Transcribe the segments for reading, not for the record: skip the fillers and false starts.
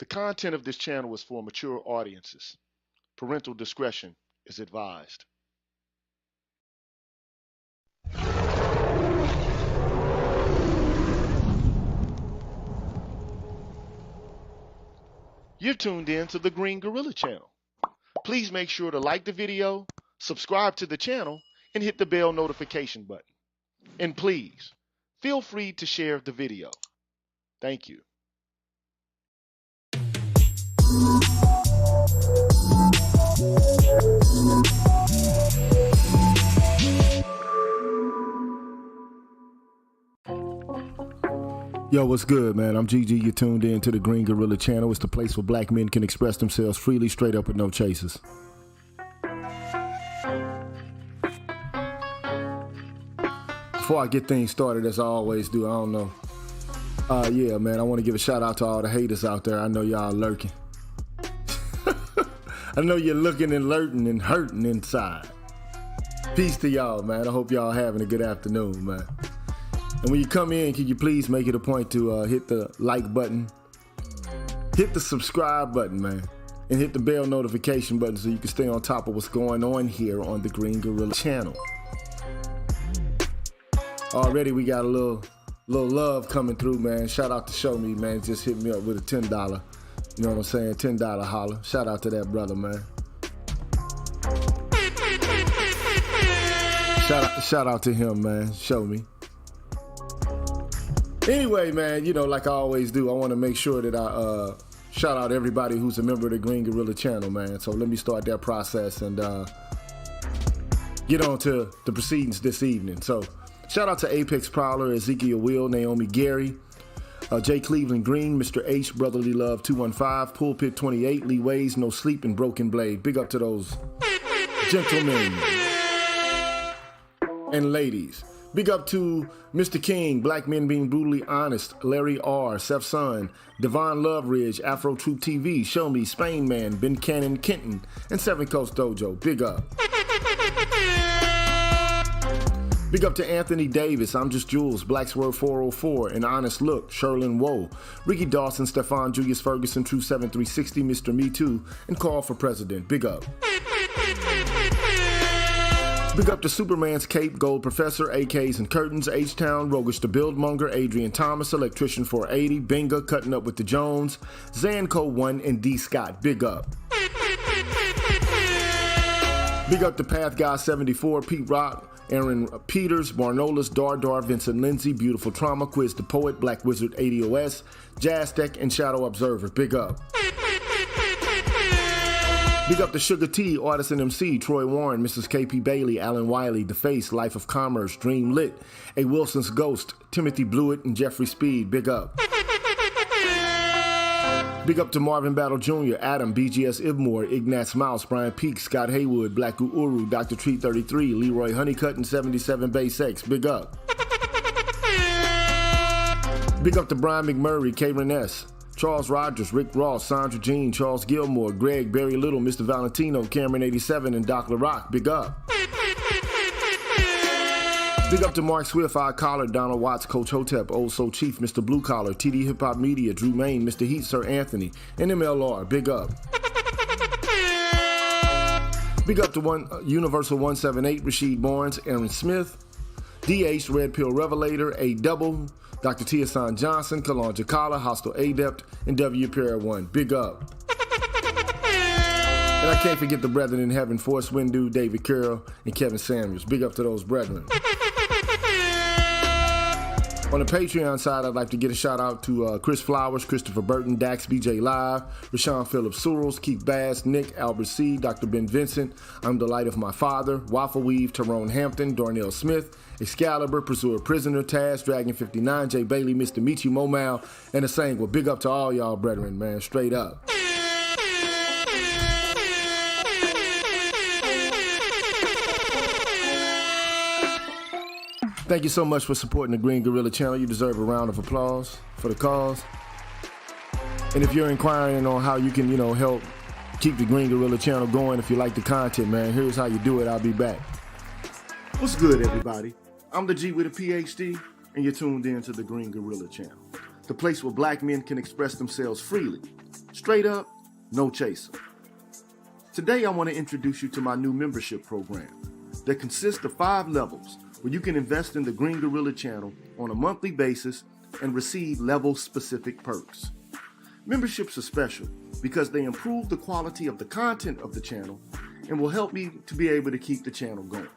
content of this channel is for mature audiences. Parental discretion is advised. You're tuned in to the Green Gorilla channel. Please make sure to like the video, subscribe to the channel, and hit the bell notification button. And please, feel free to share the video. Thank you. Yo, what's good, man? I'm GG. You're tuned in to the Green Gorilla channel. It's the place where black men can express themselves freely, straight up with no chasers. Before I get things started, as I always do, I don't know. Yeah, man, I want to give a shout out to all the haters out there. I know y'all lurking. I know you're looking and lurking and hurting inside. Peace to y'all, man. I hope y'all having a good afternoon, man. And when you come in, can you please make it a point to hit the like button, hit the subscribe button, man, and hit the bell notification button so you can stay on top of what's going on here on the Green Gorilla channel. Already we got a little love coming through, man. Shout out to Show Me, man. Just hit me up with a $10. You know what I'm saying? $10 holler. Shout out to that brother, man. Shout out to him, man. Show Me. Anyway, man, you know, like I always do, I want to make sure that I shout out everybody who's a member of the Green Gorilla channel, man. So let me start that process and get on to the proceedings this evening. So shout out to Apex Prowler, Ezekiel Will, Naomi Gary, J. Cleveland Green, Mr. H, Brotherly Love 215, Pulpit 28, Lee Ways, No Sleep, and Broken Blade. Big up to those gentlemen and ladies. Big up to Mr. King, Black Men Being Brutally Honest, Larry R, Seth Sun, Devon Loveridge, Afro Troop TV, Show Me, Spain Man, Ben Cannon Kenton, and Seven Coast Dojo. Big up. Big up to Anthony Davis, I'm Just Jules, Blacksword 404, and Honest Look, Sherlyn Woe, Ricky Dawson, Stefan Julius Ferguson, True 7360, Mr. Me Too, and Call for President. Big up. Big up to Superman's Cape, Gold Professor, AKs and Curtains, H-Town, Rogish the Buildmonger, Adrian Thomas, Electrician 480, Binga, Cutting Up with the Jones, Zanco 1, and D. Scott. Big up. Big up to Path Guy 74, Pete Rock, Aaron Peters, Barnolas, Dar, Vincent Lindsay, Beautiful Trauma, Quiz the Poet, Black Wizard 80OS, Jazz Tech, and Shadow Observer. Big up. Big up to Sugar T, Artisan MC, Troy Warren, Mrs. KP Bailey, Alan Wiley, The Face, Life of Commerce, Dream Lit, A. Wilson's Ghost, Timothy Blewett, and Jeffrey Speed. Big up. Big up to Marvin Battle Jr., Adam, BGS Ibmore, Ignatz Mouse, Brian Peak, Scott Haywood, Black Uru, Dr. Treat 33, Leroy Honeycutt, and 77 Base X. Big up. Big up to Brian McMurray, Karen S., Charles Rogers, Rick Ross, Sandra Jean, Charles Gilmore, Greg, Barry Little, Mr. Valentino, Cameron 87, and Doc LaRock. Big up. Big up to Mark Swift, I Collar, Donald Watts, Coach Hotep, Old Soul Chief, Mr. Blue Collar, TD Hip Hop Media, Drew Main, Mr. Heat, Sir Anthony, and MLR. Big up. Big up to Universal 178, Rasheed Barnes, Aaron Smith, DH, Red Pill Revelator, A Double, Dr. Tiasan Johnson, Kalon Jakala, Hostile Adept, and W. Pierre 1. Big up. And I can't forget the brethren in heaven, Forrest Windu, David Carroll, and Kevin Samuels. Big up to those brethren. On the Patreon side, I'd like to get a shout out to Chris Flowers, Christopher Burton, Dax, BJ Live, Rashawn Phillips Surels, Keith Bass, Nick, Albert C., Dr. Ben Vincent, I'm the Light of My Father, Waffle Weave, Tyrone Hampton, Darnell Smith, Excalibur, Pursuer Prisoner, Taz, Dragon 59, Jay Bailey, Mr. Michi Momal, and Asangwa. Big up to all y'all brethren, man, straight up. Thank you so much for supporting the Green Gorilla channel. You deserve a round of applause for the cause. And if you're inquiring on how you can, help keep the Green Gorilla channel going, if you like the content, man, here's how you do it. I'll be back. What's good, everybody? I'm the G with a PhD, and you're tuned in to the Green Gorilla channel, the place where black men can express themselves freely, Straight up, no chaser. Today I want to introduce you to my new membership program that consists of 5 levels where you can invest in the Green Gorilla channel on a monthly basis and receive level-specific perks. Memberships are special because they improve the quality of the content of the channel and will help me to be able to keep the channel going.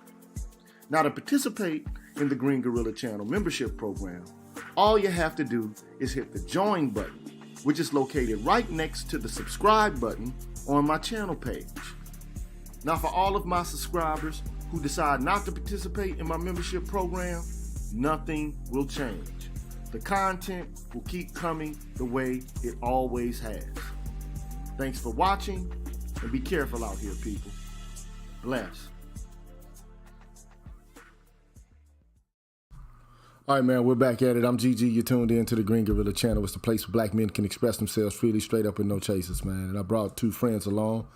Now, to participate in the Green Gorilla channel membership program, all you have to do is hit the join button, which is located right next to the subscribe button on my channel page. Now, for all of my subscribers who decide not to participate in my membership program, nothing will change. The content will keep coming the way it always has. Thanks for watching, and be careful out here, people. Bless. All right, man, we're back at it. I'm GG. You're tuned in to the Green Gorilla channel. It's the place where black men can express themselves freely, straight up, and no chasers, man. And I brought 2 friends along.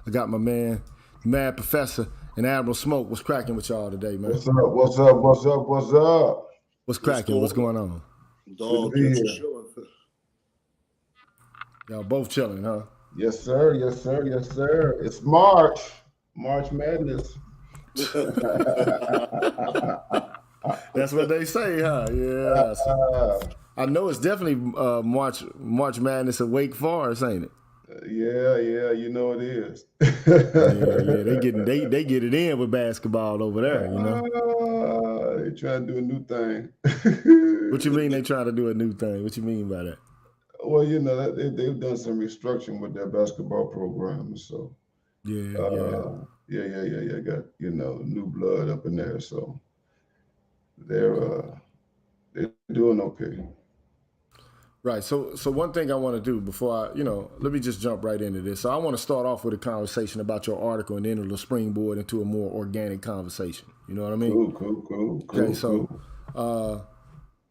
I got my man, Mad Professor, and Admiral Smoke. What's cracking with y'all today, man? What's up? What's up? What's up? What's up? What's cracking? What's going on? Dogg, y'all both chilling, huh? Yes, sir. Yes, sir. Yes, sir. It's March. March Madness. That's what they say, huh? Yeah. I know it's definitely March Madness at Wake Forest, ain't it? Yeah, you know it is. yeah. They get it in with basketball over there, you know. They trying to do a new thing. What you mean they trying to do a new thing? What you mean by that? Well, you know, they've done some restructuring with their basketball program, so yeah. Got, you know, new blood up in there, so they're doing okay. Right. So one thing I want to do before let me just jump right into this. So I want to start off with a conversation about your article and then it'll springboard into a more organic conversation. You know what I mean? Cool. Okay, so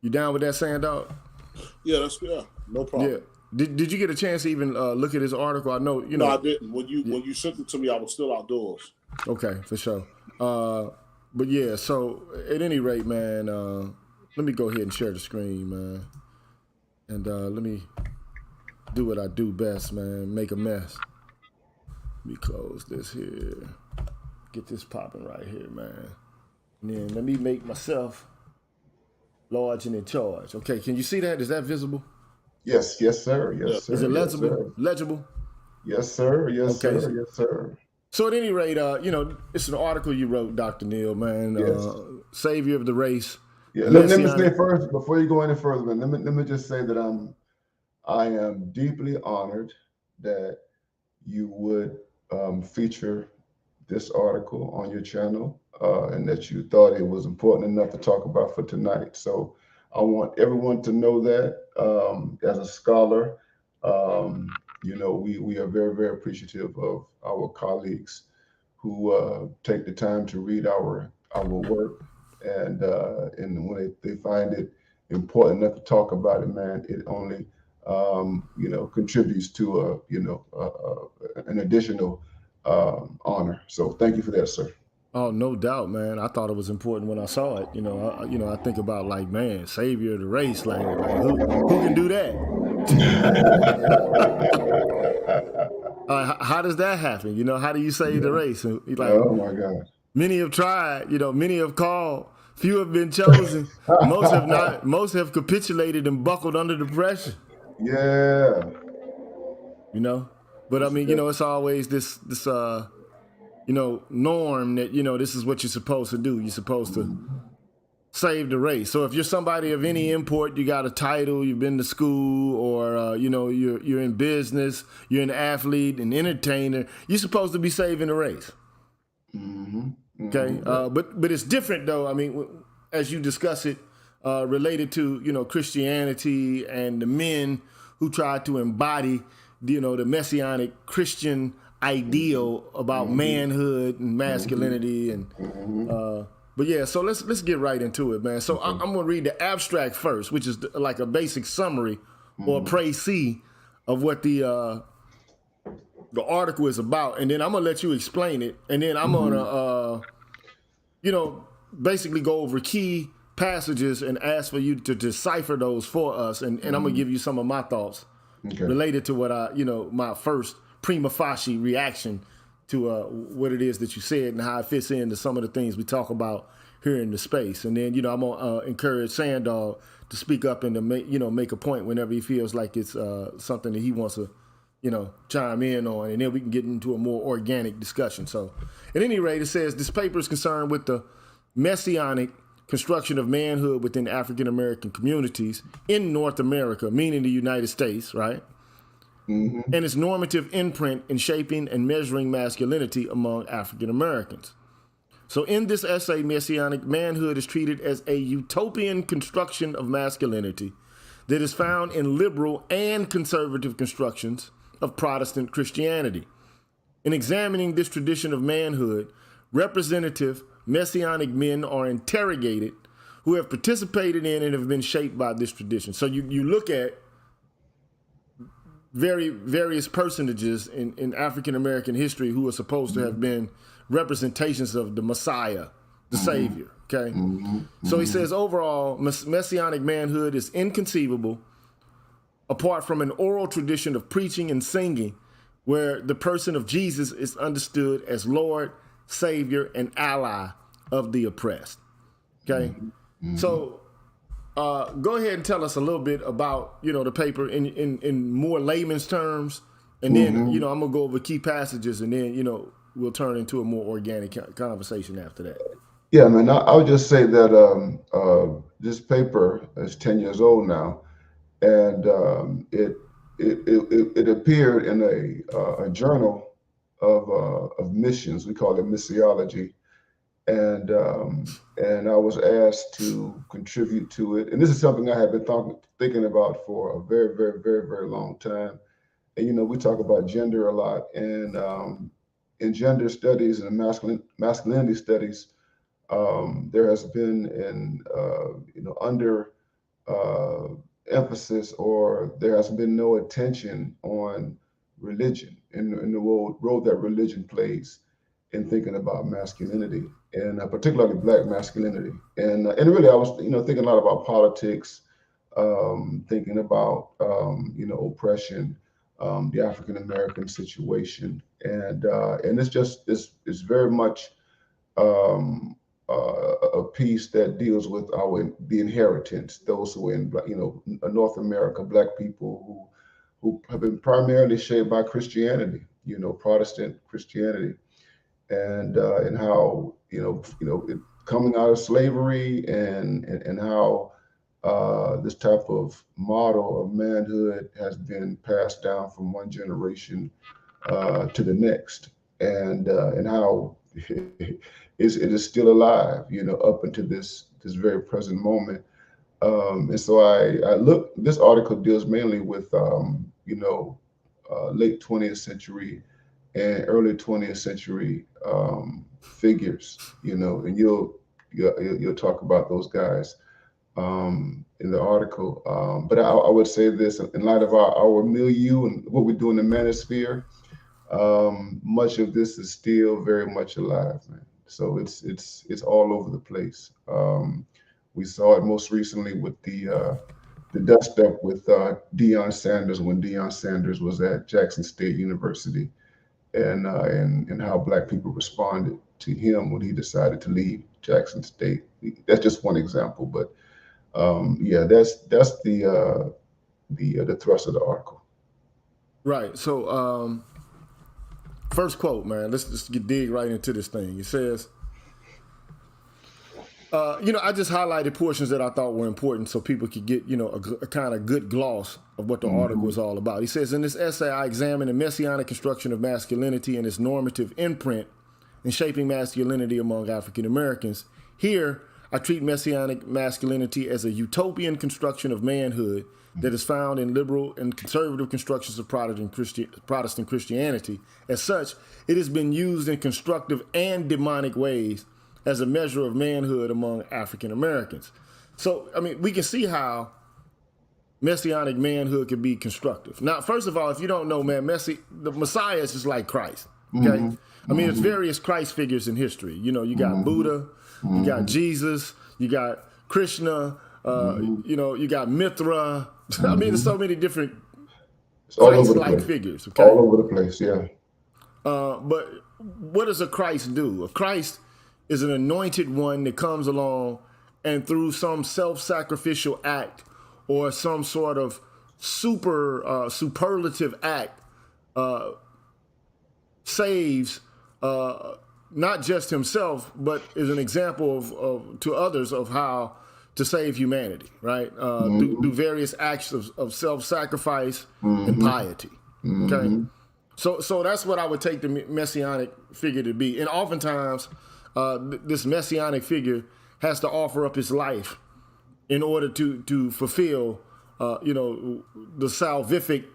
you down with that, Sandog? Yeah, no problem. Yeah. Did you get a chance to even look at his article? I know, No, I didn't. When you sent it to me, I was still outdoors. Okay, for sure. But yeah, so at any rate, man, let me go ahead and share the screen, man. And let me do what I do best, man, make a mess. Let me close this here. Get this popping right here, man. And then let me make myself large and in charge. Okay, can you see that? Is that visible? Yes, sir. Yes, sir. Is it legible? Yes, sir. Legible? Yes, sir. Yes, okay. Sir. Yes, sir. So at any rate, it's an article you wrote, Dr. Neal, man. Yes. Savior of the race. Yeah, let me say first, before you go any further, man, let me just say that I am deeply honored that you would feature this article on your channel and that you thought it was important enough to talk about for tonight. So I want everyone to know that as a scholar, we are very, very appreciative of our colleagues who take the time to read our work. And when they find it important enough to talk about it, man, it only contributes to an additional honor. So thank you for that, sir. Oh, no doubt, man. I thought it was important when I saw it. I think about like, man, savior of the race, like who can do that? How does that happen? How do you save the race? And, like, oh my God. Many have tried, many have called, few have been chosen, most have not, most have capitulated and buckled under the pressure. Yeah. But I mean, it's always this norm that, this is what you're supposed to do. You're supposed to save the race. So if you're somebody of any import, you got a title, you've been to school, or, you're in business, you're an athlete, an entertainer, you're supposed to be saving the race. Okay, but it's different though. I mean, as you discuss it, related to Christianity and the men who try to embody the Messianic Christian ideal about manhood and masculinity and but yeah. So let's get right into it, man. So I'm gonna read the abstract first, which is like a basic summary or précis of what the article is about, and then I'm gonna let you explain it, and then I'm gonna basically go over key passages and ask for you to decipher those for us, and I'm gonna give you some of my thoughts related to what my first prima facie reaction to what it is that you said and how it fits into some of the things we talk about here in the space. And then, I'm going to encourage Sandog to speak up and to make a point whenever he feels like it's something that he wants to, chime in on, and then we can get into a more organic discussion. So at any rate, it says this paper is concerned with the Messianic construction of manhood within African-American communities in North America, meaning the United States, right? And its normative imprint in shaping and measuring masculinity among African-Americans. So in this essay, Messianic manhood is treated as a utopian construction of masculinity that is found in liberal and conservative constructions of Protestant Christianity. In examining this tradition of manhood, representative Messianic men are interrogated who have participated in and have been shaped by this tradition. So you look at various personages in African-American history who are supposed to have been representations of the Messiah, the Savior, okay? So he says, overall, Messianic manhood is inconceivable apart from an oral tradition of preaching and singing where the person of Jesus is understood as Lord, Savior, and ally of the oppressed, okay? So go ahead and tell us a little bit about, the paper in more layman's terms, and then, I'm going to go over key passages, and then, we'll turn into a more organic conversation after that. Yeah, man, I would just say that this paper is 10 years old now, and it appeared in a journal of missions. We call it missiology. And I was asked to contribute to it. And this is something I have been thinking about for a very, very, very, very long time. And, we talk about gender a lot. And in gender studies and masculinity studies, there has been an under emphasis, or there has been no attention on religion and the role that religion plays in thinking about masculinity, and particularly Black masculinity. And really, I was thinking a lot about politics, thinking about oppression, the African American situation, and it's very much a piece that deals with the inheritance, those who are in North America, Black people who have been primarily shaped by Christianity, Protestant Christianity. And how coming out of slavery and how this type of model of manhood has been passed down from one generation to the next, and how it is still alive, up into this very present moment. And so I look. This article deals mainly with late 20th century and early 20th century figures, and you'll talk about those guys in the article. But I would say this, in light of our milieu and what we do in the manosphere, much of this is still very much alive, man. So it's all over the place. We saw it most recently with the dust up with Deion Sanders, when Deion Sanders was at Jackson State University, and how Black people responded to him when he decided to leave Jackson State. That's just one example, but that's the thrust of the article. Right. So first quote, man. Let's just dig right into this thing. It says, I just highlighted portions that I thought were important so people could get, a kind of good gloss of what the article is all about. He says, in this essay, I examine the Messianic construction of masculinity and its normative imprint in shaping masculinity among African Americans. Here, I treat Messianic masculinity as a utopian construction of manhood that is found in liberal and conservative constructions of Protestant Christianity. As such, it has been used in constructive and demonic ways as a measure of manhood among African Americans. So, we can see how Messianic manhood can be constructive. Now, first of all, if you don't know, man, the Messiah is just like Christ, okay? There's various Christ figures in history. You got Buddha, you got Jesus, you got Krishna, you got Mithra. There's so many different It's all over the Christ-like place. figures, okay? All over the place, yeah. But what does a Christ do? A Christ is an anointed one that comes along and through some self-sacrificial act or some sort of superlative act saves not just himself, but is an example of to others of how to save humanity, right? Through various acts of self-sacrifice and piety. Okay, so that's what I would take the messianic figure to be, and oftentimes this messianic figure has to offer up his life in order to fulfill, the salvific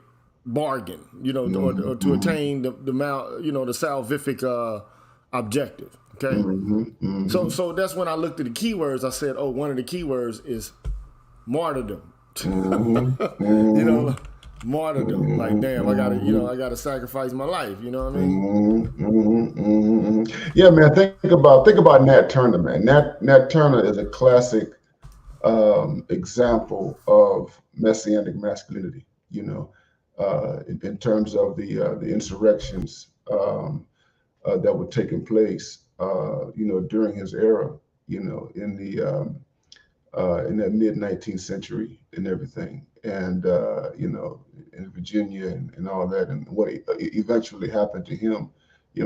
bargain, or to attain the salvific objective. Okay, so that's when I looked at the keywords. I said, oh, one of the keywords is martyrdom. Martyrdom. Like, damn, I gotta sacrifice my life. You know what I mean? Yeah, man. Think about Nat Turner, man. Nat Turner is a classic example of messianic masculinity. In terms of the insurrections that were taking place, during his era, in that mid 19th century and everything, and in Virginia and all that, and what eventually happened to him,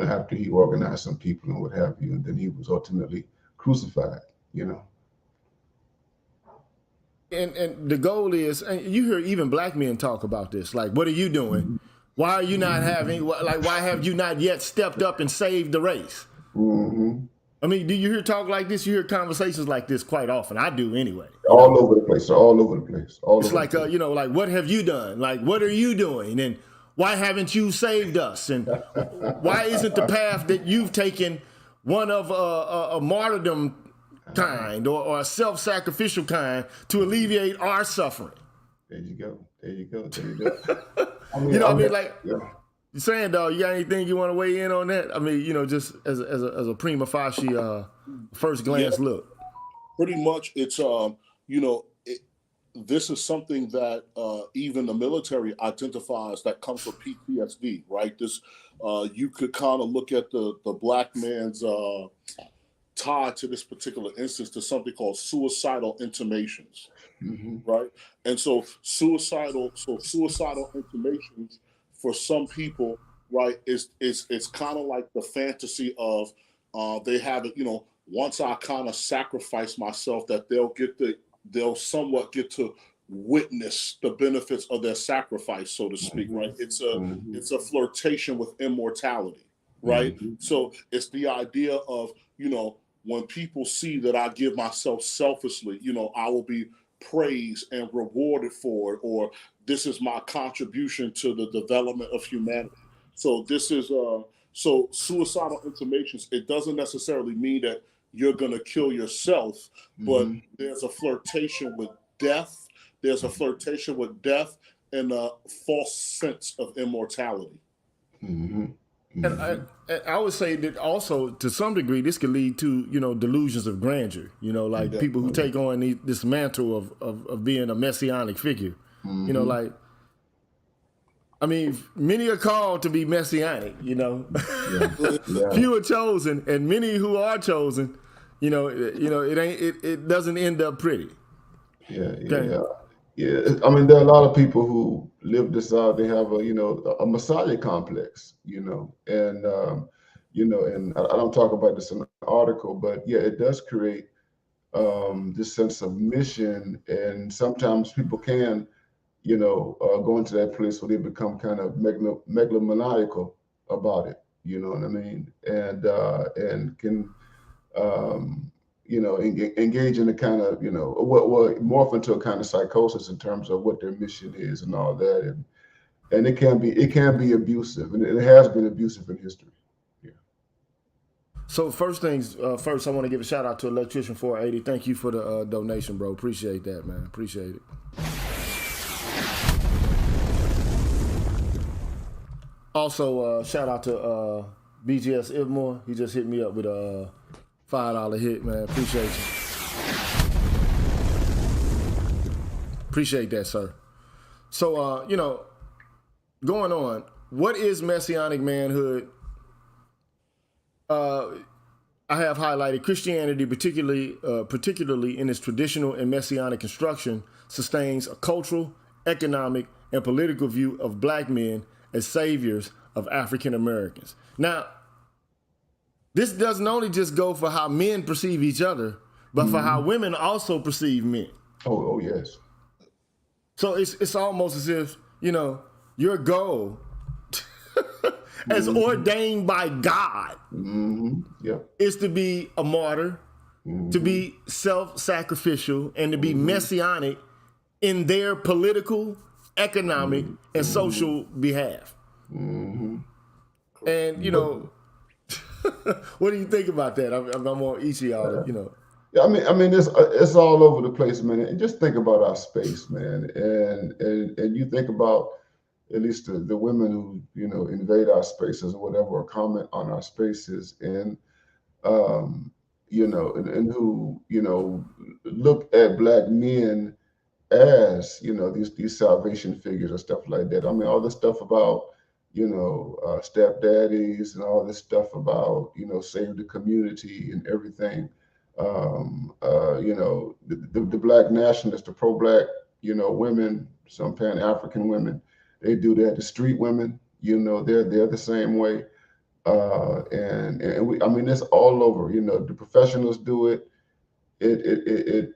after he organized some people and what have you, and then he was ultimately crucified. And the goal is, and you hear even black men talk about this, like, what are you doing? Why are you not why have you not yet stepped up and saved the race? I mean, do you hear talk like this? You hear conversations like this quite often. I do anyway. All over the place. All over the place. It's like, like, what have you done? Like, what are you doing? And why haven't you saved us? And why isn't the path that you've taken one of a martyrdom kind or a self-sacrificial kind to alleviate our suffering? There you go. You're saying, dog, you got anything you want to weigh in on that? I mean, just as a prima facie first glance look. Pretty much, it's this is something that even the military identifies that comes from PTSD, right? This you could kind of look at the black man's tied to this particular instance to something called suicidal intimations, right? And so suicidal intimations for some people, right, is kind of like the fantasy of they have it, once I kind of sacrifice myself, that they'll somewhat get to witness the benefits of their sacrifice, so to speak, right? It's a flirtation with immortality, right? So it's the idea of, when people see that I give myself selflessly, I will be praised and rewarded for it, or this is my contribution to the development of humanity. So this is so suicidal intimations. It doesn't necessarily mean that you're going to kill yourself, but there's a flirtation with death. There's a flirtation with death and a false sense of immortality. And I would say that also, to some degree, this could lead to, delusions of grandeur, like people who take on this mantle of being a messianic figure, many are called to be messianic, few are chosen, and many who are chosen, it doesn't end up pretty. Yeah, I mean, there are a lot of people who live this out. They have a Messiah complex, and and I don't talk about this in the article, but yeah, it does create this sense of mission, and sometimes people can, go into that place where they become kind of megalomaniacal about it. You know what I mean? And can engage in a kind of, what morph into a kind of psychosis in terms of what their mission is and all that, and it can be abusive, and it has been abusive in history. Yeah. So first things first, I want to give a shout out to Electrician 480. Thank you for the donation, bro. Appreciate that, man. Appreciate it. Also, shout out to BGS Ibmore. He just hit me up with a $5 hit, man. Appreciate you. Appreciate that, sir. So, going on, what is Messianic manhood? I have highlighted Christianity, particularly in its traditional and Messianic construction, sustains a cultural, economic, and political view of black men as saviors of African Americans. Now, this doesn't only just go for how men perceive each other, but for how women also perceive men. Oh yes. So it's almost as if, your goal as ordained by God is to be a martyr, to be self-sacrificial, and to be messianic in their political, economic, and social behalf. And, what do you think about that? I'm on each of y'all, Yeah, I mean, it's all over the place, man. And just think about our space, man. And you think about at least the women who invade our spaces or whatever, or comment on our spaces, and and who look at black men as these salvation figures and stuff like that. I mean, all this stuff about stepdaddies and all this stuff about save the community and everything. The black nationalists, the pro-black women, some Pan-African women, they do that. The street women, they're the same way. And we, I mean, it's all over. The professionals do it. You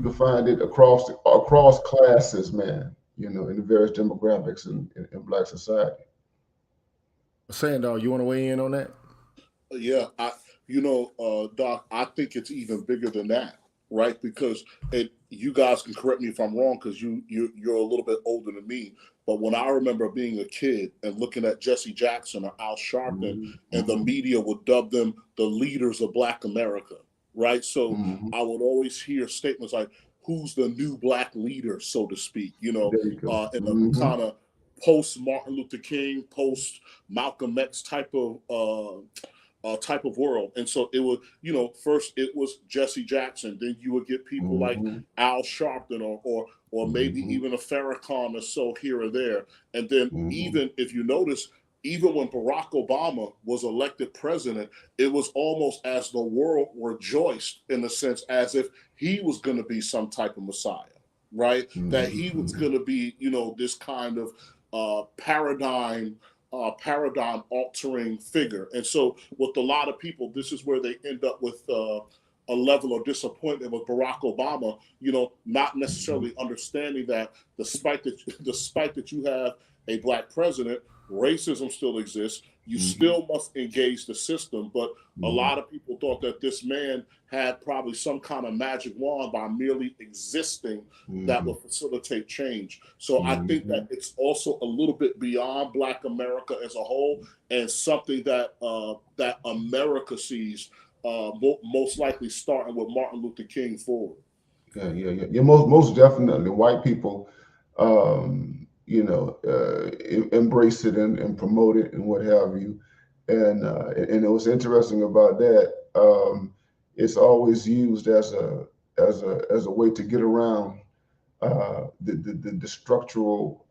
can find it across classes, man. In the various demographics in black society. Sandal, you want to weigh in on that? Yeah, Doc, I think it's even bigger than that, right? Because you guys can correct me if I'm wrong, because you're a little bit older than me. But when I remember being a kid and looking at Jesse Jackson or Al Sharpton, and the media would dub them the leaders of Black America, right? So I would always hear statements like, "Who's the new Black leader," so to speak, in the kind of post Martin Luther King, post Malcolm X type of world. And so it was, first it was Jesse Jackson, then you would get people like Al Sharpton or maybe even a Farrakhan or so here or there. And then even if you notice, even when Barack Obama was elected president, it was almost as the world rejoiced, in a sense, as if he was going to be some type of Messiah, right? That he was going to be, this kind of paradigm altering figure. And so with a lot of people, this is where they end up with a level of disappointment with Barack Obama, not necessarily understanding that despite that you have a Black president, racism still exists. You still must engage the system. But a lot of people thought that this man had probably some kind of magic wand by merely existing that would facilitate change. So I think that it's also a little bit beyond Black America as a whole, and something that that America sees most likely starting with Martin Luther King forward. Yeah. Most definitely, white people embrace it and promote it and what have you. And it was interesting about that. It's always used as a way to get around the structural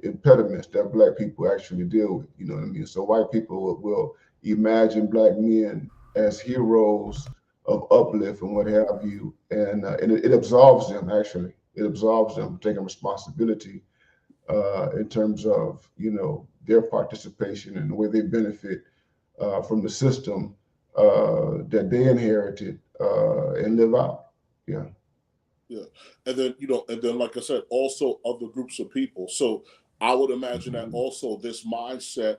impediments that Black people actually deal with. You know what I mean? So white people will imagine Black men as heroes of uplift and what have you, and it absolves them. Actually, it absolves them from taking responsibility in terms of their participation and the way they benefit from the system that they inherited and live out. Yeah. And then like I said, also other groups of people. So I would imagine that also this mindset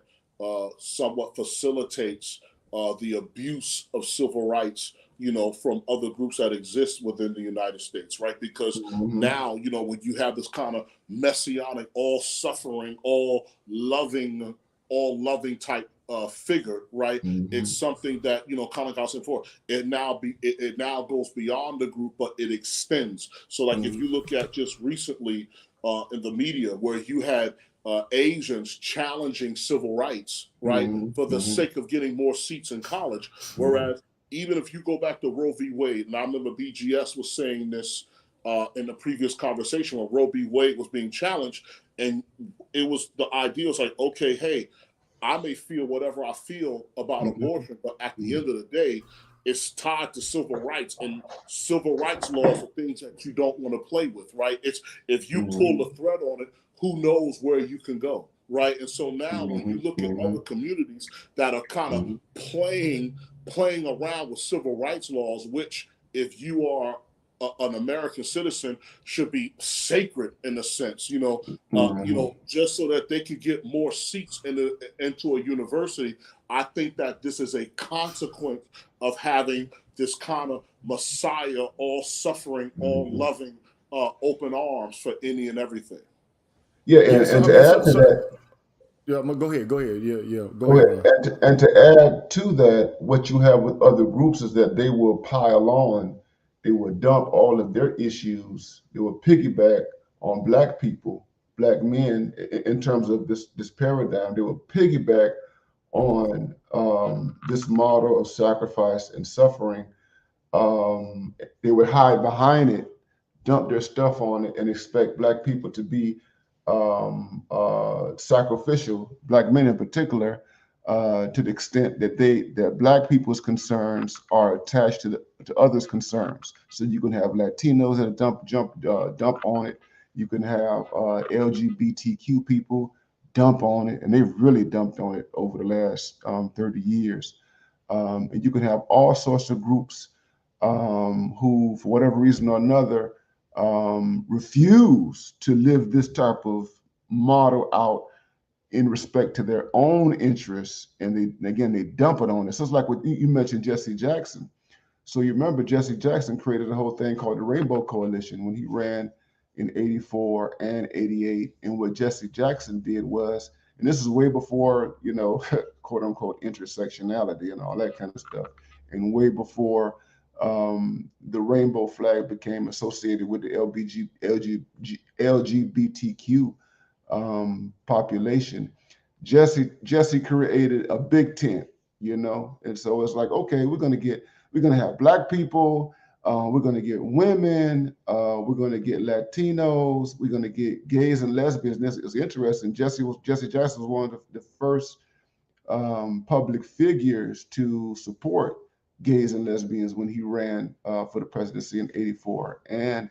somewhat facilitates the abuse of civil rights, from other groups that exist within the United States, right? Because now, when you have this kind of messianic, all suffering, all loving type figure, right? It's something that, kind of like I was saying before, it now goes beyond the group, but it extends. So like if you look at just recently in the media where you had Asians challenging civil rights, right, for the sake of getting more seats in college, whereas even if you go back to Roe v. Wade, and I remember BGS was saying this in the previous conversation when Roe v. Wade was being challenged, and it was the idea was like, okay, hey, I may feel whatever I feel about abortion, but at the end of the day, it's tied to civil rights, and civil rights laws are things that you don't want to play with, right? It's if you pull the thread on it, who knows where you can go, right? And so now when you look at other communities that are kind of playing around with civil rights laws, which if you are an American citizen should be sacred in a sense, you know, just so that they could get more seats into a university. I think that this is a consequence of having this kind of Messiah, all suffering, all loving, open arms for any and everything. Yeah, and to add to that, yeah, go ahead. Yeah, go ahead. And to add to that, what you have with other groups is that they will pile on, they will dump all of their issues, they will piggyback on Black people, Black men, in terms of this paradigm. They will piggyback on this model of sacrifice and suffering. They would hide behind it, dump their stuff on it, and expect Black people to be sacrificial, Black men in particular, to the extent that that Black people's concerns are attached to others' concerns. So you can have Latinos that dump on it. You can have LGBTQ people dump on it, and they've really dumped on it over the last 30 years. And you can have all sorts of groups who, for whatever reason or another, refuse to live this type of model out in respect to their own interests, and they dump it on us. So it's like what you mentioned, Jesse Jackson. So you remember Jesse Jackson created a whole thing called the Rainbow Coalition when he ran in '84 and '88. And what Jesse Jackson did was, and this is way before, you know, quote unquote intersectionality and all that kind of stuff, and way before the rainbow flag became associated with the LGBTQ population. Jesse created a big tent, you know, and so it's like, okay, we're gonna have Black people, we're gonna get women, we're gonna get Latinos, we're gonna get gays and lesbians. This is interesting. Jesse Jackson was one of the first public figures to support gays and lesbians when he ran for the presidency in '84 and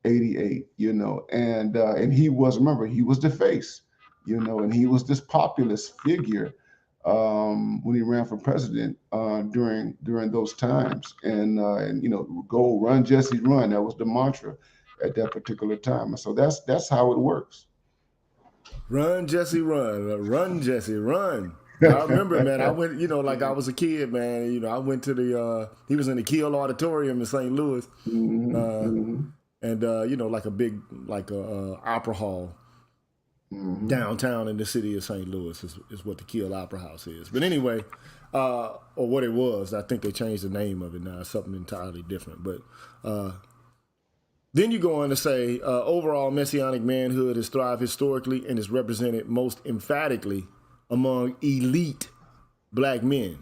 '88, you know, and he was, remember, he was the face, you know, and he was this populist figure when he ran for president during those times, and you know, go run Jesse run. That was the mantra at that particular time, and so that's how it works. Run Jesse run Jesse run. I remember, man. I went, you know, like I was a kid, man. You know, I went to the. He was in the Kiel Auditorium in St. Louis, and you know, like a big, like a opera hall downtown in the city of St. Louis is what the Kiel Opera House is. But anyway, or what it was. I think they changed the name of it now. It's something entirely different. But then you go on to say, overall, Messianic manhood has thrived historically and is represented most emphatically among elite Black men.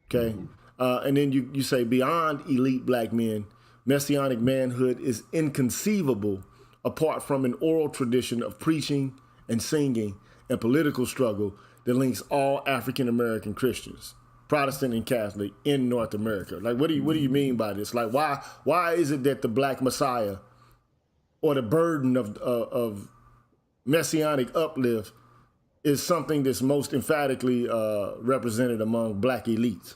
Okay. And then you say beyond elite Black men, Messianic manhood is inconceivable apart from an oral tradition of preaching and singing and political struggle that links all African American Christians, Protestant and Catholic, in North America. Like, what do you mean by this? Like, why is it that the Black Messiah or the burden of Messianic uplift is something that's most emphatically represented among Black elites?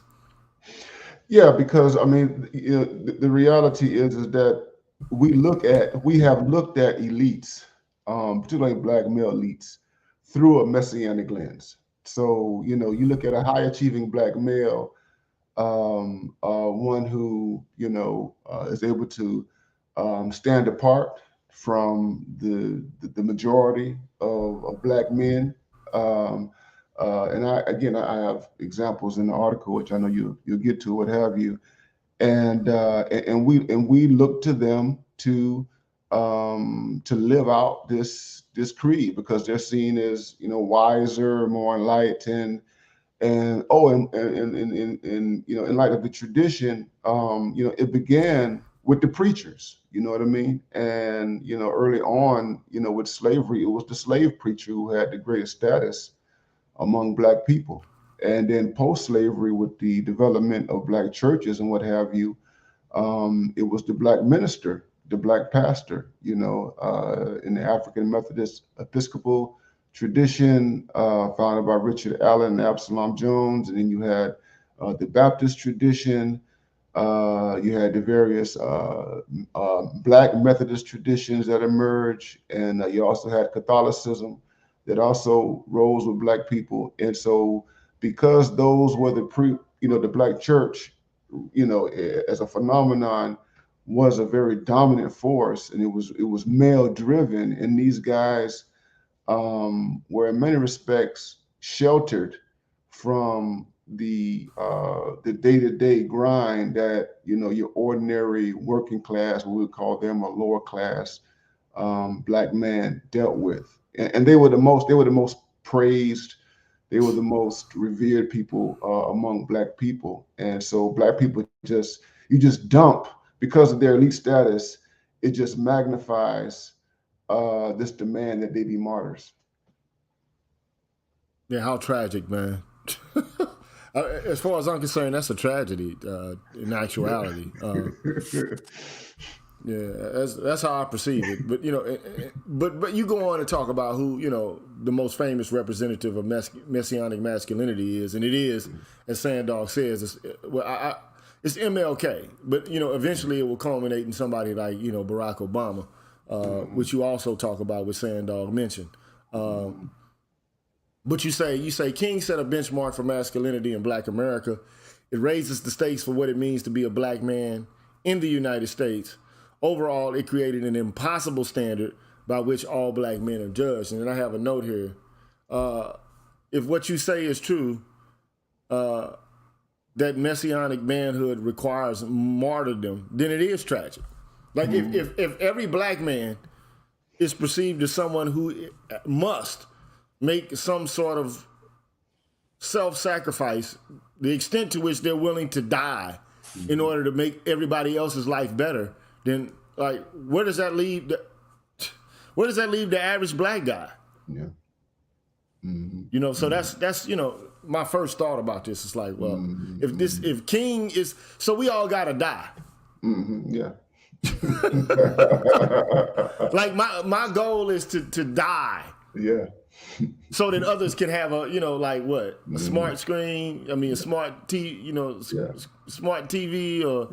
Yeah, because I mean, you know, the reality is that we have looked at elites, particularly Black male elites, through a Messianic lens. So, you know, you look at a high achieving Black male, one who, you know, is able to stand apart from the majority of Black men. And I have examples in the article, which I know you'll get to, what have you, and we look to them to live out this creed because they're seen as, you know, wiser, more enlightened, and you know, in light of the tradition, you know, it began with the preachers. You know what I mean? And, you know, early on, you know, with slavery, it was the slave preacher who had the greatest status among Black people. And then post-slavery, with the development of Black churches and what have you, it was the Black minister, the Black pastor, you know, in the African Methodist Episcopal tradition, founded by Richard Allen and Absalom Jones. And then you had the Baptist tradition. You had the various Black Methodist traditions that emerged. And you also had Catholicism that also rose with Black people. And so because those were the Black church, you know, as a phenomenon, was a very dominant force, and it was male driven, and these guys were in many respects sheltered from the day-to-day grind that, you know, your ordinary working class, we would call them a lower class Black man, dealt with. And they were the most praised, they were the most revered people among Black people. And so Black people you just dump, because of their elite status, it just magnifies this demand that they be martyrs. Yeah, how tragic, man. As far as I'm concerned, that's a tragedy in actuality. Yeah, that's how I perceive it. But, you know, but you go on and talk about who, you know, the most famous representative of Messianic masculinity is, and it is, as Dogg says, it's MLK. But, you know, eventually it will culminate in somebody like, you know, Barack Obama, which you also talk about with Dogg mentioned. But you say King set a benchmark for masculinity in Black America. It raises the stakes for what it means to be a Black man in the United States. Overall, it created an impossible standard by which all Black men are judged. And then I have a note here. If what you say is true, that Messianic manhood requires martyrdom, then it is tragic. Like if every Black man is perceived as someone who must make some sort of self-sacrifice, the extent to which they're willing to die in order to make everybody else's life better, then like where does that leave the average Black guy? Yeah. You know, so that's you know, my first thought about this is like, well, if King is, so we all gotta die. Yeah. Like my goal is to die. Yeah. So that others can have a, you know, like what, a smart screen, I mean a smart smart TV, or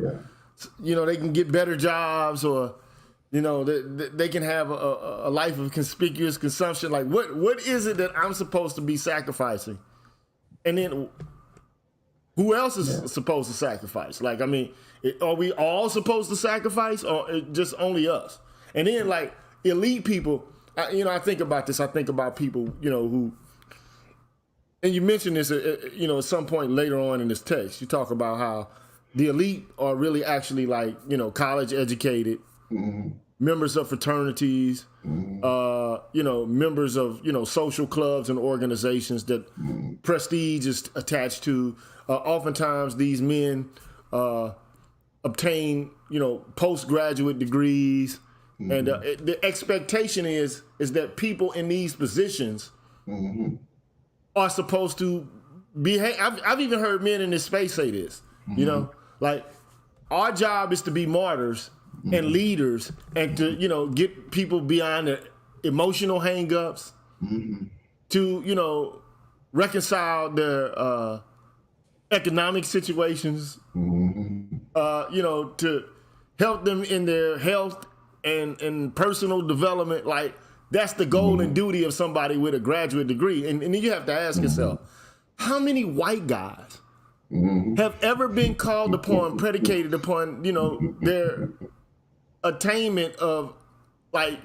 you know, they can get better jobs, or you know, they can have a life of conspicuous consumption. Like what is it that I'm supposed to be sacrificing? And then who else is supposed to sacrifice? Like, I mean, are we all supposed to sacrifice, or just only us? And then like elite people, you know, I think about this. I think about people, you know, who, and you mentioned this, you know, at some point later on in this text, you talk about how the elite are really actually like, you know, college educated, members of fraternities, you know, members of, you know, social clubs and organizations that prestige is attached to. Oftentimes these men obtain, you know, postgraduate degrees. And the expectation is that people in these positions are supposed to behave. I've even heard men in this space say this, you know, like our job is to be martyrs and leaders, and to, you know, get people beyond the emotional hangups, to, you know, reconcile their economic situations, you know, to help them in their health and personal development. Like that's the goal and duty of somebody with a graduate degree. And then you have to ask yourself, how many white guys have ever been called upon, predicated upon, you know, their attainment of like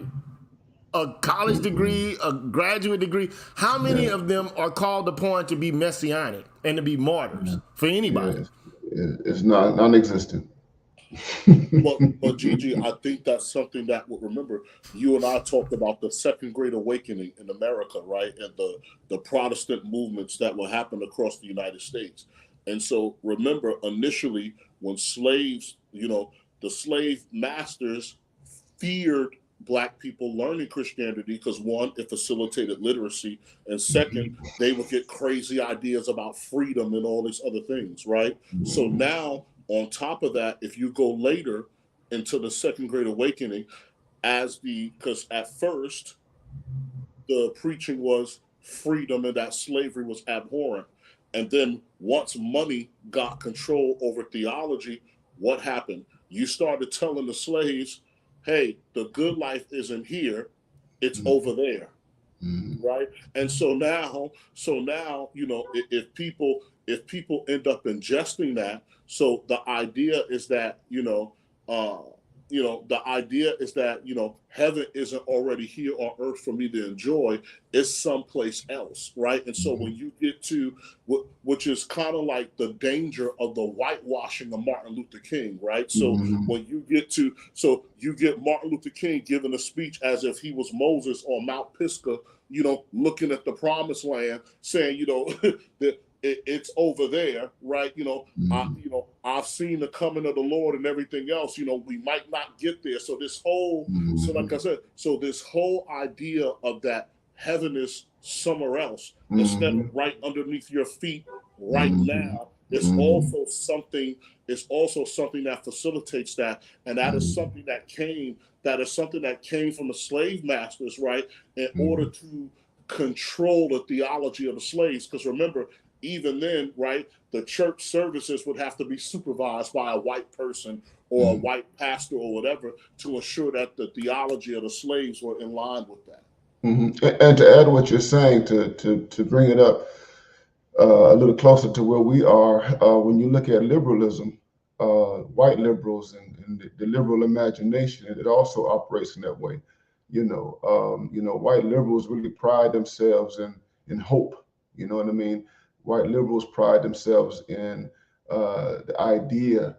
a college degree, a graduate degree? How many of them are called upon to be messianic and to be martyrs for anybody? It's not non-existent. But Gigi, I think that's something that would remember. You and I talked about the Second Great Awakening in America, right, and the Protestant movements that will happen across the United States. And so remember, initially when slaves, you know, the slave masters feared Black people learning Christianity because, one, it facilitated literacy, and second, they would get crazy ideas about freedom and all these other things, right? So now, on top of that, if you go later into the Second Great Awakening, because at first the preaching was freedom and that slavery was abhorrent. And then once money got control over theology, what happened? You started telling the slaves, hey, the good life isn't here, it's over there. Right. And so now, if people end up ingesting that, so the idea is that, the idea is that, heaven isn't already here on earth for me to enjoy, it's someplace else, right? And so when you get to, which is kind of like the danger of the whitewashing of Martin Luther King, right? So when you get Martin Luther King giving a speech as if he was Moses on Mount Pisgah, looking at the promised land, saying, that it's over there, right? I've seen the coming of the Lord and everything else. We might not get there. So this whole, so like I said, so this whole idea of that heaven is somewhere else instead of right underneath your feet right now. It's also something. It's also something that facilitates that, and that is something that came. That is something that came from the slave masters, right? In order to control the theology of the slaves, because remember, even then, right, the church services would have to be supervised by a white person or a white pastor or whatever to ensure that the theology of the slaves were in line with that. And to add what you're saying, to bring it up a little closer to where we are, when you look at liberalism, white liberals and the liberal imagination, it also operates in that way. White liberals really pride themselves in hope. You know what I mean? White liberals pride themselves in the idea,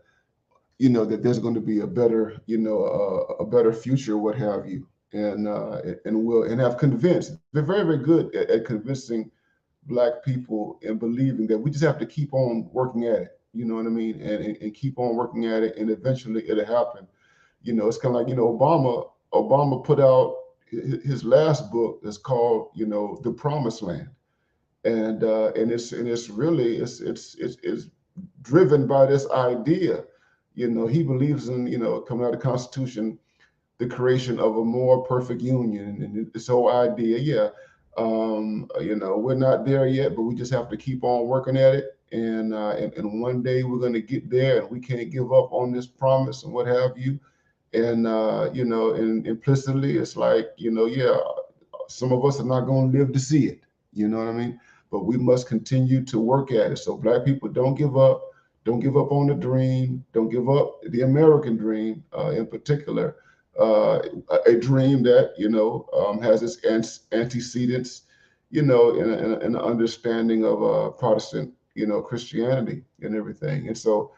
that there's going to be a better, a better future, what have you, and have convinced. They're very, very good at convincing Black people and believing that we just have to keep on working at it. You know what I mean? And keep on working at it, and eventually it'll happen. It's kind of like, Obama put out his last book is called, The Promised Land. And it's really driven by this idea. He believes in, coming out of the Constitution, the creation of a more perfect union, and this whole idea. We're not there yet, but we just have to keep on working at it. And one day we're going to get there, and we can't give up on this promise and what have you. And and implicitly, it's like, some of us are not going to live to see it. You know what I mean? But we must continue to work at it. So Black people, don't give up. Don't give up on the dream. Don't give up the American dream, in particular. A dream that has its antecedents, in an understanding of Protestant, Christianity and everything. And so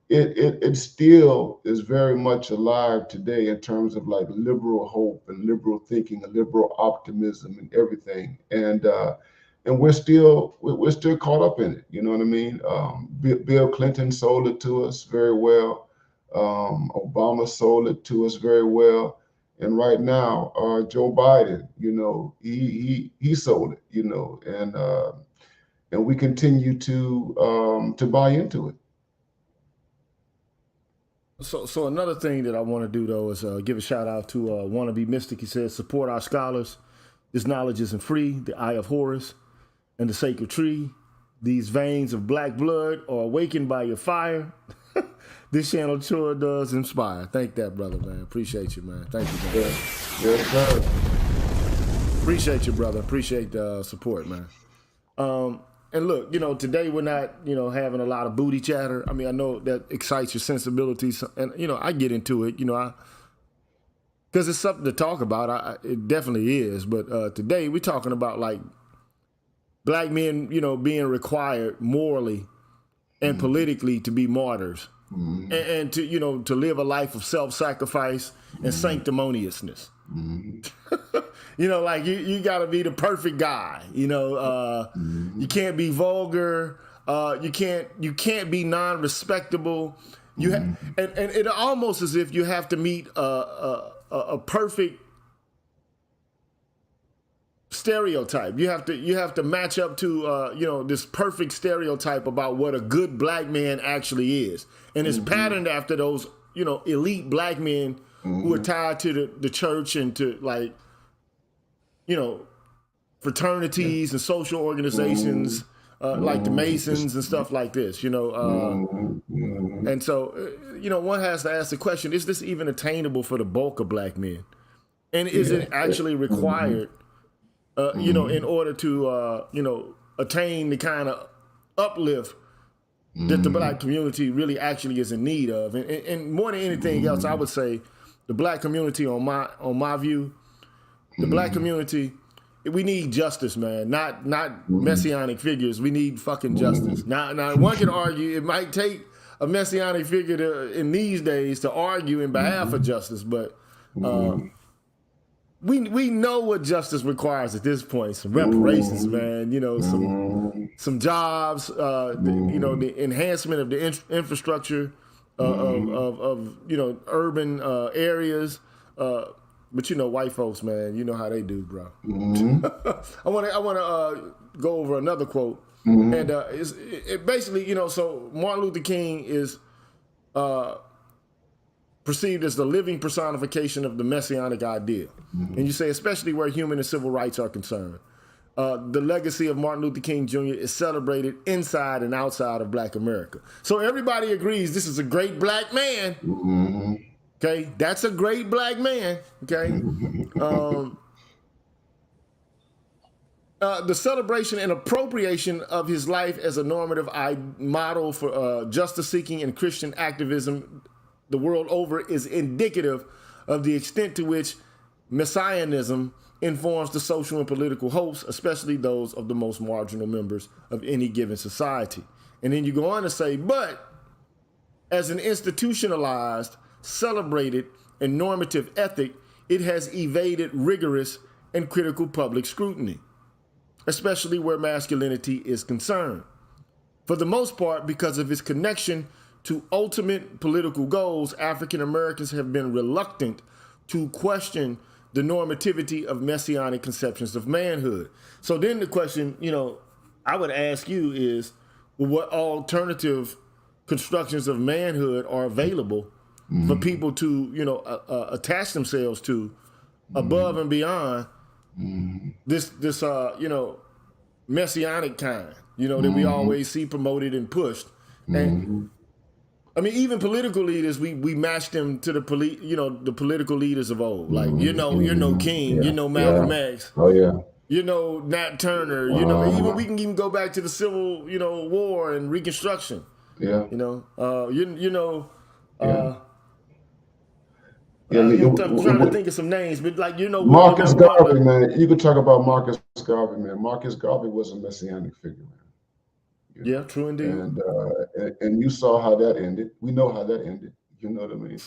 it still is very much alive today in terms of like liberal hope and liberal thinking and liberal optimism and everything. And we're still caught up in it. You know what I mean? Bill Clinton sold it to us very well. Obama sold it to us very well. And right now, Joe Biden, he sold it, and we continue to buy into it. So another thing that I want to do, though, is give a shout out to Wannabe Mystic. He says, support our scholars. This knowledge isn't free. The Eye of Horus and the Sacred Tree. These veins of Black blood are awakened by your fire. This channel sure does inspire. Thank that, brother, man. Appreciate you, man. Thank you, man. Yes, sir. Appreciate you, brother. Appreciate the support, man. And look, today we're not, having a lot of booty chatter. I mean, I know that excites your sensibilities, and, I get into it, because it's something to talk about. It definitely is. But today we're talking about, like, Black men, being required morally and politically to be martyrs, and to, to live a life of self-sacrifice and sanctimoniousness. Like you got to be the perfect guy. You can't be vulgar. You can't be non-respectable. And it almost as if you have to meet a a perfect stereotype. You have to match up to this perfect stereotype about what a good black man actually is, and it's patterned after those elite black men who are tied to the church and to fraternities and social organizations like the Masons and stuff like this. And so one has to ask the question: is this even attainable for the bulk of black men? And is it actually required? In order to, attain the kind of uplift that the black community really actually is in need of. And more than anything else, I would say the black community, on my view, the black community, we need justice, man, not messianic figures. We need fucking justice. Now, one can argue it might take a messianic figure in these days to argue in behalf of justice, but we know what justice requires at this point. Some reparations, man. Some jobs. The enhancement of the infrastructure of urban areas. But white folks, man, you know how they do, bro. I want to go over another quote, and it basically, so Martin Luther King is perceived as the living personification of the messianic ideal. And you say, especially where human and civil rights are concerned. The legacy of Martin Luther King Jr. is celebrated inside and outside of black America. So everybody agrees this is a great black man. Okay, that's a great black man. Okay. The celebration and appropriation of his life as a normative model for justice-seeking and Christian activism the world over is indicative of the extent to which Messianism informs the social and political hopes, especially those of the most marginal members of any given society. And then you go on to say, but as an institutionalized, celebrated, and normative ethic, it has evaded rigorous and critical public scrutiny, especially where masculinity is concerned. For the most part, because of its connection to ultimate political goals, African Americans have been reluctant to question the normativity of messianic conceptions of manhood. So then the question, I would ask you is, well, what alternative constructions of manhood are available for people to, attach themselves to above and beyond this messianic kind, that we always see promoted and pushed. And I mean, even political leaders, we match them to the political leaders of old. Like, King, Malcolm X. Oh, yeah. Nat Turner, even we can even go back to the Civil, War and Reconstruction. Yeah. I'm trying to think of some names, but Marcus Garvey, man. You could talk about Marcus Garvey, man. Marcus Garvey was a messianic figure, man. Yeah, true indeed. And you saw how that ended. We know how that ended. You know what I mean?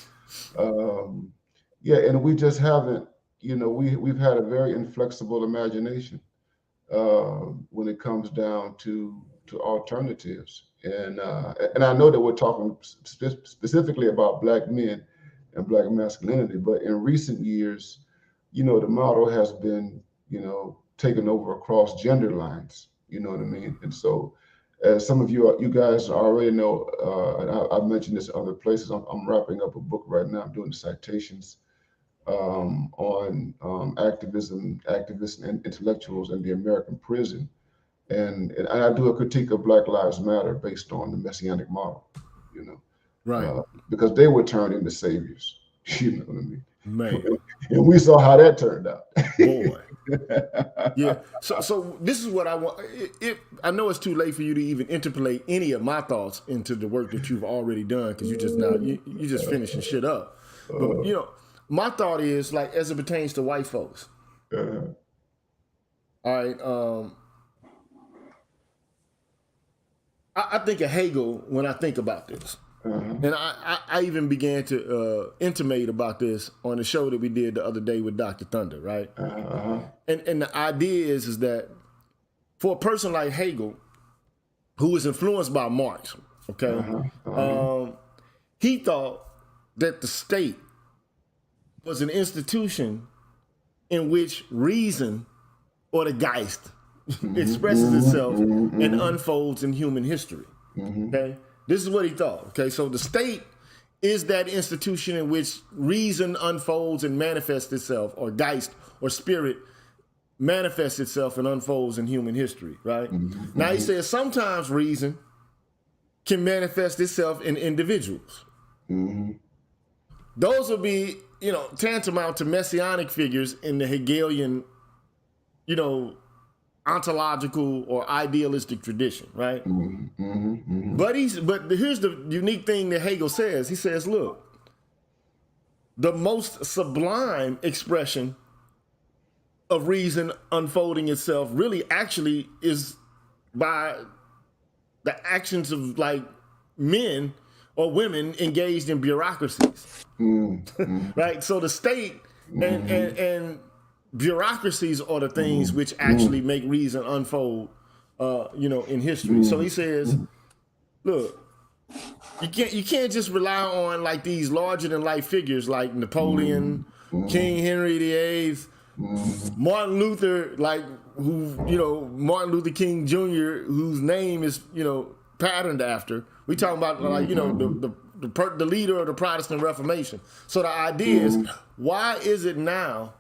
And we just haven't. We've had a very inflexible imagination when it comes down to alternatives. And I know that we're talking specifically about black men and black masculinity, but in recent years, the model has been, taken over across gender lines. You know what I mean? And so, as some of you guys already know, and I've mentioned this in other places, I'm wrapping up a book right now. I'm doing citations on activists and intellectuals in the American prison. And I do a critique of Black Lives Matter based on the Messianic model, Right. Because they were turned into saviors, you know what I mean? Man. And we saw how that turned out. Boy. Yeah. So this is what I want. I know it's too late for you to even interpolate any of my thoughts into the work that you've already done, because you just finishing shit up. But my thought is, like, as it pertains to white folks. All right. I think of Hegel when I think about this. And I even began to intimate about this on the show that we did the other day with Dr. Thunder, right? And the idea is that for a person like Hegel, who was influenced by Marx, okay, he thought that the state was an institution in which reason, or the Geist, expresses itself and unfolds in human history. Okay, this is what he thought. Okay, so the state is that institution in which reason unfolds and manifests itself, or Geist or spirit manifests itself and unfolds in human history. Right now, he says sometimes reason can manifest itself in individuals. Those would be, tantamount to messianic figures in the Hegelian, ontological or idealistic tradition, right? But here's the unique thing that Hegel says. He says, look, the most sublime expression of reason unfolding itself really actually is by the actions of like men or women engaged in bureaucracies, right? So the state and bureaucracies are the things which actually make reason unfold, in history. So he says, look, you can't just rely on like these larger than life figures like Napoleon, King Henry VIII, Martin Luther, Martin Luther King Jr., whose name is, patterned after. We talking about the leader of the Protestant Reformation. So the idea is, why is it now?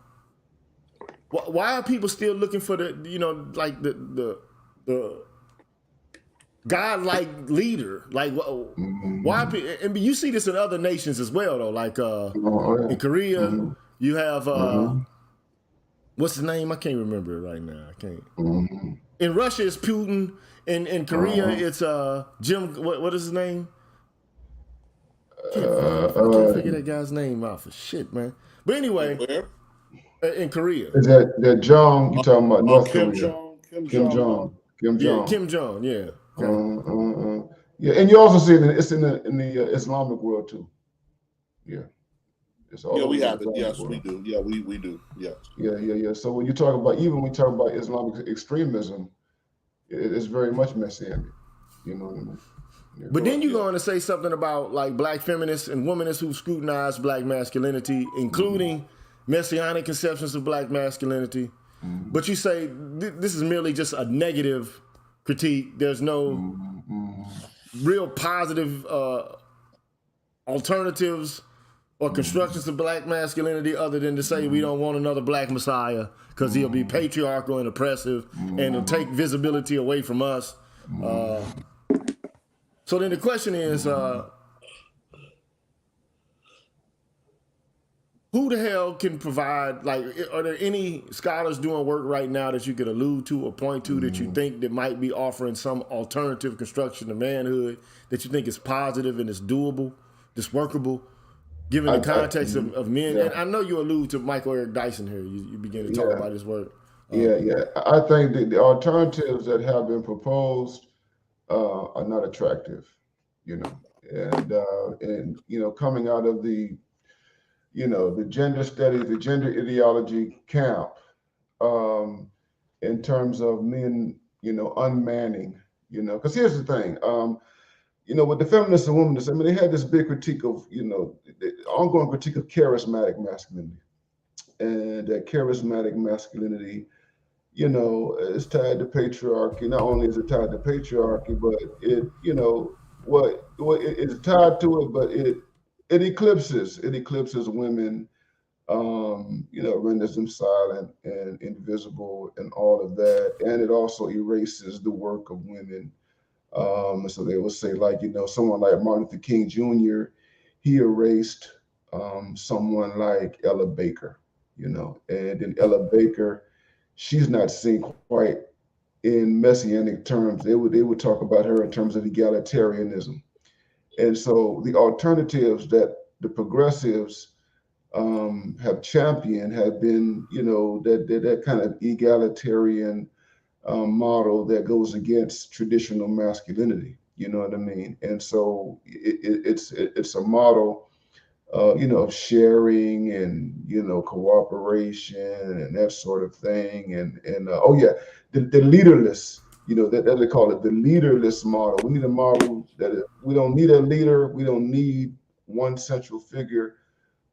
Why are people still looking for the godlike leader? Like, why? And you see this in other nations as well, though. Like in Korea, you have what's his name? I can't remember it right now. I can't. In Russia, it's Putin. In Korea, it's Jim. What is his name? I can't figure that guy's name out for shit, man. But anyway, in Korea, is that Jong? You talking about North Korea? Kim Jong. Yeah, Kim Jong. Yeah. Okay. Yeah, and you also see it's in the Islamic world too. Yeah. We have it. Yes, we do. Yeah, we do. Yes. Yeah. So when you talk about Islamic extremism, it's very much messianic. You know what I mean? Yeah, but then you're going to say something about like black feminists and womanists who scrutinize black masculinity, including messianic conceptions of black masculinity. But you say this is merely just a negative critique. There's no real positive alternatives or constructions of black masculinity other than to say we don't want another black messiah because he'll be patriarchal and oppressive and he'll take visibility away from us. So then the question is, who the hell can provide, like, are there any scholars doing work right now that you could allude to or point to that you think that might be offering some alternative construction of manhood that you think is positive and is doable, that's workable, given the context of men? Yeah. And I know you allude to Michael Eric Dyson here. You begin to talk about his work. Yeah. I think the alternatives that have been proposed are not attractive, and coming out of the gender studies, the gender ideology camp, in terms of men, unmanning, because here's the thing, with the feminists and womanists, I mean, they had this big critique of, the ongoing critique of charismatic masculinity. And that charismatic masculinity, is tied to patriarchy. Not only is it tied to patriarchy, but it, what it is tied to it, but it eclipses women, renders them silent and invisible and all of that. And it also erases the work of women. So they will say, like, someone like Martin Luther King Jr., he erased someone like Ella Baker, and then Ella Baker, she's not seen quite in messianic terms. They would talk about her in terms of egalitarianism. And so the alternatives that the progressives have championed have been, that kind of egalitarian model that goes against traditional masculinity. You know what I mean? And so it's a model, of sharing and cooperation and that sort of thing. And the leaderless. That they call it the leaderless model. We need a model that we don't need a leader. We don't need one central figure.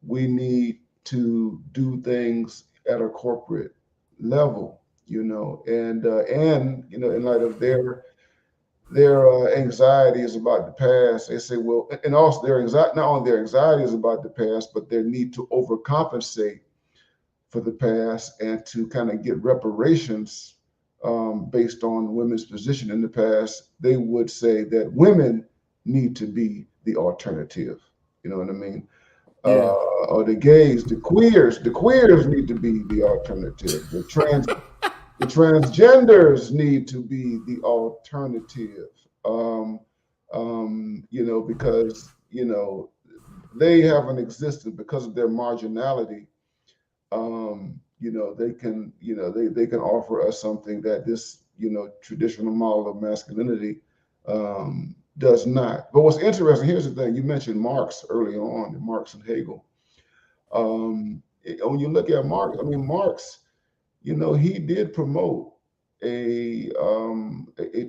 We need to do things at a corporate level, and in light of their anxieties about the past, they say, well, and also their anxiety, not only their anxieties about the past, but their need to overcompensate for the past and to kind of get reparations based on women's position in the past. They would say that women need to be the alternative. You know what I mean? Yeah. Or the gays, the queers need to be the alternative. The transgenders need to be the alternative. Because they haven't existed because of their marginality. They can they can offer us something that this traditional model of masculinity does not. But what's interesting, here's the thing: you mentioned Marx early on, Marx and Hegel. When you look at Marx, I mean Marx, he did promote a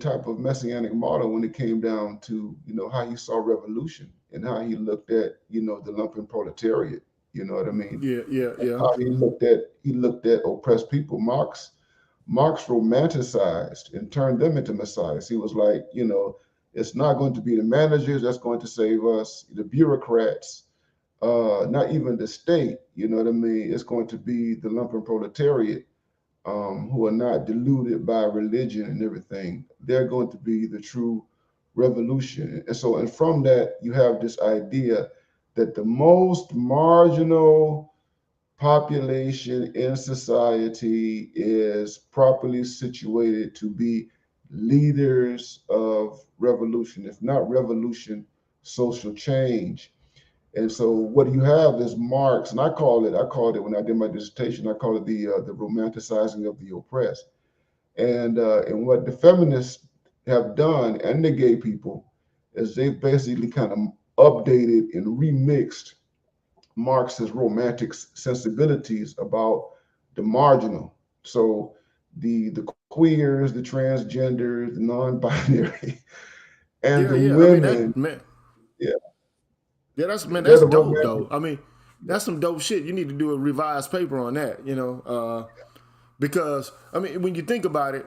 type of messianic model when it came down to how he saw revolution and how he looked at the lumpen proletariat. You know what I mean? Yeah. How he looked at oppressed people. Marx romanticized and turned them into messiahs. He was like, it's not going to be the managers that's going to save us, the bureaucrats, not even the state. You know what I mean? It's going to be the lumpen proletariat, who are not deluded by religion and everything. They're going to be the true revolution. And from that, you have this idea that the most marginal population in society is properly situated to be leaders of revolution, if not revolution, social change. And so what you have is Marx, and I called it when I did my dissertation, I call it the romanticizing of the oppressed. And what the feminists have done, and the gay people, is they've basically kind of updated and remixed Marx's romantic sensibilities about the marginal. So the queers, the transgenders, the non-binary, and the women. That's dope romantic. though. I mean, that's some dope shit. You need to do a revised paper on that, because I mean, when you think about it,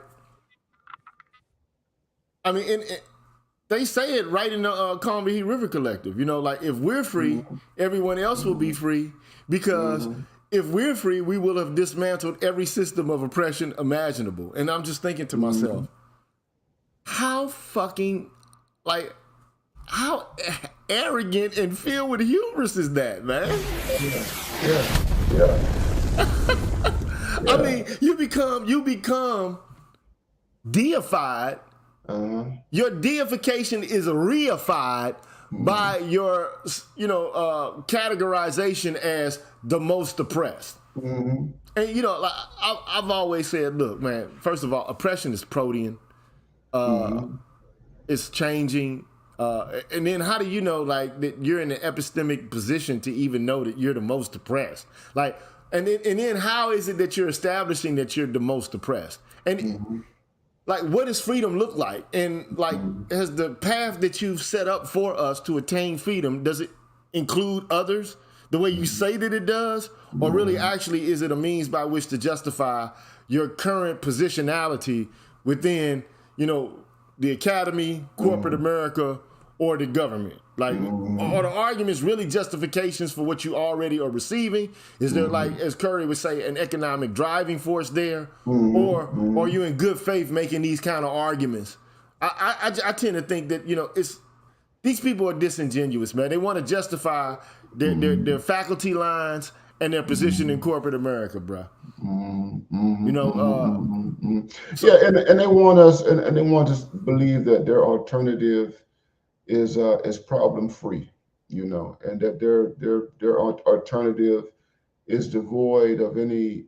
I mean, they say it right in the Convy River Collective. Like if we're free, everyone else will be free, because if we're free, we will have dismantled every system of oppression imaginable. And I'm just thinking to myself, how fucking how arrogant and filled with hubris is that, man? I mean, you become deified. Your deification is reified by your, categorization as the most oppressed. And I've always said, look, man. First of all, oppression is protean. It's changing. And then how do you know that you're in an epistemic position to even know that you're the most oppressed? And then how is it that you're establishing that you're the most oppressed? And what does freedom look like? And has the path that you've set up for us to attain freedom, does it include others the way you say that it does? Or really actually is it a means by which to justify your current positionality within, the academy, corporate America, or the government? Are the arguments really justifications for what you already are receiving? Is there, as Curry would say, an economic driving force there? Or are you in good faith making these kind of arguments? I tend to think that, these people are disingenuous, man. They want to justify their faculty lines and their position in corporate America, bro. And they want us, and they want us to believe that their alternative is problem free, and that their alternative is devoid of any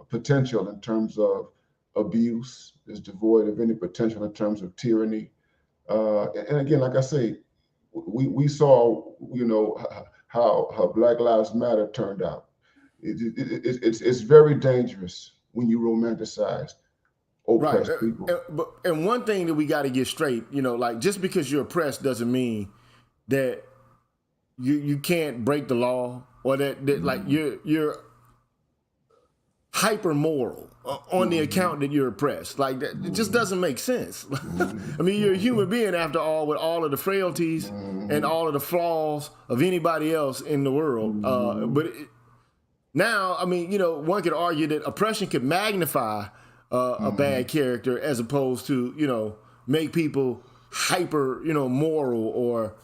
potential in terms of abuse, is devoid of any potential in terms of tyranny. And again, like I say, we saw how Black Lives Matter turned out. It's very dangerous when you romanticize oppressed people. And one thing that we got to get straight, just because you're oppressed doesn't mean that you can't break the law or that like you're hyper moral on the account that you're oppressed. Like that, it just doesn't make sense. I mean, you're a human being after all, with all of the frailties and all of the flaws of anybody else in the world. Now, I mean, you know, one could argue that oppression could magnify a bad character as opposed to, you know, make people hyper, you know, moral or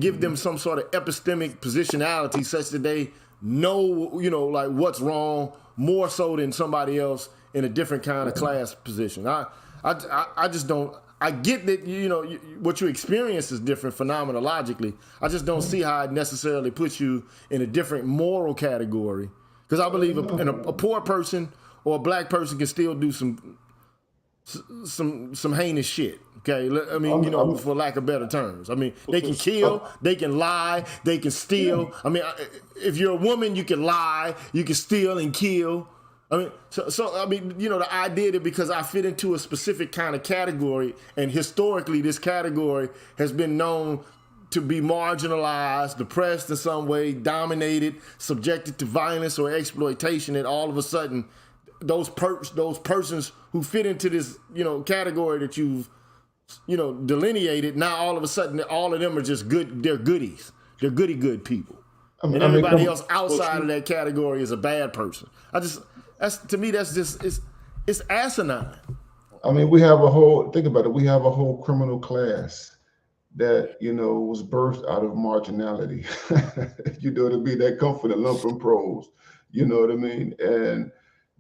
give them some sort of epistemic positionality such that they know, you know, like what's wrong more so than somebody else in a different kind of class position. I just don't. I get that, you know, what you experience is different phenomenologically. I just don't see how it necessarily puts you in a different moral category. Because I believe a poor person or a black person can still do some heinous shit. Okay, I mean, you know, for lack of better terms. I mean, they can kill, they can lie, they can steal. I mean, if you're a woman, you can lie, you can steal and kill. I mean, so I mean, you know, the idea that because I fit into a specific kind of category, and historically this category has been known to be marginalized, depressed in some way, dominated, subjected to violence or exploitation, and all of a sudden, those persons who fit into this, you know, category that you've, you know, delineated, now all of a sudden all of them are just good. They're goodies. They're good people, and everybody else outside of that category is a bad person. To me, that's just, it's asinine. I mean, think about it, we have a whole criminal class that, you know, was birthed out of marginality. You know what I mean? That come from the lumpen pros, you know what I mean? And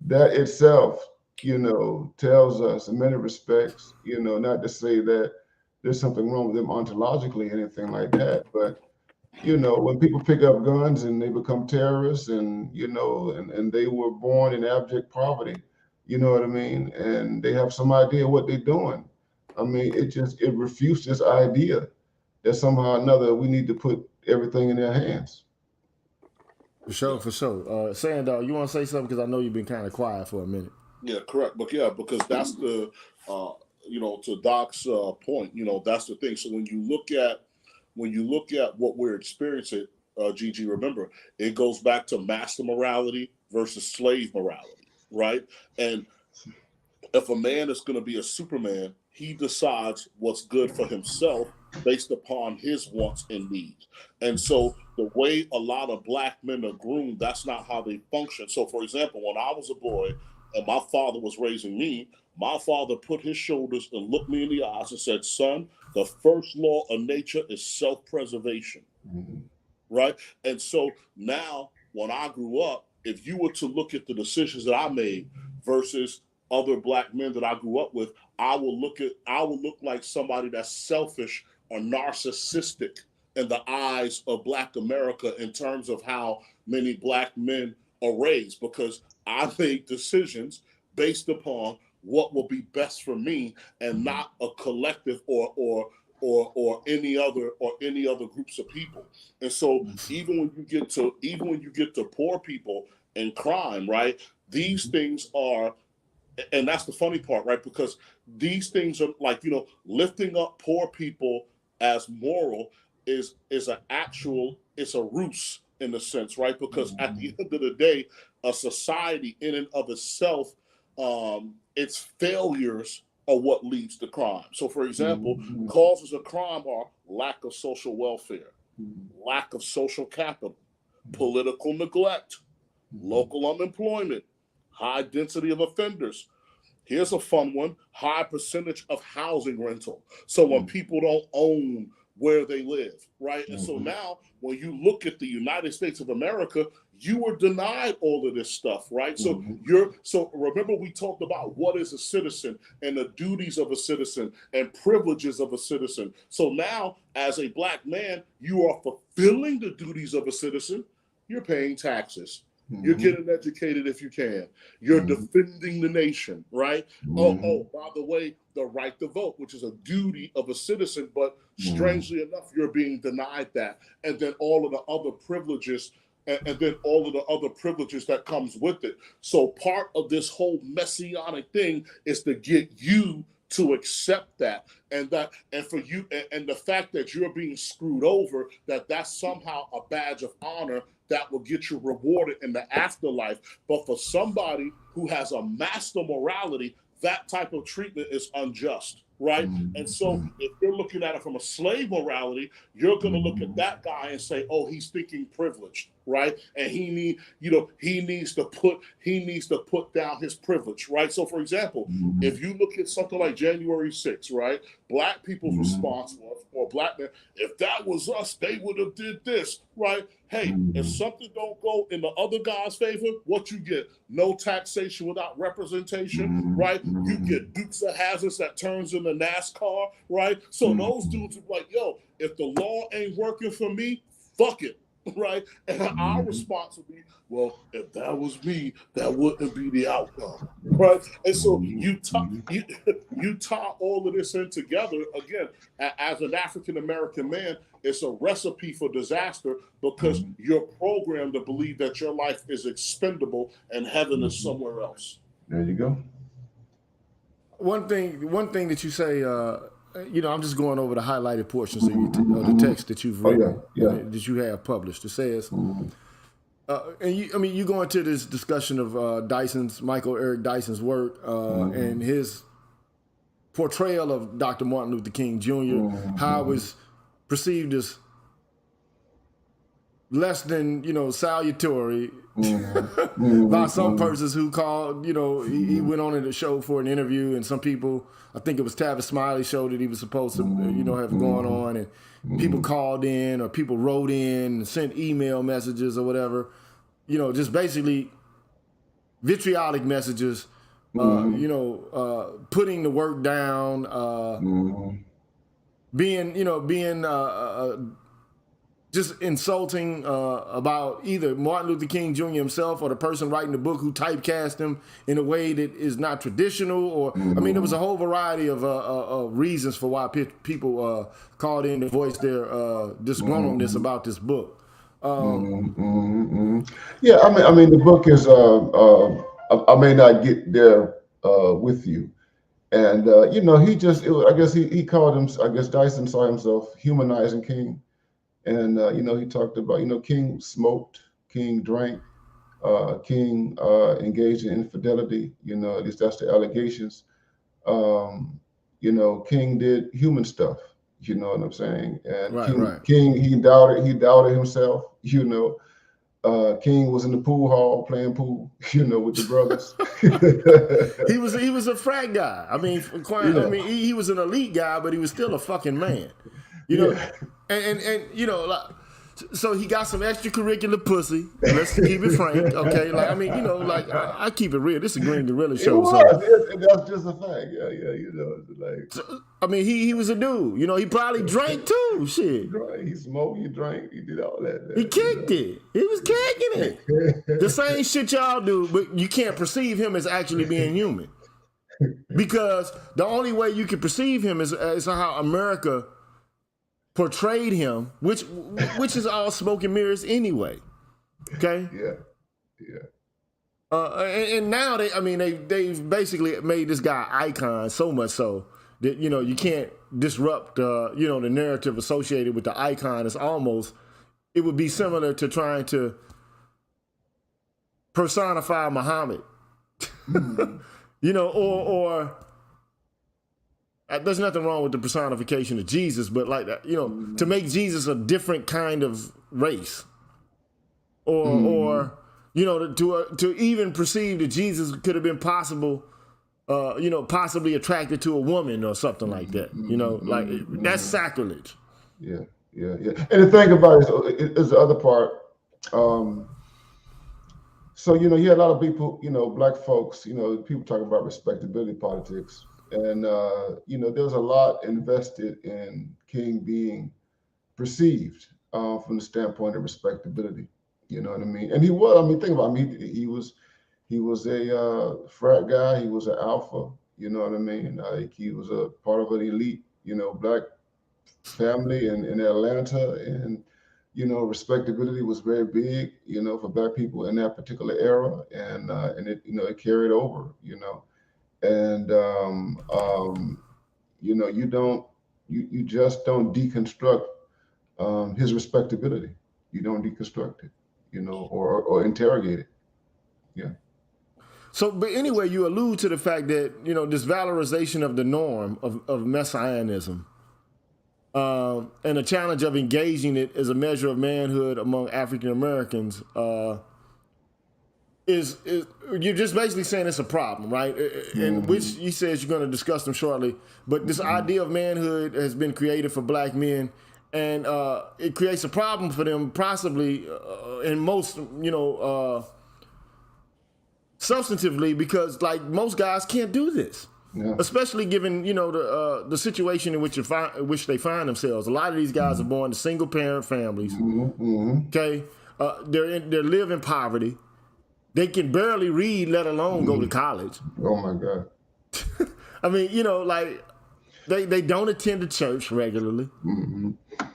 that itself, you know, tells us in many respects, you know, not to say that there's something wrong with them ontologically, anything like that, but you know, when people pick up guns and they become terrorists, and you know, and they were born in abject poverty, you know what I mean, and they have some idea what they're doing. I mean, it refutes this idea that somehow or another we need to put everything in their hands. For sure. Sandal, you want to say something, because I know you've been kind of quiet for a minute. Yeah, correct. But yeah, because that's the you know, to Doc's point, you know, that's the thing. So when you look at what we're experiencing, GG, remember, it goes back to master morality versus slave morality, right? And if a man is going to be a Superman, he decides what's good for himself based upon his wants and needs. And so the way a lot of black men are groomed, that's not how they function. So, for example, when I was a boy and my father was raising me, my father put his shoulders and looked me in the eyes and said, son, the first law of nature is self-preservation, right? And so now when I grew up, if you were to look at the decisions that I made versus other black men that I grew up with, I will look like somebody that's selfish or narcissistic in the eyes of Black America in terms of how many black men are raised, because I make decisions based upon what will be best for me and not a collective or any other groups of people. And so even when you get to poor people and crime, right? These things are, and that's the funny part, right? Because these things are like, you know, lifting up poor people as moral is a ruse in a sense, right? Because at the end of the day, a society in and of itself, its failures are what leads to crime. So, for example, causes of crime are lack of social welfare, lack of social capital, political neglect, local unemployment, high density of offenders. Here's a fun one: high percentage of housing rental. So when people don't own where they live, right? And so now when you look at the United States of America, you were denied all of this stuff, right? So so remember, we talked about what is a citizen and the duties of a citizen and privileges of a citizen. So now as a black man, you are fulfilling the duties of a citizen. You're paying taxes. You're getting educated if you can. You're defending the nation, right? Oh, by the way, the right to vote, which is a duty of a citizen, but strangely enough, you're being denied that. And then all of the other privileges, that comes with it. So part of this whole messianic thing is to get you to accept that, and for you, and the fact that you're being screwed over, that's somehow a badge of honor that will get you rewarded in the afterlife. But for somebody who has a master morality, that type of treatment is unjust, right? And so if you're looking at it from a slave morality, you're going to look at that guy and say, oh, he's thinking privileged, right? And he needs to put down his privilege, right? So for example, if you look at something like January 6th, right? Black people's response was, or black men, if that was us, they would have did this, right? Hey, if something don't go in the other guy's favor, what you get? No taxation without representation, right? You get Dukes of Hazzards that turns into NASCAR, right? So those dudes are like, yo, if the law ain't working for me, fuck it, right? And our response would be, well, if that was me, that wouldn't be the outcome, right? And so you tie all of this in together. Again, as an African-American man, it's a recipe for disaster because you're programmed to believe that your life is expendable and heaven is somewhere else. There you go. One thing that you say, I'm just going over the highlighted portions of the text that you've written, that you have published. It says, you go into this discussion of Michael Eric Dyson's work and his portrayal of Dr. Martin Luther King Jr., how it was perceived as less than, salutary by some persons who called, he went on in the show for an interview, and some people, I think it was Tavis Smiley's show that he was supposed to, have going on, and people called in or people wrote in and sent email messages or whatever, just basically vitriolic messages, putting the work down, being just insulting about either Martin Luther King Jr. himself or the person writing the book who typecast him in a way that is not traditional. Or there was a whole variety of reasons for why people called in to voice their disgruntledness about this book. Yeah, I mean, the book is. I may not get there with you, and I guess he called him. I guess Dyson saw himself humanizing King. And, he talked about, King smoked, King drank, King engaged in infidelity, at least that's the allegations. King did human stuff, you know what I'm saying? And King, he doubted himself, King was in the pool hall playing pool, with the brothers. he was a frat guy. He was an elite guy, but he was still a fucking man. And so he got some extracurricular pussy. Let's keep it frank, okay? I keep it real. This is a Green Gorilla show. That's just a fact. He was a dude. He probably drank too. Shit. He smoked, he drank, he did all that. He kicked it. He was kicking it. The same shit y'all do, but you can't perceive him as actually being human. Because the only way you can perceive him is how America portrayed him, which is all smoke and mirrors anyway. Okay. And now they've basically made this guy icon so much so that you can't disrupt the narrative associated with the icon. It would be similar to trying to personify Muhammad, or there's nothing wrong with the personification of Jesus, but to make Jesus a different kind of race, or to even perceive that Jesus could have been possibly attracted to a woman or something like that. That's sacrilege. Yeah. And the thing about it is the other part. So you had a lot of people, black folks, people talk about respectability politics. And, there's a lot invested in King being perceived from the standpoint of respectability. You know what I mean? And he was, think about him. He was a frat guy. He was an alpha. You know what I mean? He was a part of an elite, black family in Atlanta. And, respectability was very big, for black people in that particular era. And it, it carried over, and you just don't deconstruct his respectability. You don't deconstruct it, or interrogate it. Yeah. So, but anyway, you allude to the fact that, this valorization of the norm of Messianism, and the challenge of engaging it as a measure of manhood among African Americans, is you're just basically saying it's a problem, right? And which he says you're going to discuss them shortly. But this idea of manhood has been created for black men, and it creates a problem for them, possibly in most, substantively, because like most guys can't do this. Yeah. Especially given the situation in which they find themselves. A lot of these guys are born to single parent families. Okay, they live in poverty. They can barely read, let alone go to college. Oh my God! I mean, they don't attend the church regularly.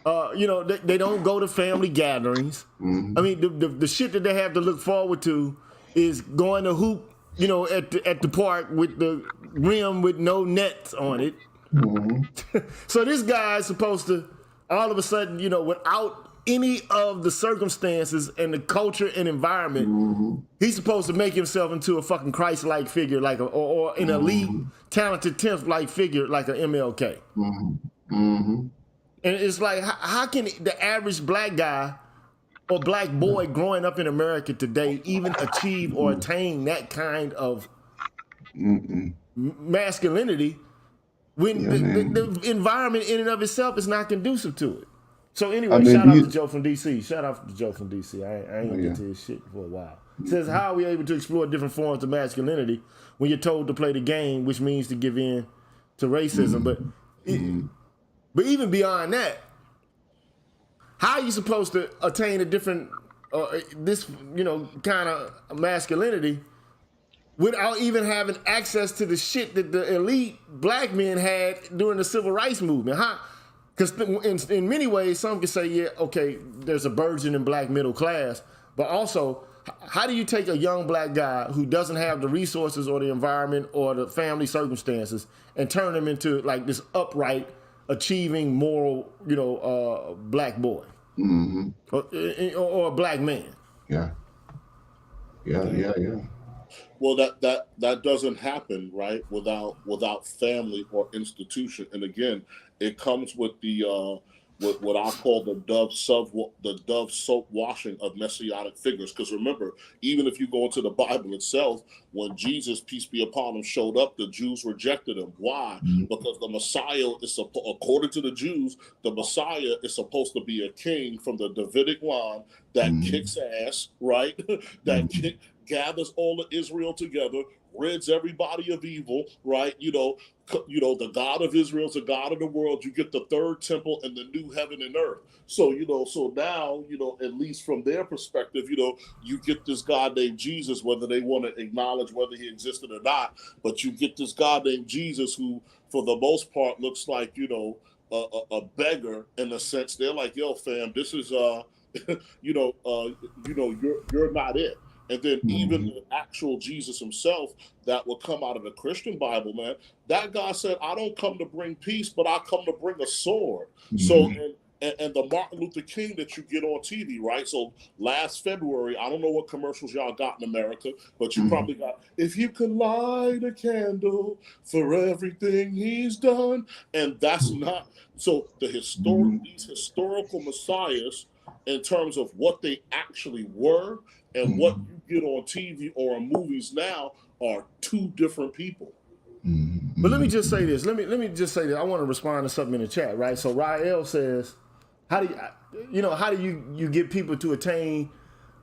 They don't go to family gatherings. I mean, the shit that they have to look forward to is going to hoop, at the park with the rim with no nets on it. So this guy is supposed to, all of a sudden, without any of the circumstances and the culture and environment, he's supposed to make himself into a fucking Christ-like figure, or an elite, talented 10th-like figure like an MLK. And it's like, how can the average black guy or black boy growing up in America today even achieve or attain that kind of masculinity when the environment in and of itself is not conducive to it? So anyway, shout out to Joe from DC. Shout out to Joe from DC. I ain't gonna get to his shit for a while. It says, how are we able to explore different forms of masculinity when you're told to play the game, which means to give in to racism? But even beyond that, how are you supposed to attain a different, this, kind of masculinity without even having access to the shit that the elite black men had during the civil rights movement? Because in many ways, some can say, yeah, okay, there's a burgeoning black middle class, but also, how do you take a young black guy who doesn't have the resources or the environment or the family circumstances and turn him into like this upright, achieving, moral, black boy or a black man? Yeah. Well, that doesn't happen, right? Without family or institution. And again, it comes with the with what I call the Dove soap washing of Messianic figures. Because remember, even if you go into the Bible itself, when Jesus, peace be upon him, showed up, the Jews rejected him. Why? Because the Messiah is, according to the Jews, the Messiah is supposed to be a king from the Davidic line that kicks ass, right? That gathers all of Israel together, rids everybody of evil, right? The God of Israel is the God of the world. You get the third temple and the new heaven and earth. So, so now, at least from their perspective, you get this God named Jesus, whether they want to acknowledge whether he existed or not, but you get this God named Jesus who, for the most part, looks like, a beggar in a sense. They're like, yo, fam, this is, you're not it. And then even the actual Jesus himself that would come out of the Christian Bible, man, that guy said, I don't come to bring peace, but I come to bring a sword. So, and the Martin Luther King that you get on TV, right? So last February, I don't know what commercials y'all got in America, but you probably got, if you could light a candle for everything he's done. And that's not, so these historical messiahs, in terms of what they actually were and what you get on TV or in movies now, are two different people. But let me just say this. Let me just say that I want to respond to something in the chat, right? So Rael says, how do you get people to attain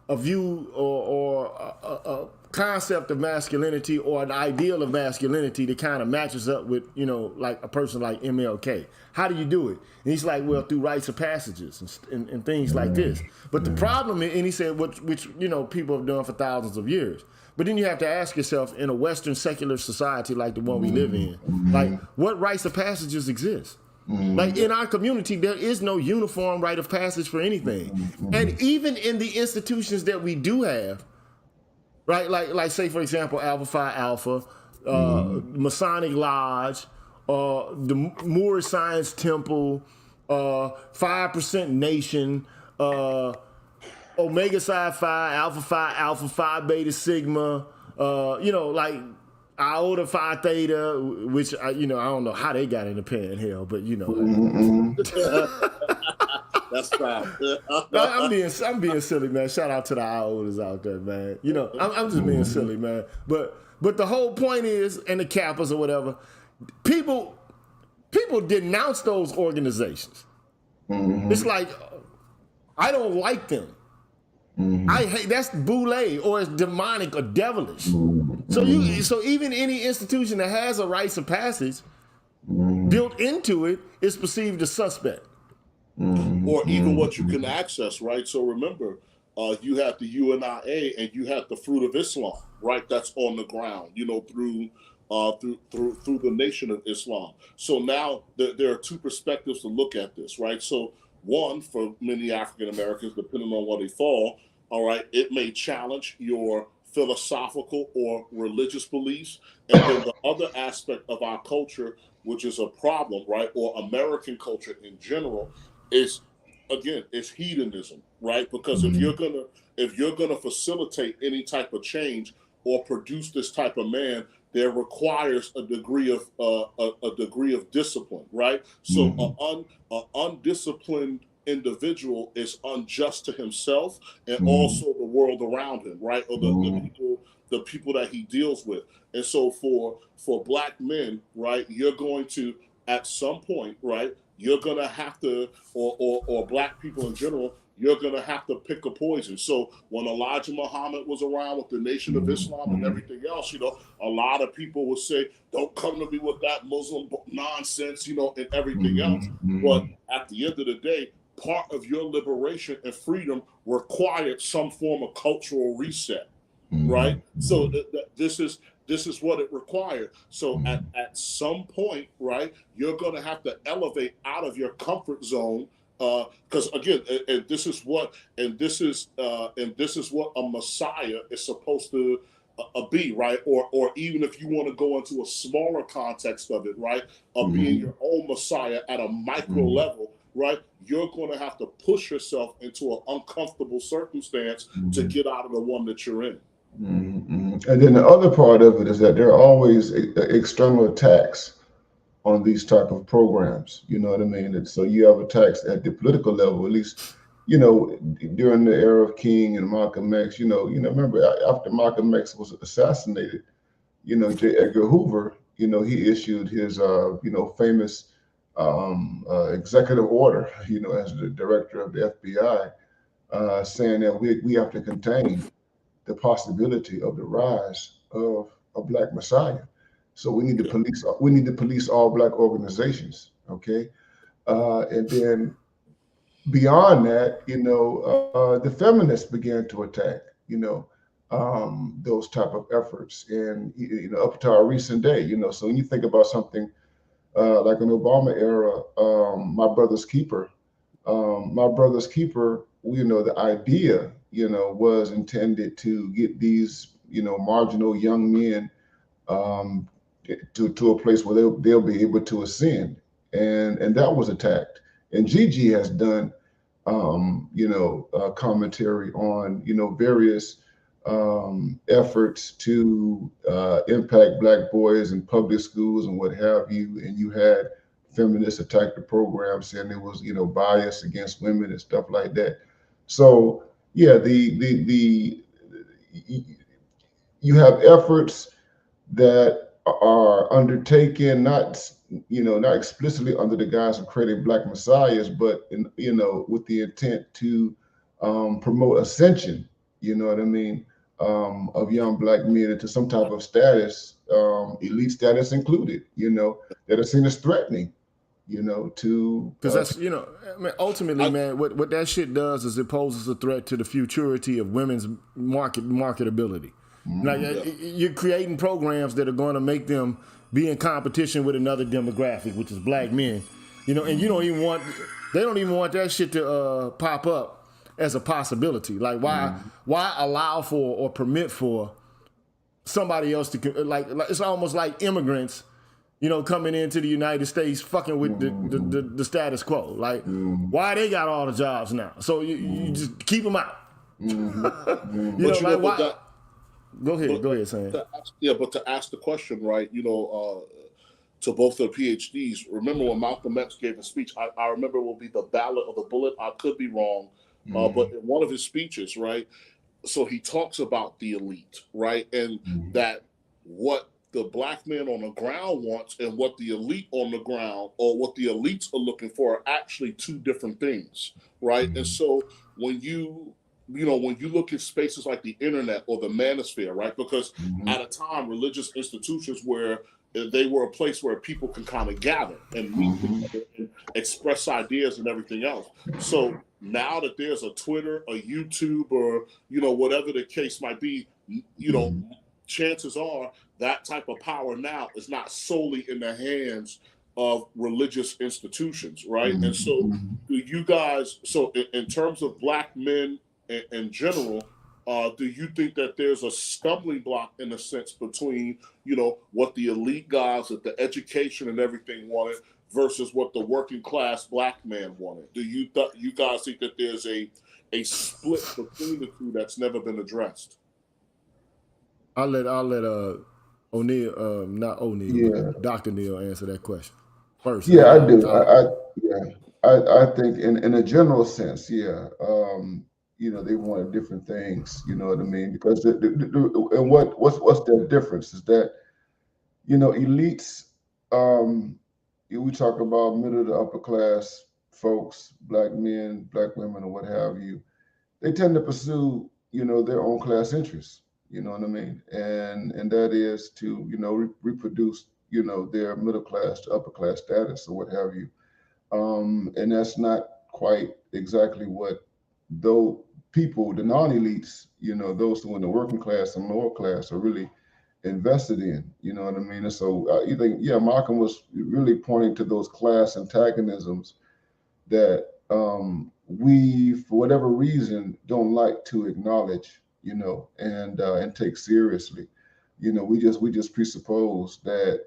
a view or a concept of masculinity or an ideal of masculinity that kind of matches up with, like a person like MLK? How do you do it? And he's like, well, through rites of passages and things like this. But the problem is, and he said, which people have done for thousands of years. But then you have to ask yourself, in a Western secular society like the one we live in, like, what rites of passages exist? Like, in our community, there is no uniform rite of passage for anything. And even in the institutions that we do have, right, like say, for example, Alpha Phi Alpha, Masonic Lodge, the Moorish Science Temple, 5% Nation, Omega Psi Phi, Alpha Phi Beta Sigma, like Iota Phi Theta, which I don't know how they got in the pen hell, but That's fine. I'm being silly, man. Shout out to the Iotas out there, man. I'm just being silly, man. But the whole point is, and the Kappas or whatever, people denounce those organizations. It's like, I don't like them. I hate, that's boule, or it's demonic or devilish. So even any institution that has a rites of passage built into it is perceived as suspect. Or even what you can access, right? So remember, you have the UNIA and you have the Fruit of Islam, right? That's on the ground, through the Nation of Islam. So now there are two perspectives to look at this, right? So one, for many African Americans, depending on where they fall, all right, it may challenge your philosophical or religious beliefs. And then the other aspect of our culture, which is a problem, right, or American culture in general, is hedonism, right? Because if you're gonna facilitate any type of change or produce this type of man, there requires a degree of discipline, right? So an undisciplined individual is unjust to himself and also the world around him, right? Or the people that he deals with. And so for Black men, right, you're going to, at some point, right, you're gonna have to, or Black people in general, you're gonna have to pick a poison. So when Elijah Muhammad was around with the Nation of Islam and everything else, a lot of people would say, "Don't come to me with that Muslim nonsense," and everything else. But at the end of the day, part of your liberation and freedom required some form of cultural reset, right? So this is what it required. So at some point, right, you're going to have to elevate out of your comfort zone, because again, and this is what a Messiah is supposed to be, right? Or even if you want to go into a smaller context of it, right, of being your own Messiah at a micro level, right, you're going to have to push yourself into an uncomfortable circumstance to get out of the one that you're in. And then the other part of it is that there are always external attacks on these type of programs. You know what I mean? And so you have attacks at the political level, at least, during the era of King and Malcolm X. Remember after Malcolm X was assassinated, J. Edgar Hoover, he issued his, famous executive order, as the director of the FBI, saying that we have to contain the possibility of the rise of a Black Messiah. So we need to police. We need to police all Black organizations. Okay, and then beyond that, the feminists began to attack. Those type of efforts, and up to our recent day. So when you think about something like an Obama era, My Brother's Keeper. The idea, was intended to get these, marginal young men to a place where they'll be able to ascend, and that was attacked. And Gigi has done, commentary on, various efforts to impact Black boys in public schools and what have you. And you had feminists attack the program, saying it was, bias against women and stuff like that. So yeah, you have efforts that are undertaken, not explicitly under the guise of creating Black messiahs, but with the intent to promote ascension, of young Black men into some type of status, elite status included, that are seen as threatening, to because that's ultimately, man, what that shit does is it poses a threat to the futurity of women's marketability. Like you're creating programs that are going to make them be in competition with another demographic, which is Black men, and they don't even want that shit to pop up as a possibility. Like why allow for or permit for somebody else to like it's almost like immigrants, you know, coming into the United States fucking with the status quo. Like, why they got all the jobs now? So you just keep them out. You know, like why? Go ahead, Sam. But to ask the question, right? You know, to both the PhDs. Remember when Malcolm X gave a speech? I remember it will be the Ballad of the Bullet. I could be wrong, but in one of his speeches, right? So he talks about the elite, right, and that what the black man on the ground wants and what the elite on the ground or what the elites are looking for are actually two different things, right? And so when you look at spaces like the internet or the manosphere, right? Because at a time, religious institutions where they were a place where people can kind of gather and meet together and express ideas and everything else. So now that there's a Twitter, a YouTube, or, you know, whatever the case might be, you know, chances are that type of power now is not solely in the hands of religious institutions, right? And so do you guys, so in terms of black men in general, do you think that there's a stumbling block in a sense between, you know, what the elite guys with the education and everything wanted versus what the working class black man wanted? Do you guys think that there's a split between the two that's never been addressed? I'll let O'Neal, not O'Neal, but Dr. Neal answer that question first. Yeah, I do. I think in a general sense, you know, they wanted different things, you know what I mean? Because and what's the difference is that, you know, elites, we talk about middle to upper class folks, black men, black women, or what have you, they tend to pursue, you know, their own class interests, you know what I mean? And that is to, you know, reproduce, you know, their middle class to upper class status or what have you. And that's not quite exactly what though people, the non-elites, you know, those who are in the working class and lower class are really invested in, you know what I mean? And so you think, Malcolm was really pointing to those class antagonisms that we, for whatever reason, don't like to acknowledge, you know, and take seriously. You know, we just presuppose that,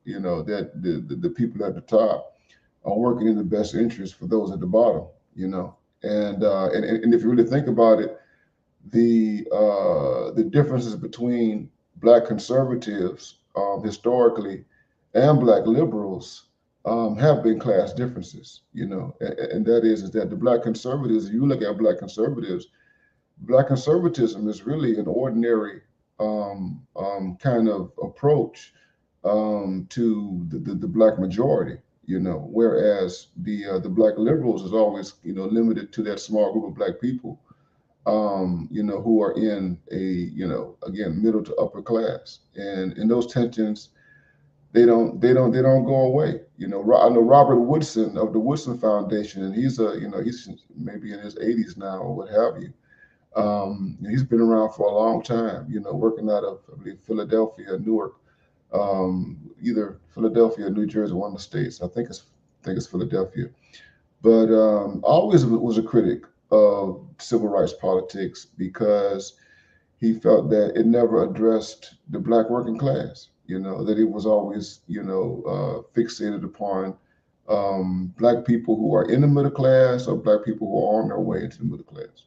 you know, that the people at the top are working in the best interest for those at the bottom, you know. And if you really think about it, the differences between black conservatives historically and black liberals have been class differences, you know, and that is that the black conservatives, if you look at black conservatism is really an ordinary kind of approach to the black majority, you know, whereas the black liberals is always, you know, limited to that small group of black people, you know, who are in a, you know, again, middle to upper class, and those tensions, they don't go away. You know, I know Robert Woodson of the Woodson Foundation, and he's he's maybe in his 80s now or what have you. He's been around for a long time, you know, working out of, I believe, Philadelphia, Newark, either Philadelphia or New Jersey, one of the states. I think it's Philadelphia. But always was a critic of civil rights politics because he felt that it never addressed the black working class, you know, that it was always, you know, fixated upon black people who are in the middle class or black people who are on their way into the middle class.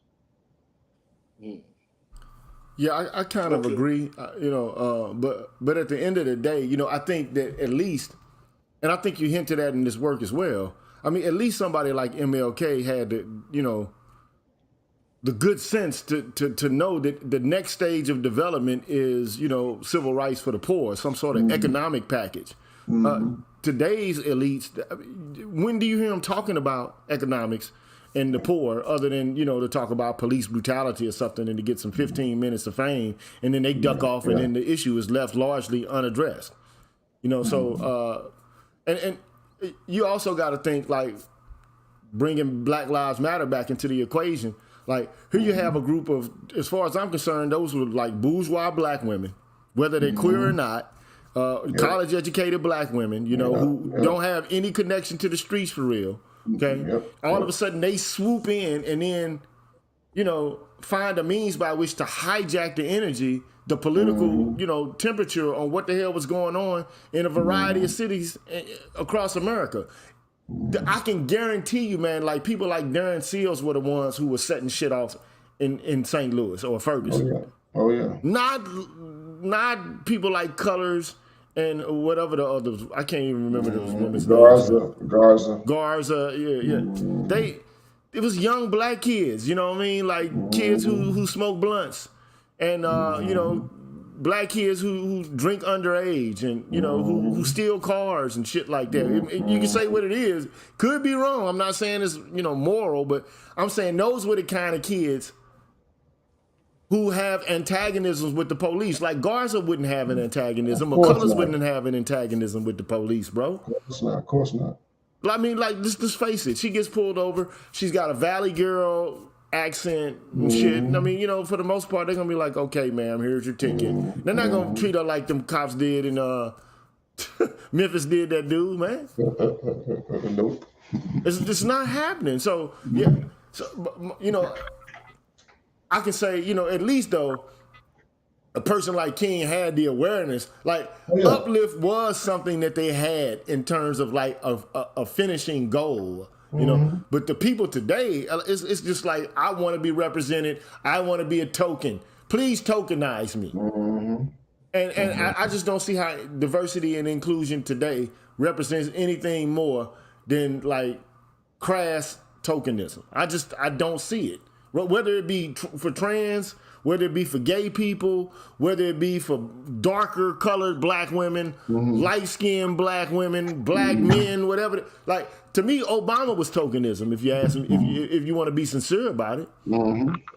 Yeah, I kind of agree, you know, but at the end of the day, you know, I think that at least, and I think you hinted at in this work as well, I mean, at least somebody like MLK had the, you know, the good sense to know that the next stage of development is, you know, civil rights for the poor, some sort of economic package. Today's elites, when do you hear them talking about economics and the poor, other than, you know, to talk about police brutality or something and to get some 15 minutes of fame, and then they duck off and then the issue is left largely unaddressed. You know, so, and you also got to think, like, bringing Black Lives Matter back into the equation. Like, here you have a group of, as far as I'm concerned, those were like bourgeois black women, whether they're queer or not, college-educated black women, you know, who don't have any connection to the streets for real. Okay, all of a sudden they swoop in, and then find a means by which to hijack the energy, the political, temperature on what the hell was going on in a variety of cities across America. I can guarantee you, man, like people like Darren Seals were the ones who were setting shit off in St. Louis or Ferguson. Oh yeah. Not people like Colors and whatever the others. I can't even remember those women's names. Garza. Yeah. It was young black kids, you know what I mean? Like kids who smoke blunts and, black kids who drink underage and, who steal cars and shit like that. You can say what it is. Could be wrong. I'm not saying it's, moral, but I'm saying those were the kind of kids who have antagonisms with the police. Like Garza wouldn't have an antagonism, or Colors wouldn't have an antagonism with the police, bro. Of course not. I mean, like, just face it. She gets pulled over. She's got a Valley Girl accent and shit. I mean, for the most part, they're going to be like, okay, ma'am, here's your ticket. They're not going to treat her like them cops did in Memphis did that dude, man. Nope. It's not happening. So, yeah. So, I can say, at least, though, a person like King had the awareness. Like, Uplift was something that they had in terms of, like, a finishing goal, But the people today, it's just like, I want to be represented. I want to be a token. Please tokenize me. And I just don't see how diversity and inclusion today represents anything more than, like, crass tokenism. I don't see it. Whether it be for trans, whether it be for gay people, whether it be for darker colored black women, light-skinned black women, black men, whatever. Like, to me, Obama was tokenism, if you ask me, if you want to be sincere about it.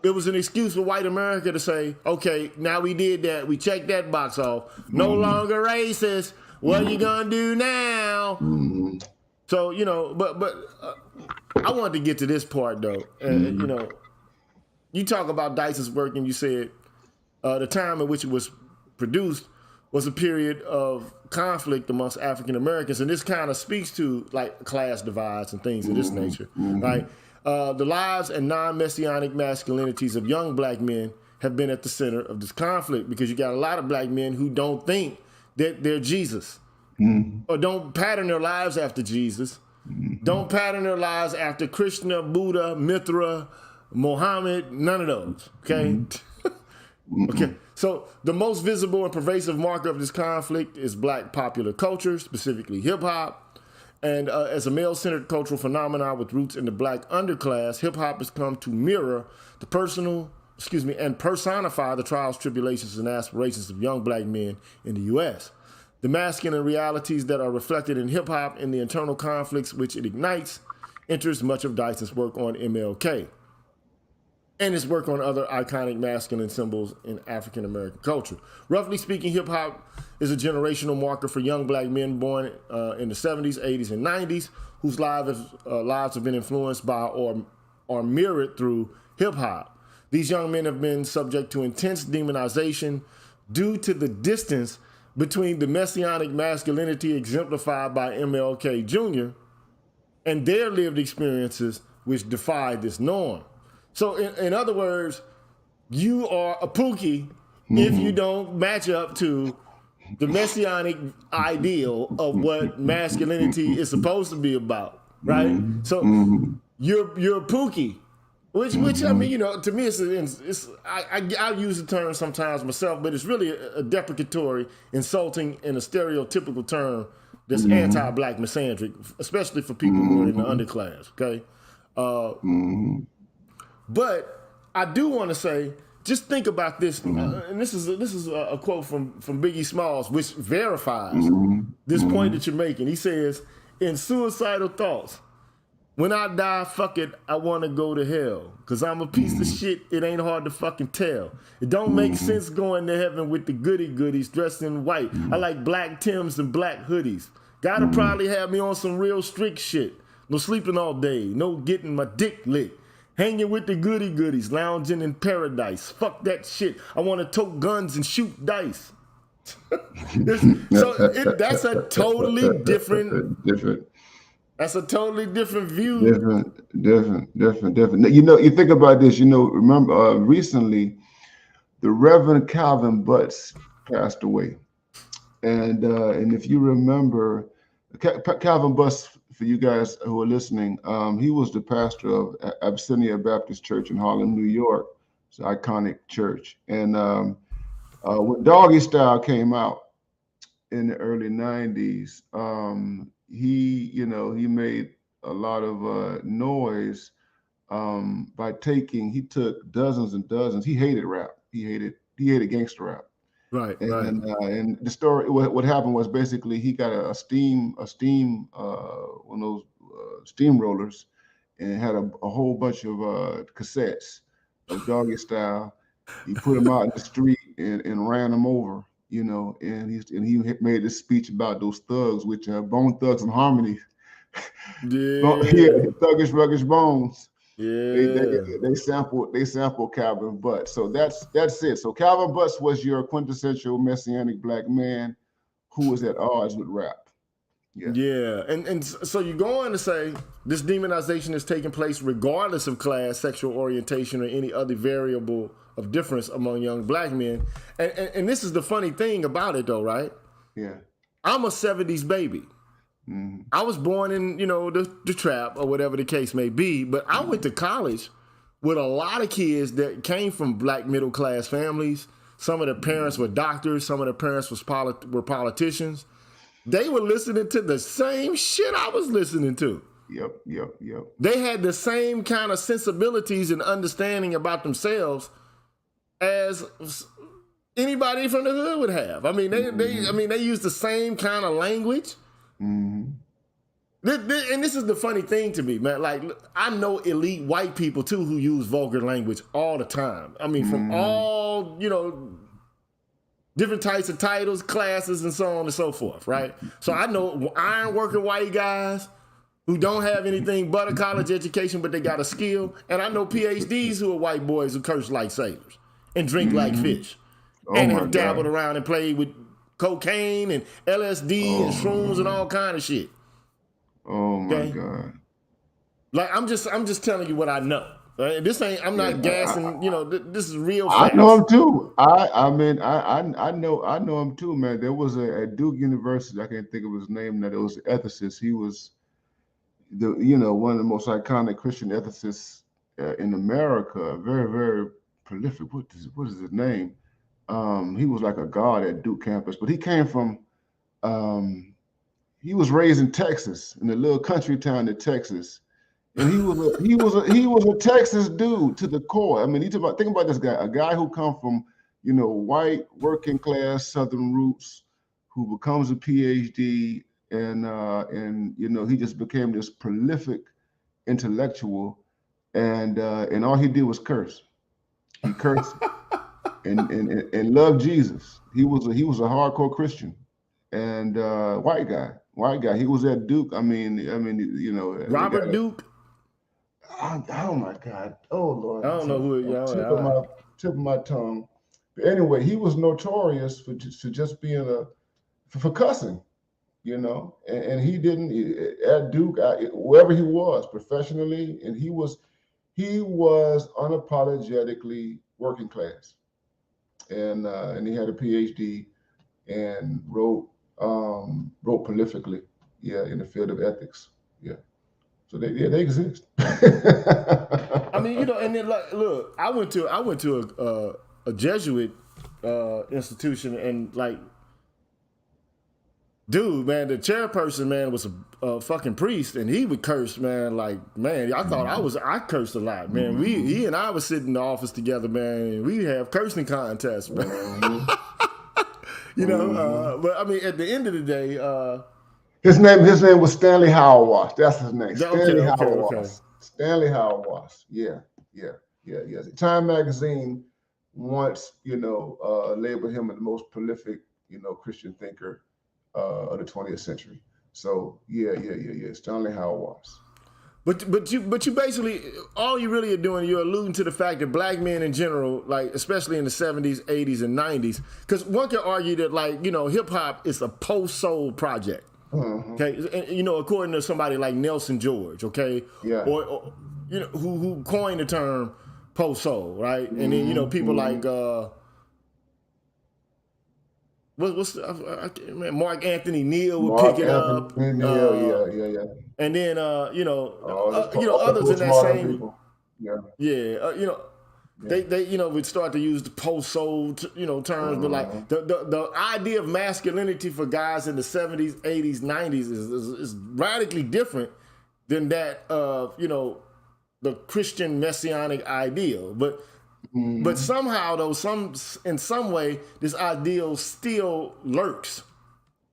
It was an excuse for white America to say, okay, now we did that. We checked that box off. No longer racist. What are you going to do now? So, but I wanted to get to this part, though. You talk about Dice's work, and you said the time in which it was produced was a period of conflict amongst African Americans, and this kind of speaks to, like, class divides and things of this nature, right? The lives and non-messianic masculinities of young black men have been at the center of this conflict, because you got a lot of black men who don't think that they're Jesus, or don't pattern their lives after Jesus, don't pattern their lives after Krishna, Buddha, Mithra, Muhammad, none of those, okay? Okay, so the most visible and pervasive marker of this conflict is black popular culture, specifically hip-hop. And as a male-centered cultural phenomenon with roots in the black underclass, hip-hop has come to mirror the and personify the trials, tribulations, and aspirations of young black men in the U.S. The masculine realities that are reflected in hip-hop and the internal conflicts which it ignites enters much of Dyson's work on MLK and his work on other iconic masculine symbols in African American culture. Roughly speaking, hip hop is a generational marker for young black men born in the 70s, 80s, and 90s, whose lives have been influenced by or mirrored through hip hop. These young men have been subject to intense demonization due to the distance between the messianic masculinity exemplified by MLK Jr. and their lived experiences, which defy this norm. So in other words, you are a pookie if you don't match up to the messianic ideal of what masculinity is supposed to be about, right? So you're a pookie, which I mean, to me I use the term sometimes myself, but it's really a deprecatory, insulting, and a stereotypical term that's anti-black misandric, especially for people who are in the underclass, okay? But I do want to say, just think about this, and this is a quote from Biggie Smalls, which verifies this point that you're making. He says, in Suicidal Thoughts, when I die, fuck it, I want to go to hell, because I'm a piece of shit, it ain't hard to fucking tell. It don't make sense going to heaven with the goodies dressed in white. I like black Timbs and black hoodies. Gotta probably have me on some real strict shit. No sleeping all day, no getting my dick licked. Hanging with the goodies, lounging in paradise. Fuck that shit. I want to tote guns and shoot dice. That's a totally different That's a totally different view. Different. You know, you think about this. You know, remember recently, the Reverend Calvin Butts passed away, and if you remember, Calvin Butts, for you guys who are listening, he was the pastor of Abyssinia Baptist Church in Harlem, New York. It's an iconic church, and when Doggy Style came out in the early '90s, he made a lot of noise he took dozens and dozens. He hated rap. He hated gangster rap. Right. And the story, what happened was basically he got a steam one of those steamrollers, and had a whole bunch of cassettes of Doggy Style. He put them out in the street and ran them over, you know, and he made this speech about those thugs, which are Bone Thugs and Harmony. Yeah. Thuggish Ruggish Bones. Yeah. They sample Calvin Butts. So that's it. So Calvin Butts was your quintessential Messianic black man who was at odds with rap. Yeah. And so you go on to say this demonization is taking place regardless of class, sexual orientation, or any other variable of difference among young black men. And this is the funny thing about it though, right? Yeah. I'm a 70s baby. Mm-hmm. I was born in, the trap or whatever the case may be, but I went to college with a lot of kids that came from black middle class families. Some of their parents were doctors. Some of their parents were politicians. They were listening to the same shit I was listening to. Yep. They had the same kind of sensibilities and understanding about themselves as anybody from the hood would have. I mean, they use the same kind of language. Mm-hmm. And this is the funny thing to me, man. Like, I know elite white people too who use vulgar language all the time. I mean, from all, different types of titles, classes, and so on and so forth, right? So I know iron working white guys who don't have anything but a college education, but they got a skill. And I know PhDs who are white boys who curse like sailors and drink like fish and have dabbled around and played with cocaine and LSD and shrooms and all kind of shit. Oh my God! Like I'm just telling you what I know. Right? This ain't. I'm not gassing. This is real facts. I know him too. I know him too, man. There was at Duke University. I can't think of his name now. There was an ethicist. He was one of the most iconic Christian ethicists in America. Very, very prolific. What is his name? He was like a god at Duke campus, but he came from, he was raised in Texas, in a little country town in Texas, and he was a Texas dude to the core. I mean, think about this guy, a guy who come from, white working class Southern roots, who becomes a PhD, and he just became this prolific intellectual, and all he did was curse. He cursed. And loved Jesus. He was a hardcore Christian, and white guy. He was at Duke. I mean, Robert Duke. Oh my God! Oh Lord! I don't know who. Tip of my tongue. But anyway, he was notorious for just being for cussing, and he didn't at Duke, wherever he was professionally, and he was unapologetically working class. And he had a PhD and wrote prolifically, in the field of ethics. Yeah. So they exist. I mean, and then look, I went to a Jesuit institution, and like, dude, man, the chairperson, man, was a fucking priest, and he would curse, man. Like, man, I thought I cursed a lot, man. He and I would sit in the office together, man, and we'd have cursing contests, man. But I mean, at the end of the day, his name was Stanley Hauerwas. That's his name. Stanley Hauerwas. Okay. Stanley Hauerwas. Yeah. Time magazine once, labeled him as the most prolific, Christian thinker of the 20th century. So yeah. Stanley Hauerwas. But you basically, all you really are doing, you're alluding to the fact that black men in general, like especially in the 70s, 80s, and 90s, because one can argue that hip hop is a post-soul project. Okay, and, according to somebody like Nelson George, okay, Yeah. or who coined the term post-soul, right? And then people like Mark Anthony Neal would pick it up. Neal, yeah. And then All the others in that postmodern same people. Yeah. They would start to use the post-soul terms, but like the idea of masculinity for guys in the 70s, 80s, 90s is radically different than that of the Christian messianic ideal. But somehow though, in some way this ideal still lurks.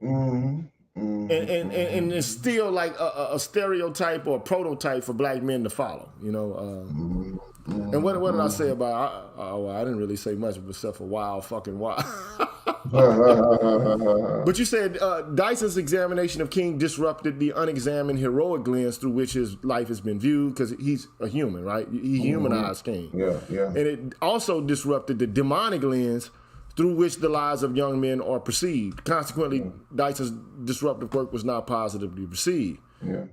And it's still like a stereotype or a prototype for black men to follow, And what did I say about? I didn't really say much except for wild. But you said Dyson's examination of King disrupted the unexamined heroic lens through which his life has been viewed, because he's a human, right? He humanized King. Yeah. And it also disrupted the demonic lens through which the lives of young men are perceived. Consequently, Dyson's disruptive work was not positively received. Yeah.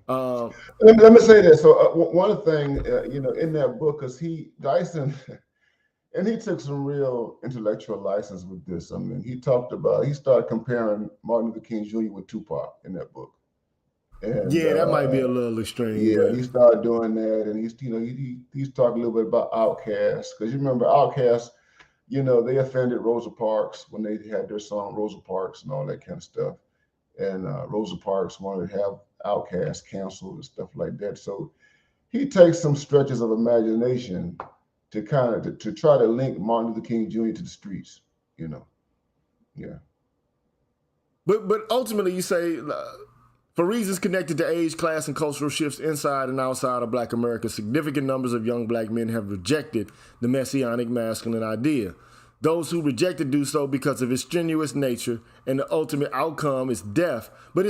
Let me say this. So one thing, in that book, because Dyson, and he took some real intellectual license with this. I mean, he started comparing Martin Luther King Jr. with Tupac in that book. And, that might be a little extreme. Yeah, he started doing that, and he's talking a little bit about Outkast, because you remember Outkast. They offended Rosa Parks when they had their song Rosa Parks and all that kind of stuff. And Rosa Parks wanted to have Outkast canceled and stuff like that. So he takes some stretches of imagination to to try to link Martin Luther King Jr. to the streets, Yeah. But ultimately you say, for reasons connected to age, class, and cultural shifts inside and outside of Black America, significant numbers of young black men have rejected the messianic masculine idea. Those who rejected do so because of its strenuous nature, and the ultimate outcome is death. But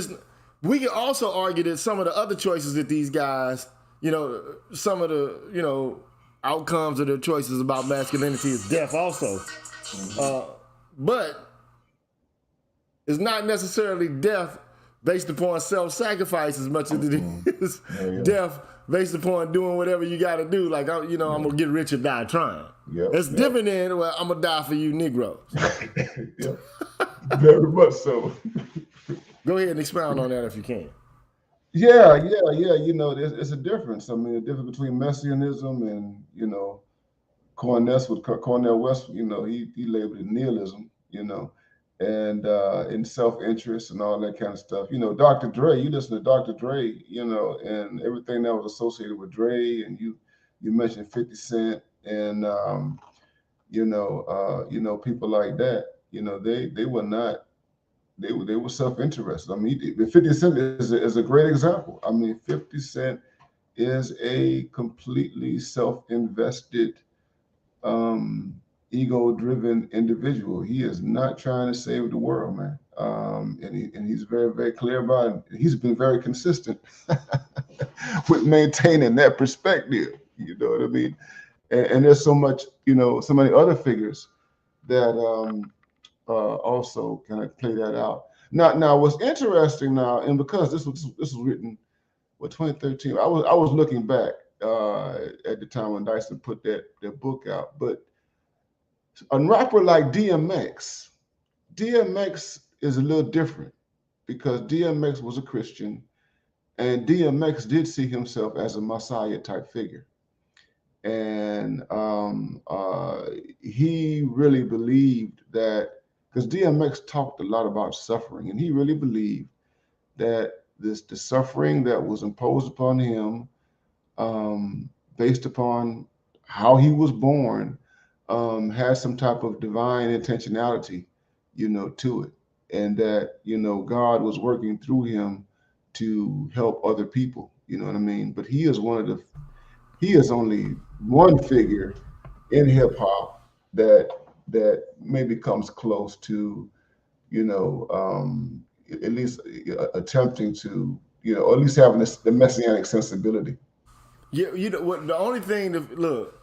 we can also argue that some of the other choices that these guys, some of the, outcomes of their choices about masculinity is death also. But it's not necessarily death based upon self-sacrifice as much as it is death based upon doing whatever you got to do. Like, I'm going to get rich or die trying. It's different than, I'm going to die for you Negroes. Very much so. Go ahead and expound on that if you can. Yeah. It's a difference. I mean, the difference between Messianism and, Cornel West, he labeled it Nihilism, and in self-interest and all that kind of stuff. Dr. Dre, you listen to Dr. Dre, and everything that was associated with Dre, and you mentioned 50 Cent and people like that. They were not. They were self-interested. I mean, 50 Cent is a great example. I mean, 50 Cent is a completely self-invested, ego-driven individual. He is not trying to save the world, man. And he's very, very clear about it. He's been very consistent with maintaining that perspective. You know what I mean? And there's so many other figures that also kind of play that out. Now, what's interesting now, and because this was written, 2013. I was looking back at the time when Dyson put that book out, but a rapper like DMX is a little different, because DMX was a Christian, and DMX did see himself as a Messiah type figure. And he really believed that, because DMX talked a lot about suffering, and he really believed that the suffering that was imposed upon him based upon how he was born has some type of divine intentionality, to it. And that, God was working through him to help other people, you know what I mean? But he is only one figure in hip hop that maybe comes close to, at least attempting to, or at least having the messianic sensibility. Yeah, what the only thing look,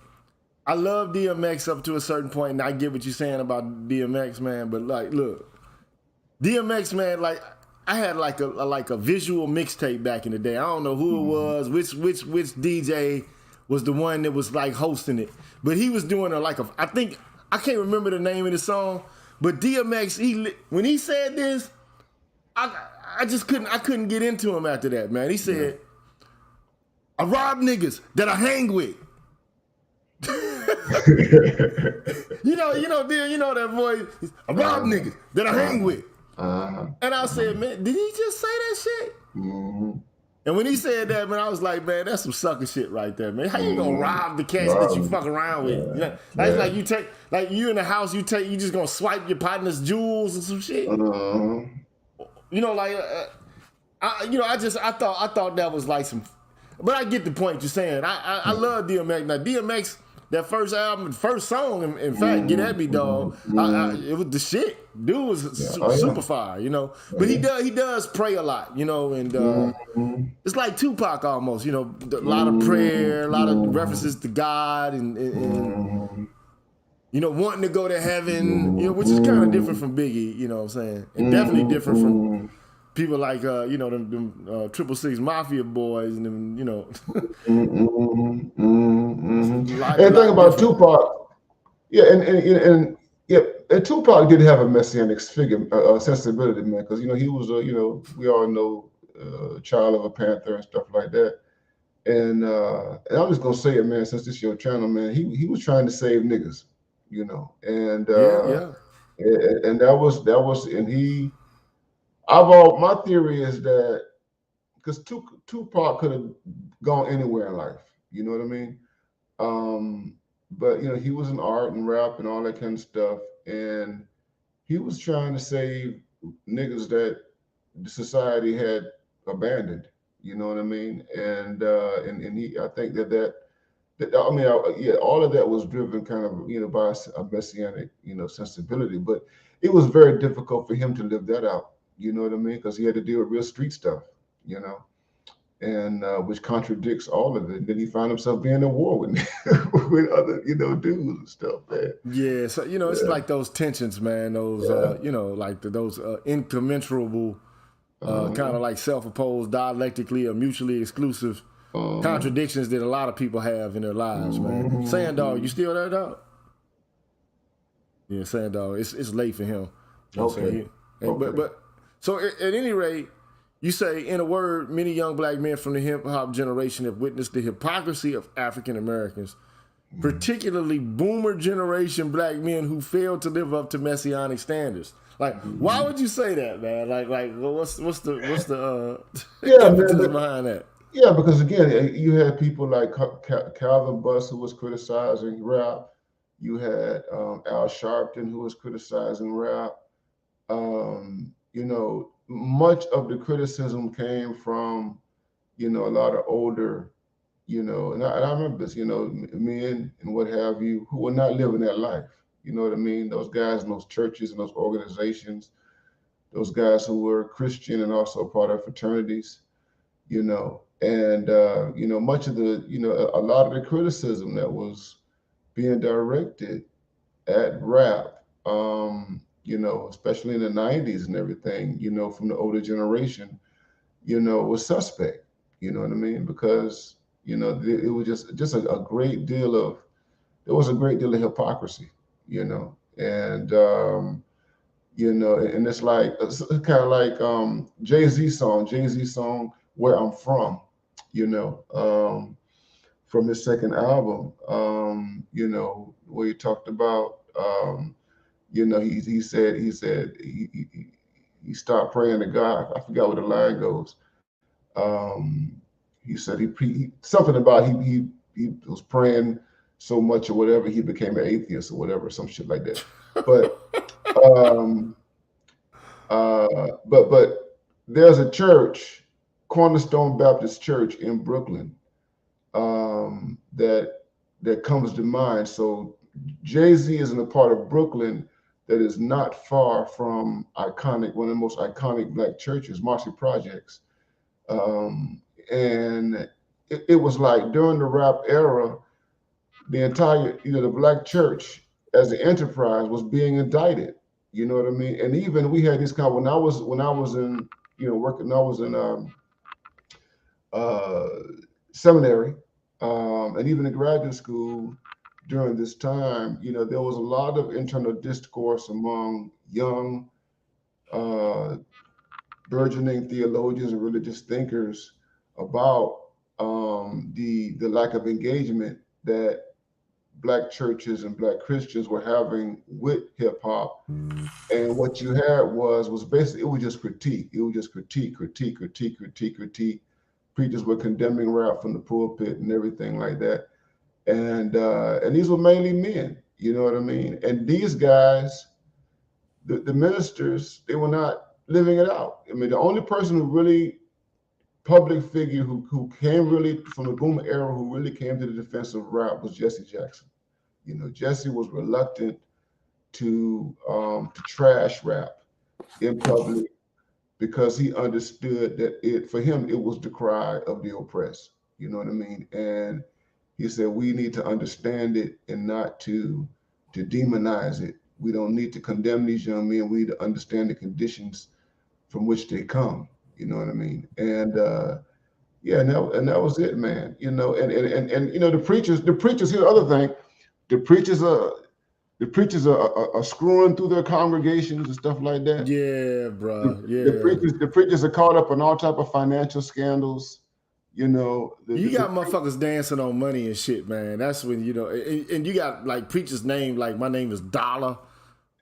I love DMX up to a certain point, and I get what you're saying about DMX, man. But like, look, DMX, man, like I had like a visual mixtape back in the day. I don't know who it was, which DJ was the one that was like hosting it, but he was doing I think I can't remember the name of the song, but DMX when he said this, I just couldn't get into him after that, man. He said, "I rob niggas that I hang with." you know that voice. I rob niggas that I hang with. And I said, man, did he just say that shit? And when he said that, man, I was like, man, that's some sucker shit right there, man. How you gonna rob the cats that you fuck around with? You know, like you take, like you in the house, you just gonna swipe your partner's jewels and some shit. You know, like, I thought that was like some, but I get the point you're saying. I love DMX. Now DMX, that first album, first song, in fact, Get At Me, Dog. It was the shit. Dude was super fire, you know. But he does pray a lot, you know, and it's like Tupac almost, you know, a lot of prayer, a lot of references to God, and you know, wanting to go to heaven, you know, which is kind of different from Biggie, you know what I'm saying, and definitely different from people like you know, them 666 Mafia boys, and them, you know. And think about Tupac, and Tupac did have a messianic figure, sensibility, man, because you know he was you know, we all know child of a Panther and stuff like that, and I'm just gonna say it, man, since this is your channel, man, he was trying to save niggas, you know, and and that was, and my theory is that because Tupac could have gone anywhere in life, you know what I mean? But you know, he was in art and rap and all that kind of stuff, and he was trying to save niggas that the society had abandoned, you know what I mean? And I think that I mean, all of that was driven kind of, you know, by a messianic, you know, sensibility, but it was very difficult for him to live that out, you know what I mean? Because he had to deal with real street stuff, you know, and which contradicts all of it. Then he found himself being at war with with other, you know, dudes and stuff, man. Yeah, so you know, it's like those tensions, man. Those you know, like those incommensurable, kind of like self-opposed, dialectically or mutually exclusive contradictions that a lot of people have in their lives, man. Sandog, you still there, dog? Yeah, Sandog, it's late for him. You know what I'm saying? But so at any rate, you say, in a word, many young black men from the hip-hop generation have witnessed the hypocrisy of African Americans, particularly boomer generation black men who failed to live up to messianic standards. Like, why would you say that, man? Like, what's the impetus behind that? Yeah, because again, you had people like Calvin Buss, who was criticizing rap. You had Al Sharpton, who was criticizing rap. You know, much of the criticism came from, you know, a lot of older, you know, and I remember this, you know, men and what have you, who were not living that life. You know what I mean? Those guys in those churches and those organizations, those guys who were Christian and also part of fraternities, you know, and, you know, much of the, you know, a lot of the criticism that was being directed at rap, you know, especially in the 90s and everything, you know, from the older generation, you know, was suspect, you know what I mean? Because, you know, it was just a great deal of, there was a great deal of hypocrisy, you know, and, you know, and it's like, it's kind of like Jay-Z song, Where I'm From, you know, from his second album, you know, where he talked about, you know, he said he stopped praying to God. I forgot what the line goes. He said something about he was praying so much or whatever, he became an atheist or whatever, some shit like that. But there's a church, Cornerstone Baptist Church in Brooklyn, that comes to mind. So Jay-Z is in a part of Brooklyn that is not far from one of the most iconic black churches, Marcy Projects. And it was like during the rap era, the entire, you know, the black church as an enterprise was being indicted. You know what I mean? And even we had this kind of, when I was in working. I was in seminary, and even in graduate school during this time. There was a lot of internal discourse among young, burgeoning theologians and religious thinkers about the lack of engagement that Black churches and Black Christians were having with hip hop. And what you had was basically, it was just critique. It was just critique. Preachers were condemning rap from the pulpit and everything like that. And these were mainly men, you know what I mean? And these guys, the ministers, they were not living it out. I mean, the only person who really, public figure who came really from the boom era, who really came to the defense of rap was Jesse Jackson. Jesse was reluctant to trash rap in public because he understood that for him it was the cry of the oppressed. You know what I mean? And he said we need to understand it and not to demonize it. We don't need to condemn these young men. We need to understand the conditions from which they come. You know what I mean? And and that was it, man. And the preachers. Here's the other thing: the preachers are screwing through their congregations and stuff like that. Yeah, bro. The preachers are caught up in all type of financial scandals. You got motherfuckers dancing on money and shit, man. That's when and you got like preachers' name, like my name is Dollar.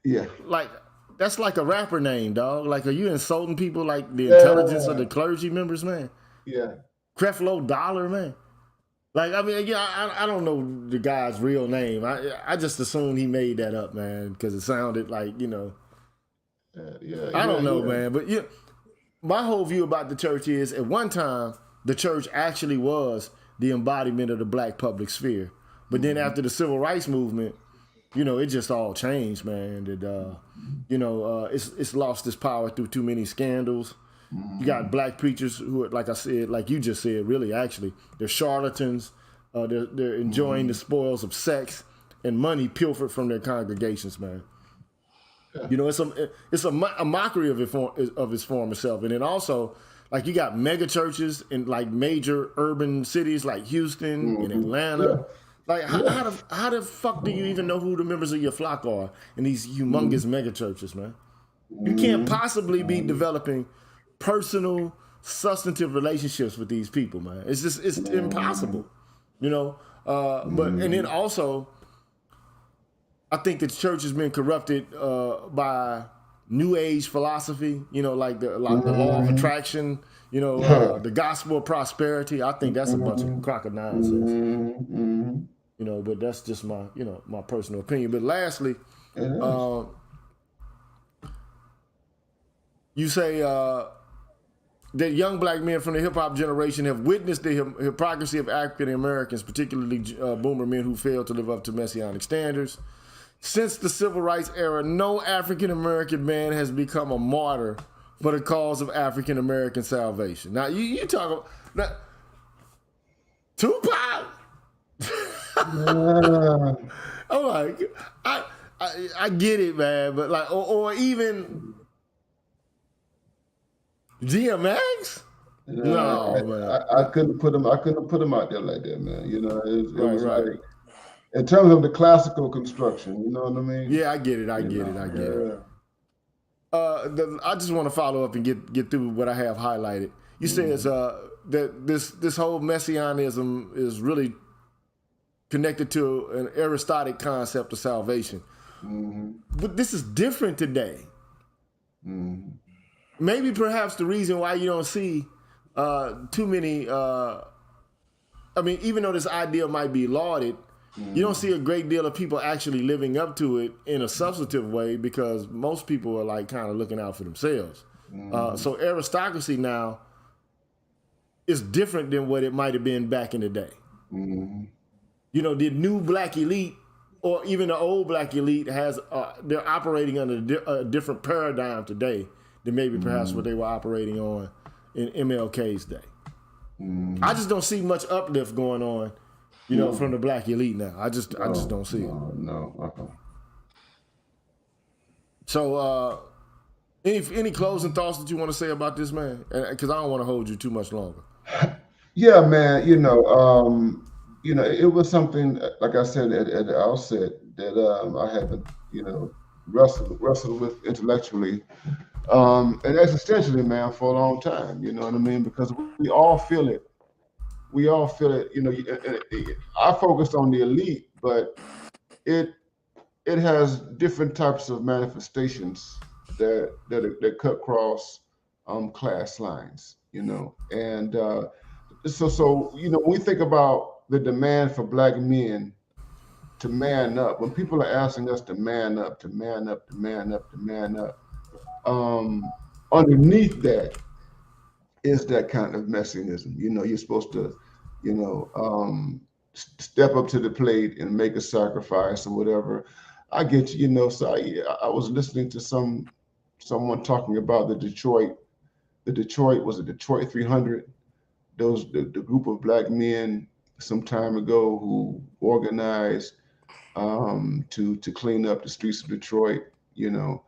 Yeah. Like that's like a rapper name, dog. Like, are you insulting people like the intelligence of the clergy members, man? Yeah. Creflo Dollar, man. Like, I mean, I don't know the guy's real name. I just assumed he made that up, man, because it sounded like, I don't know, man. But my whole view about the church is, at one time, the church actually was the embodiment of the Black public sphere. But then after the civil rights movement, it just all changed, man. That it's lost its power through too many scandals. You got Black preachers who are, like I said, like you just said, really, actually, they're charlatans. They're enjoying the spoils of sex and money pilfered from their congregations, man. It's a mockery of its former self. And then also, like, you got mega churches in like major urban cities like Houston and Atlanta. Yeah. Like, how the fuck do you even know who the members of your flock are in these humongous mega churches, man? You can't possibly be developing personal, substantive relationships with these people, man. It's impossible, But and then also, I think the church has been corrupted by New Age philosophy. Like the law of attraction. The gospel of prosperity. I think that's a bunch of crocodile nonsense. But that's just my my personal opinion. But lastly, you say that young Black men from the hip-hop generation have witnessed the hypocrisy of African Americans, particularly boomer men who failed to live up to Messianic standards. Since the civil rights era, no African American man has become a martyr for the cause of African American salvation. Now, you talk about Tupac. I'm like, I get it, man, but like, or even DMX? No, man. I couldn't put him out there like that, man. It was right. Like, in terms of the classical construction, you know what I mean? Yeah, I get it. I get it. I just want to follow up and get through what I have highlighted. You say that this whole messianism is really connected to an Aristotelic concept of salvation. But this is different today. Maybe perhaps the reason why you don't see too many, even though this idea might be lauded, you don't see a great deal of people actually living up to it in a substantive way, because most people are like kind of looking out for themselves. So aristocracy now is different than what it might have been back in the day. The new Black elite, or even the old Black elite, they're operating under a different paradigm today than maybe perhaps what they were operating on in MLK's day. I just don't see much uplift going on, from the Black elite now. I just don't see it. No. So Any closing thoughts that you want to say about this, man? Because I don't want to hold you too much longer. Yeah, man. It was something like I said at the outset that I had to, wrestle with intellectually, and existentially, man, for a long time. You know what I mean? Because we all feel it. We all feel it. I focused on the elite, but it it has different types of manifestations that cut across class lines. And when we think about the demand for Black men to man up, when people are asking us to man up, to man up, to man up, to man up, underneath that is that kind of messianism. You're supposed to, step up to the plate and make a sacrifice or whatever. I get you. So I was listening to someone talking about the Detroit. The Detroit was a Detroit 300. The group of Black men some time ago who organized to clean up the streets of Detroit. To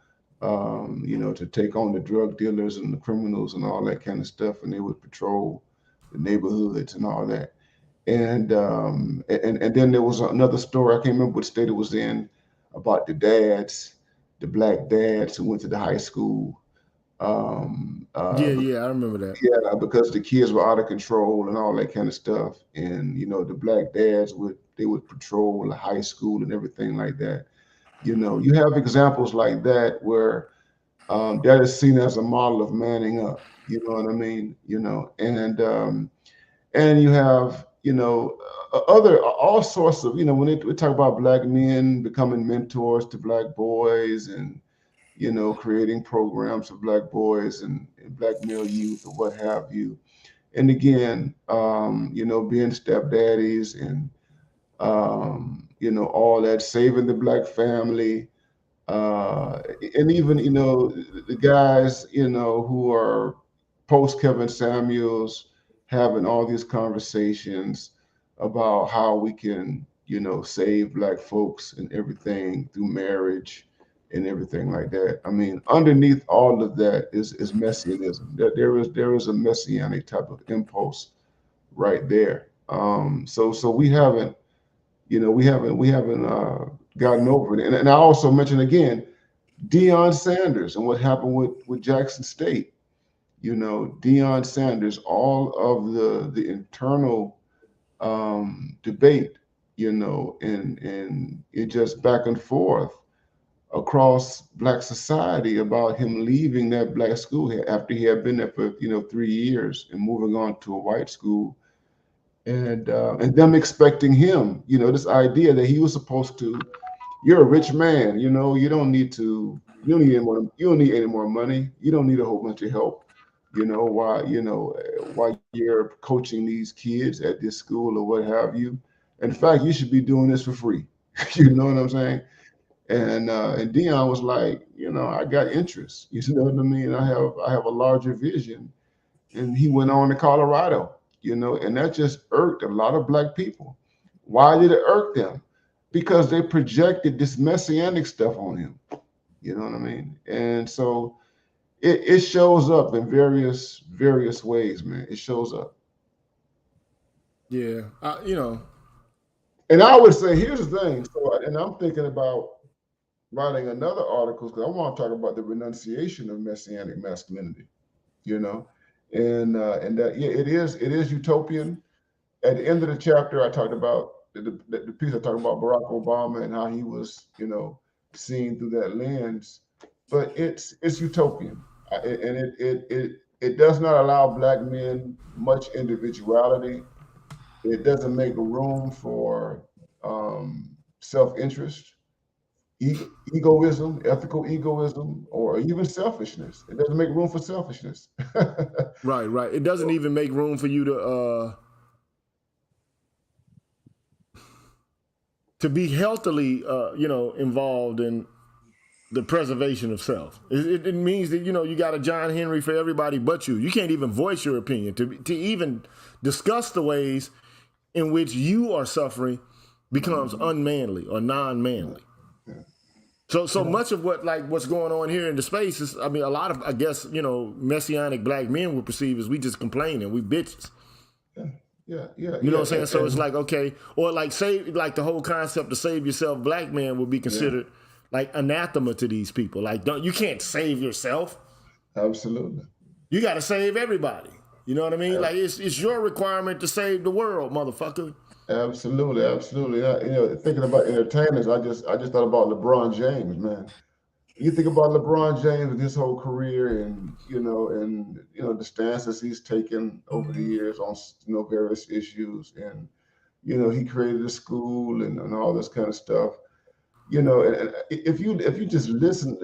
take on the drug dealers and the criminals and all that kind of stuff, and they would patrol the neighborhoods and all that. And then there was another story, I can't remember what state it was in, about the Black dads who went to the high school. Yeah, I remember that. Yeah, because the kids were out of control and all that kind of stuff. And the Black dads would patrol the high school and everything like that. You have examples like that where that is seen as a model of manning up. You know what I mean? And you have all sorts of when we talk about Black men becoming mentors to Black boys and creating programs for Black boys and Black male youth or what have you. And again, being stepdaddies and all that, saving the Black family. And even, the guys, who are post Kevin Samuels having all these conversations about how we can, save Black folks and everything through marriage and everything like that. I mean, underneath all of that is messianism. That there is a messianic type of impulse right there. So we haven't gotten over it. And I also mentioned again, Deion Sanders and what happened with Jackson State. Deion Sanders, all of the internal debate, and it just back and forth across Black society about him leaving that Black school after he had been there for 3 years and moving on to a white school, and them expecting him, this idea that he was supposed to. You're a rich man, you don't need any more money. You don't need a whole bunch of help. While you're coaching these kids at this school or what have you. In fact, you should be doing this for free. You know what I'm saying? And Dion was like, I got interest. You know what I mean? I have a larger vision. And he went on to Colorado, and that just irked a lot of Black people. Why did it irk them? Because they projected this messianic stuff on him. You know what I mean? And so it shows up in various ways, man. It shows up. Yeah, And I would say, here's the thing. So, and I'm thinking about writing another article because I want to talk about the renunciation of messianic masculinity. And that it is utopian. At the end of the chapter, I talked about the piece I talked about Barack Obama and how he was, seen through that lens. But it's utopian, and it does not allow Black men much individuality. It doesn't make room for self-interest, egoism, ethical egoism, or even selfishness. It doesn't make room for selfishness. Right. It doesn't even make room for you to be healthily, involved in the preservation of self. It means that, you got a John Henry for everybody but you. You can't even voice your opinion. To even discuss the ways in which you are suffering becomes unmanly or non-manly. So much of what's going on here in the space is, I mean, a lot of, I guess, Messianic black men would perceive as we just complaining, we bitches. Yeah. You know what I'm saying? So it's like, okay, or like the whole concept of save yourself black man would be considered like anathema to these people. Like, you can't save yourself. Absolutely. You got to save everybody. You know what I mean? Like, it's your requirement to save the world, motherfucker. Absolutely. Thinking about entertainers, I just thought about LeBron James, man. You think about LeBron James and his whole career, and the stances he's taken over the years on various issues, and he created a school and all this kind of stuff. And if you just listen,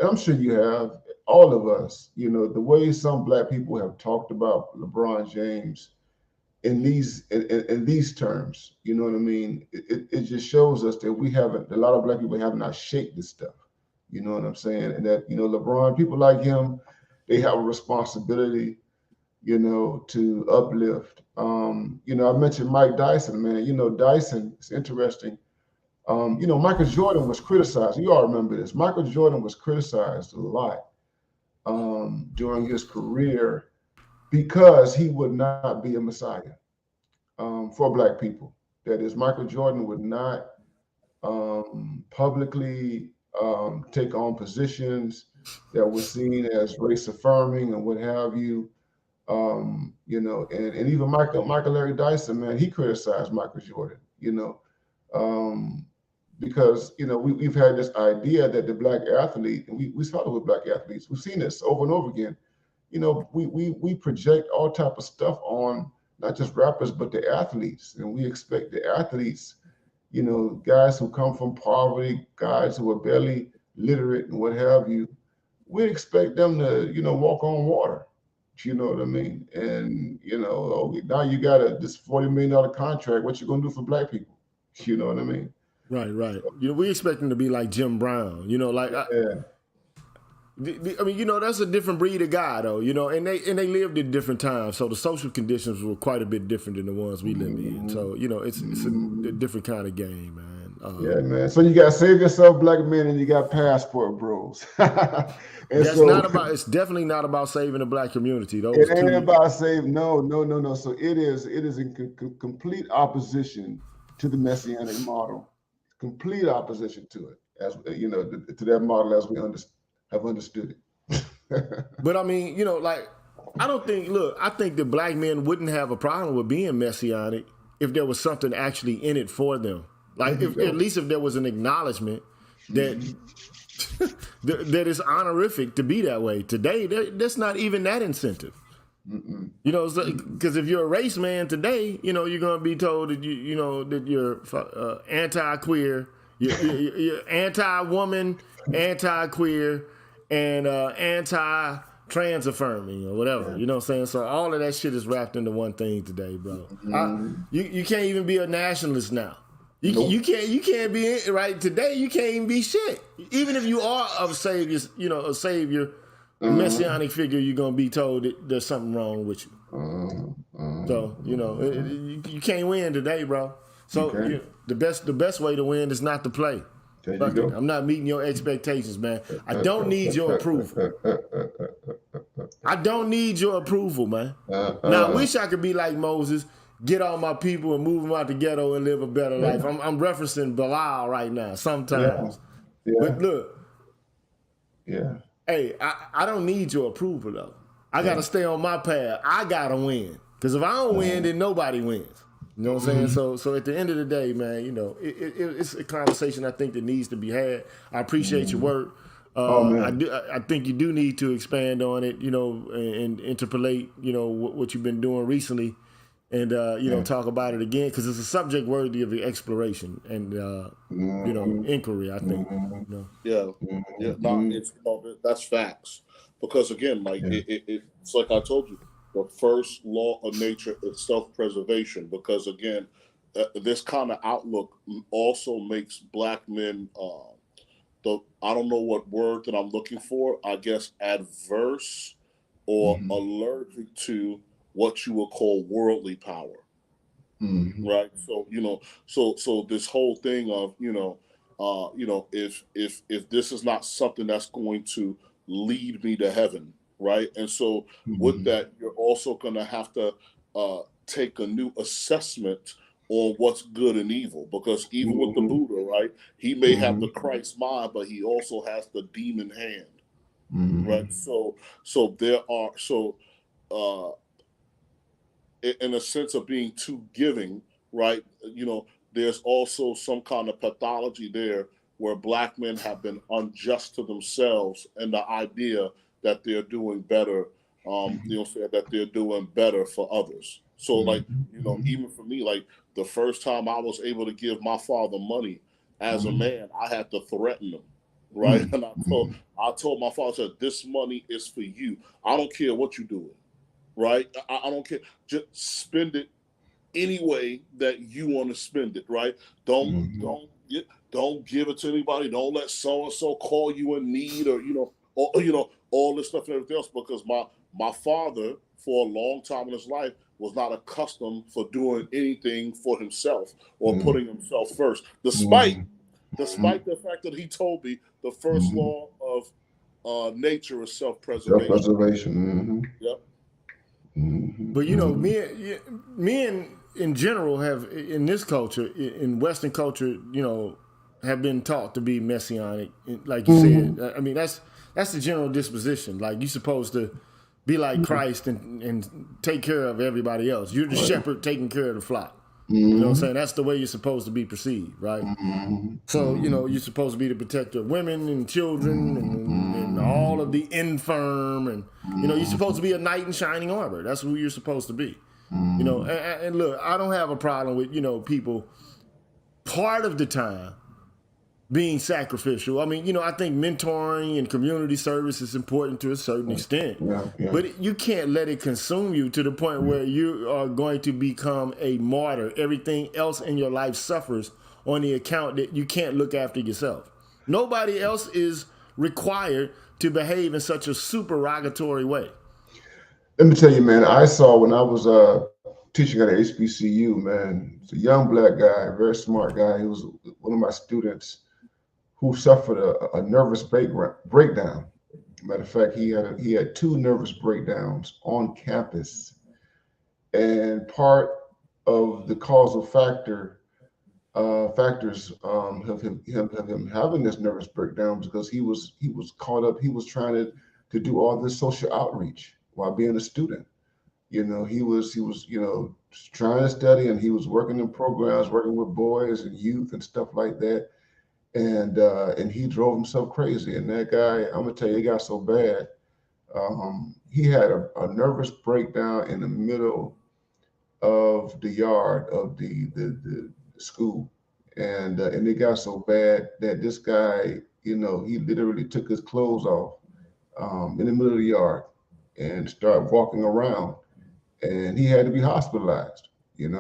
I'm sure you have, all of us, the way some black people have talked about LeBron James in these terms, you know what I mean? It just shows us that a lot of black people have not shaped this stuff. You know what I'm saying? And that, LeBron, people like him, they have a responsibility, to uplift. I mentioned Mike Dyson, man. Dyson, it's interesting. Michael Jordan was criticized. You all remember this. Michael Jordan was criticized a lot during his career because he would not be a messiah for black people. That is, Michael Jordan would not publicly take on positions that were seen as race affirming and what have you. And even Michael Larry Dyson, man, he criticized Michael Jordan, because we've had this idea that the black athlete, and we started with black athletes, we've seen this over and over again. We project all type of stuff on not just rappers but the athletes, and we expect the athletes, guys who come from poverty, guys who are barely literate and what have you, we expect them to walk on water. You know what I mean? And now you got this $40 million contract. What you gonna do for black people? You know what I mean? Right. We expect them to be like Jim Brown. I mean, that's a different breed of guy, though. And they lived in different times, so the social conditions were quite a bit different than the ones we live in. So it's a different kind of game, man. Yeah, man. So you got to save yourself, black men, and you got passport bros. It's definitely not about saving the black community. It ain't about saving. No. So it is in complete opposition to the Messianic model. Complete opposition to it, as to that model as we have understood it. But I mean, I think that black men wouldn't have a problem with being Messianic if there was something actually in it for them. Like, at least if there was an acknowledgement that that it's honorific to be that way. Today, that's not even that incentive. Because if you're a race man today, you're going to be told that that you're anti-queer, you're anti-woman, anti-queer, and anti-trans affirming or whatever. You know what I'm saying? So all of that shit is wrapped into one thing today, bro. You can't even be a nationalist now. You can't be right today. You can't even be shit. Even if you are a savior, a messianic figure, you're gonna be told that there's something wrong with you. So you can't win today, bro. So the best way to win is not to play. I'm not meeting your expectations, man. I don't need your approval. I don't need your approval, man. Now I wish I could be like Moses. Get all my people and move them out the ghetto and live a better life. I'm referencing Bilal right now sometimes. But look, hey, I don't need your approval, though. I got to stay on my path. I got to win. Because if I don't win, then nobody wins. You know what I'm saying? So at the end of the day, man, it's a conversation I think that needs to be had. I appreciate your work. I think you do need to expand on it, and interpolate, what you've been doing recently. And talk about it again, because it's a subject worthy of exploration and inquiry, I think. That's facts. Because again, it's like I told you, the first law of nature is self-preservation. Because again, this kind of outlook also makes black men I don't know what word that I'm looking for. I guess adverse or allergic to what you would call worldly power, right? So so this whole thing of if this is not something that's going to lead me to heaven, right? And so with Mhm. that, you're also going to have to take a new assessment on what's good and evil, because even with the Mhm. Buddha, right, he may have the Mhm. Christ mind, but he also has the demon hand, Mhm. right? So there are uh, in a sense of being too giving, right? There's also some kind of pathology there where black men have been unjust to themselves and the idea that they're doing better, that they're doing better for others. So, like, Mhm. even for me, like the first time I was able to give my father money as a Mhm. man, I had to threaten him, right? Mhm. And I told my father, I said, this money is for you. I don't care what you're doing, right? I don't care. Just spend it any way that you want to spend it, right? Don't Mhm. don't get don't give it to anybody. Don't let so and so call you in need, or all this stuff and everything else. Because my father, for a long time in his life, was not accustomed for doing anything for himself or Mhm. putting himself first, despite Mhm. despite the fact that he told me the first Mhm. law of nature is self-preservation. Self-preservation. Mhm. Yep. Mhm. But Mhm. men in general have in this culture, in Western culture, have been taught to be messianic. Like you said, Mhm. I mean that's the general disposition. Like you're supposed to be like Christ and take care of everybody else. You're the Right. shepherd taking care of the flock. You know what I'm Mhm. saying? That's the way you're supposed to be perceived, right? Mhm. So, you're supposed to be the protector of women and children and all Mhm. of the infirm. And, you're supposed to be a knight in shining armor. That's who you're supposed to be. Mhm. And look, I don't have a problem with, people part of the time being sacrificial. I mean, I think mentoring and community service is important to a certain extent. Yeah. Yeah. But you can't let it consume you to the point where you are going to become a martyr. Everything else in your life suffers on the account that you can't look after yourself. Nobody else is required to behave in such a supererogatory way. Let me tell you, man. I saw when I was teaching at HBCU, man. It's a young black guy, very smart guy. He was one of my students who suffered a nervous breakdown. Matter of fact, he had two nervous breakdowns on campus, and part of the causal factors of him having this nervous breakdown because he was caught up. He was trying to do all this social outreach while being a student. He was trying to study, and he was working in programs, working with boys and youth and stuff like that. And he drove himself crazy. And that guy, I'm gonna tell you, it got so bad. He had a nervous breakdown in the middle of the yard of the school, and it got so bad that this guy, he literally took his clothes off in the middle of the yard and started walking around, and he had to be hospitalized. And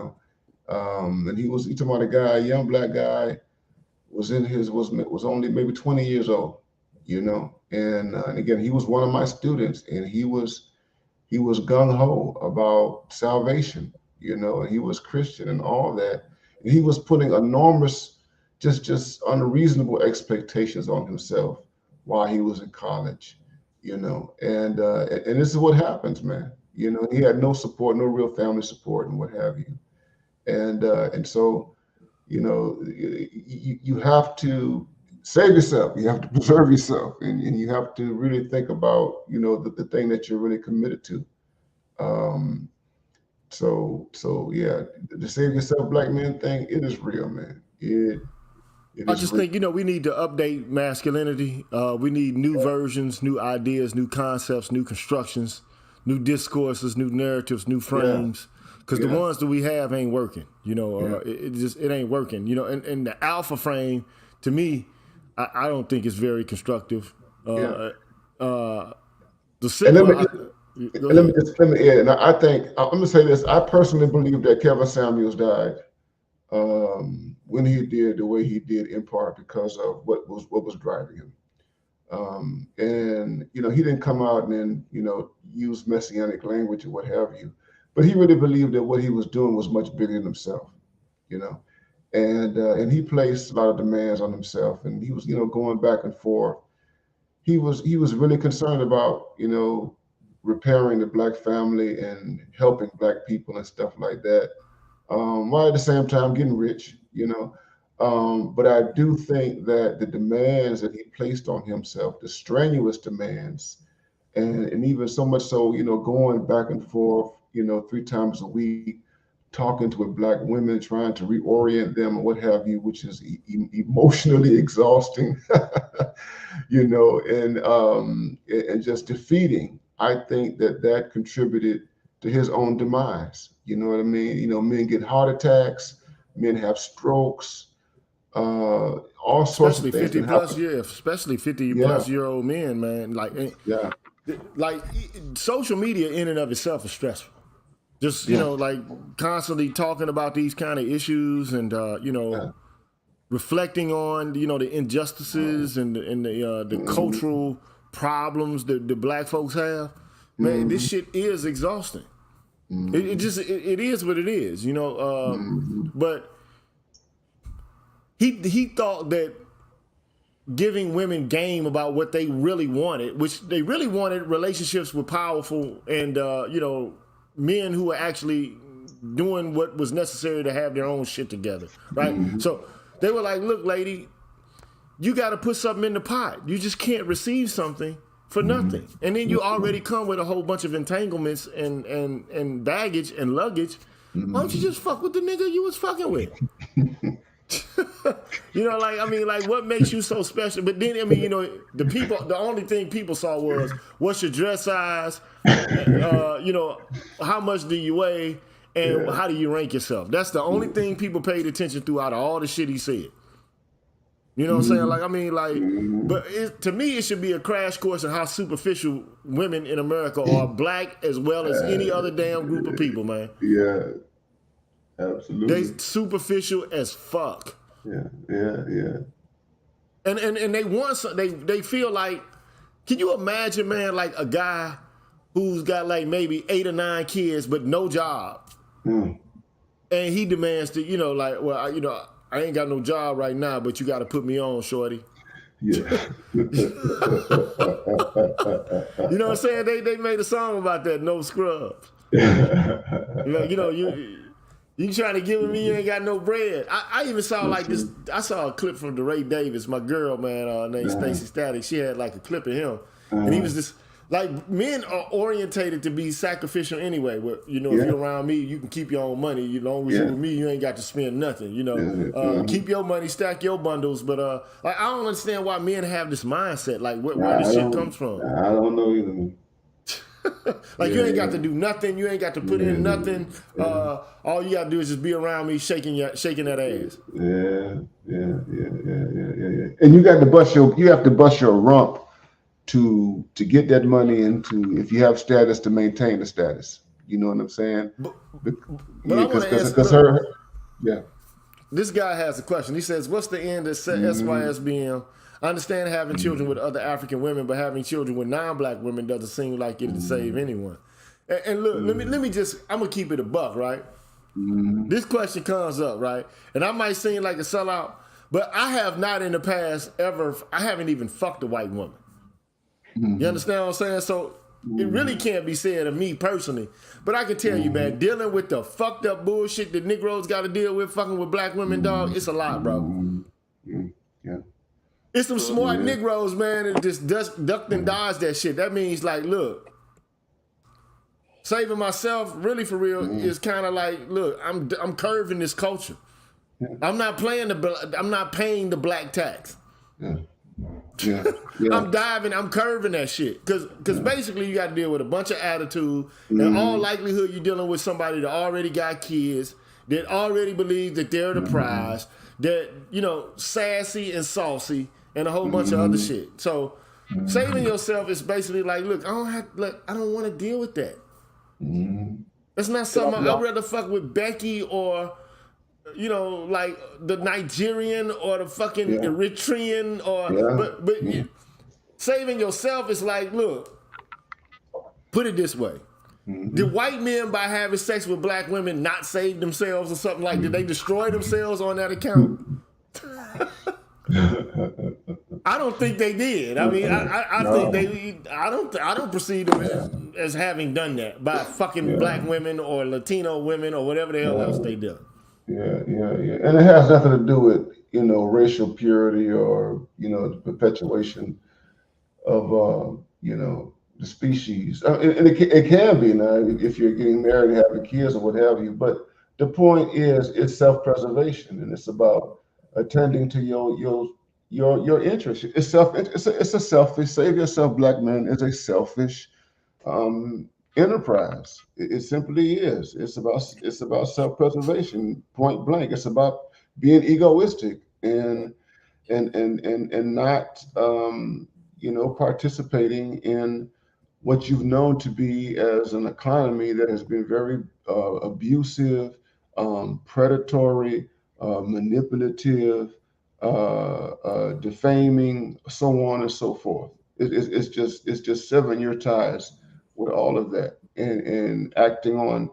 he talking about a guy, a young black guy, was only maybe 20 years old, and again, he was one of my students, and he was gung ho about salvation, and he was Christian and all that. And he was putting enormous, just unreasonable expectations on himself while he was in college, and this is what happens, man. He had no support, no real family support, and what have you. And so, you have to save yourself. You have to preserve yourself, and you have to really think about, the thing that you're really committed to. Um, so yeah, the save yourself black man thing, it is real, man. It I is just real. think, we need to update masculinity. We need new versions, new ideas, new concepts, new constructions, new discourses, new narratives, new Yeah, frames. Because the yeah, ones that we have ain't working. yeah, It ain't working. And the alpha frame, to me, I don't think it's very constructive. yeah. The And let me sigma, go and let me ahead. just let me add. And I think I'm gonna say this. I personally believe that Kevin Samuels died when he did the way he did, in part because of what was driving him. And he didn't come out and then use messianic language or what have you, but he really believed that what he was doing was much bigger than himself. You know, and he placed a lot of demands on himself, and he was, going back and forth. He was really concerned about, repairing the Black family and helping Black people and stuff like that, while at the same time getting rich, But I do think that the demands that he placed on himself, the strenuous demands, and even so much so, going back and forth, 3 times a week, talking to Black women, trying to reorient them or what have you, which is emotionally exhausting, and just defeating. I think that contributed to his own demise. You know what I mean? Men get heart attacks, men have strokes, all sorts of things. Especially 50 plus year old men, man. Like social media in and of itself is stressful. Just, like constantly talking about these kind of issues and, reflecting on, the injustices and the cultural problems that the Black folks have. Man, this shit is exhausting. It is what it is, but he thought that giving women game about what they really wanted, which they really wanted relationships with powerful and, men who were actually doing what was necessary to have their own shit together, right? So they were like, look, lady, you got to put something in the pot. You just can't receive something for nothing. And then you already come with a whole bunch of entanglements and baggage and luggage. Why don't you just fuck with the nigga you was fucking with? What makes you so special? But then, the only thing people saw was, what's your dress size? How much do you weigh? And how do you rank yourself? That's the only thing people paid attention throughout all the shit he said. You know what I'm saying? But to me, it should be a crash course in how superficial women in America are, Black as well as any other damn group of people, man. Yeah. Absolutely. They superficial as fuck. Yeah. And they want they feel like, can you imagine, man, like a guy who's got like maybe 8 or 9 kids but no job, and he demands to, I ain't got no job right now, but you got to put me on, shorty. Yeah. You know what I'm saying? They made a song about that, No Scrubs. You trying to give me, you ain't got no bread. I even saw like this. I saw a clip from DeRay Davis, my girl, man, named Stacey Static. She had like a clip of him, and he was just like, men are orientated to be sacrificial anyway. Where, if you're around me, you can keep your own money. As long as you're with me, you ain't got to spend nothing. Keep your money, stack your bundles. But I don't understand why men have this mindset. Like where this shit comes from. I don't know either. You ain't got to do nothing. You ain't got to put in nothing. All you got to do is just be around me, shaking that ass. Yeah. And you have to bust your rump to get that money and if you have status, to maintain the status. You know what I'm saying? This guy has a question. He says, "What's the end of SYSBM? I understand having children with other African women, but having children with non-Black women doesn't seem like it'd save anyone." And look, let me just, I'm gonna keep it a buck, right? This question comes up, right? And I might seem like a sellout, but I have not in the past I haven't even fucked a white woman. You understand what I'm saying? So it really can't be said of me personally, but I can tell you, man, dealing with the fucked up bullshit that Negroes got to deal with, fucking with Black women, dog, it's a lot, bro. Yeah. It's some smart Negroes, man, that just duck and dodge that shit. That means, like, look, saving myself, really for real, is kind of like, look, I'm curving this culture. I'm not paying the Black tax. Yeah. I'm curving that shit. Because basically you got to deal with a bunch of attitude. In all likelihood, you're dealing with somebody that already got kids, that already believe that they're the prize, that, sassy and saucy, and a whole bunch of other shit. So saving yourself is basically like, look, I don't want to deal with that. That's not something I'd rather fuck with Becky or, like the Nigerian or the fucking Eritrean but saving yourself is like, look, put it this way. Did white men, by having sex with black women, not save themselves or something like? Did they destroy themselves on that account? I don't think they did. I mean, I think they. I don't perceive them as having done that by fucking black women or Latino women or whatever the hell else they do. Yeah, and it has nothing to do with racial purity or the perpetuation of the species. And it can be now if you're getting married and having kids or what have you. But the point is, it's self-preservation, and it's about attending to your interests. It's a selfish. Save yourself, black man, is a selfish enterprise. It simply is. It's about self-preservation, point blank. It's about being egoistic and not participating in what you've known to be as an economy that has been very abusive, predatory, manipulative, defaming, so on and so forth. It's just severing your ties with all of that and acting on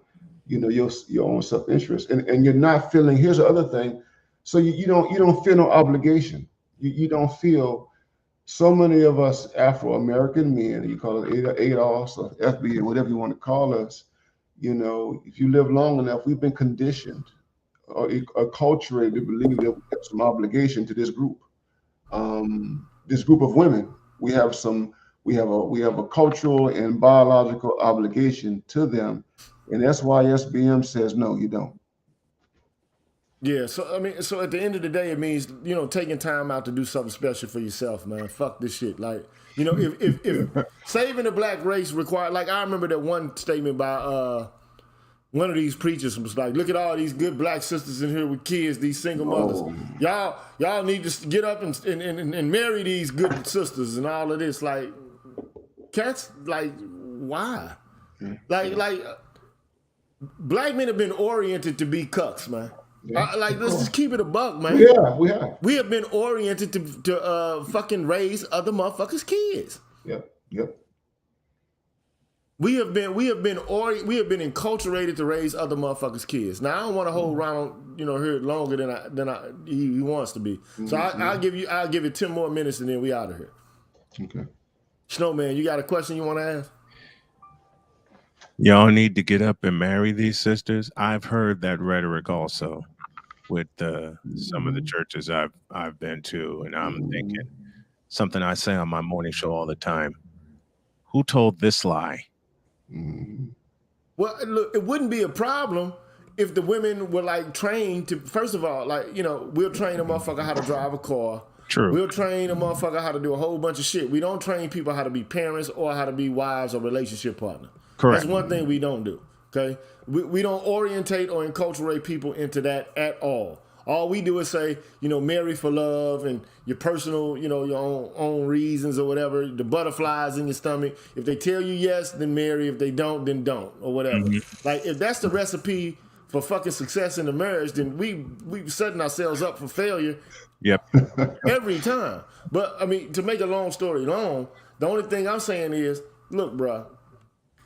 your own self-interest, and you're not feeling. Here's the other thing. So you don't feel no obligation. You don't feel. So many of us Afro-American men, you call it ADOS or FB or whatever you want to call us, if you live long enough, we've been conditioned or acculturated to believe that we have some obligation to this group of women. We have a cultural and biological obligation to them, and that's why SBM says no, you don't. Yeah, so I mean, so at the end of the day, it means taking time out to do something special for yourself, man. Fuck this shit. Like, if saving the black race required, like I remember that one statement by one of these preachers was like, "Look at all these good black sisters in here with kids, these single mothers. Y'all need to get up and marry these good sisters and all of this." Like, cats, like, why? Like, black men have been oriented to be cucks, man. Yeah. Let's just keep it a buck, man. Yeah, we have been oriented to fucking raise other motherfuckers' kids. Yep. We have been enculturated to raise other motherfuckers' kids. Now I don't want to hold Ronald, here longer than he wants to be. So I'll give it 10 more minutes and then we out of here. Okay. Snowman, you got a question you want to ask? Y'all need to get up and marry these sisters. I've heard that rhetoric also with some of the churches I've been to, and I'm thinking something I say on my morning show all the time. Who told this lie? Well, look, it wouldn't be a problem if the women were like trained to. First of all, we'll train a motherfucker how to drive a car. True. We'll train a motherfucker how to do a whole bunch of shit. We don't train people how to be parents or how to be wives or relationship partners. Correct. That's one thing we don't do, okay? We don't orientate or enculturate people into that at all. All we do is say, marry for love and your personal, your own reasons or whatever, the butterflies in your stomach. If they tell you yes, then marry. If they don't, then don't, or whatever. Mm-hmm. Like, if that's the recipe for fucking success in the marriage, then we setting ourselves up for failure. Yep. Every time. But, I mean, to make a long story long, the only thing I'm saying is, look, bruh,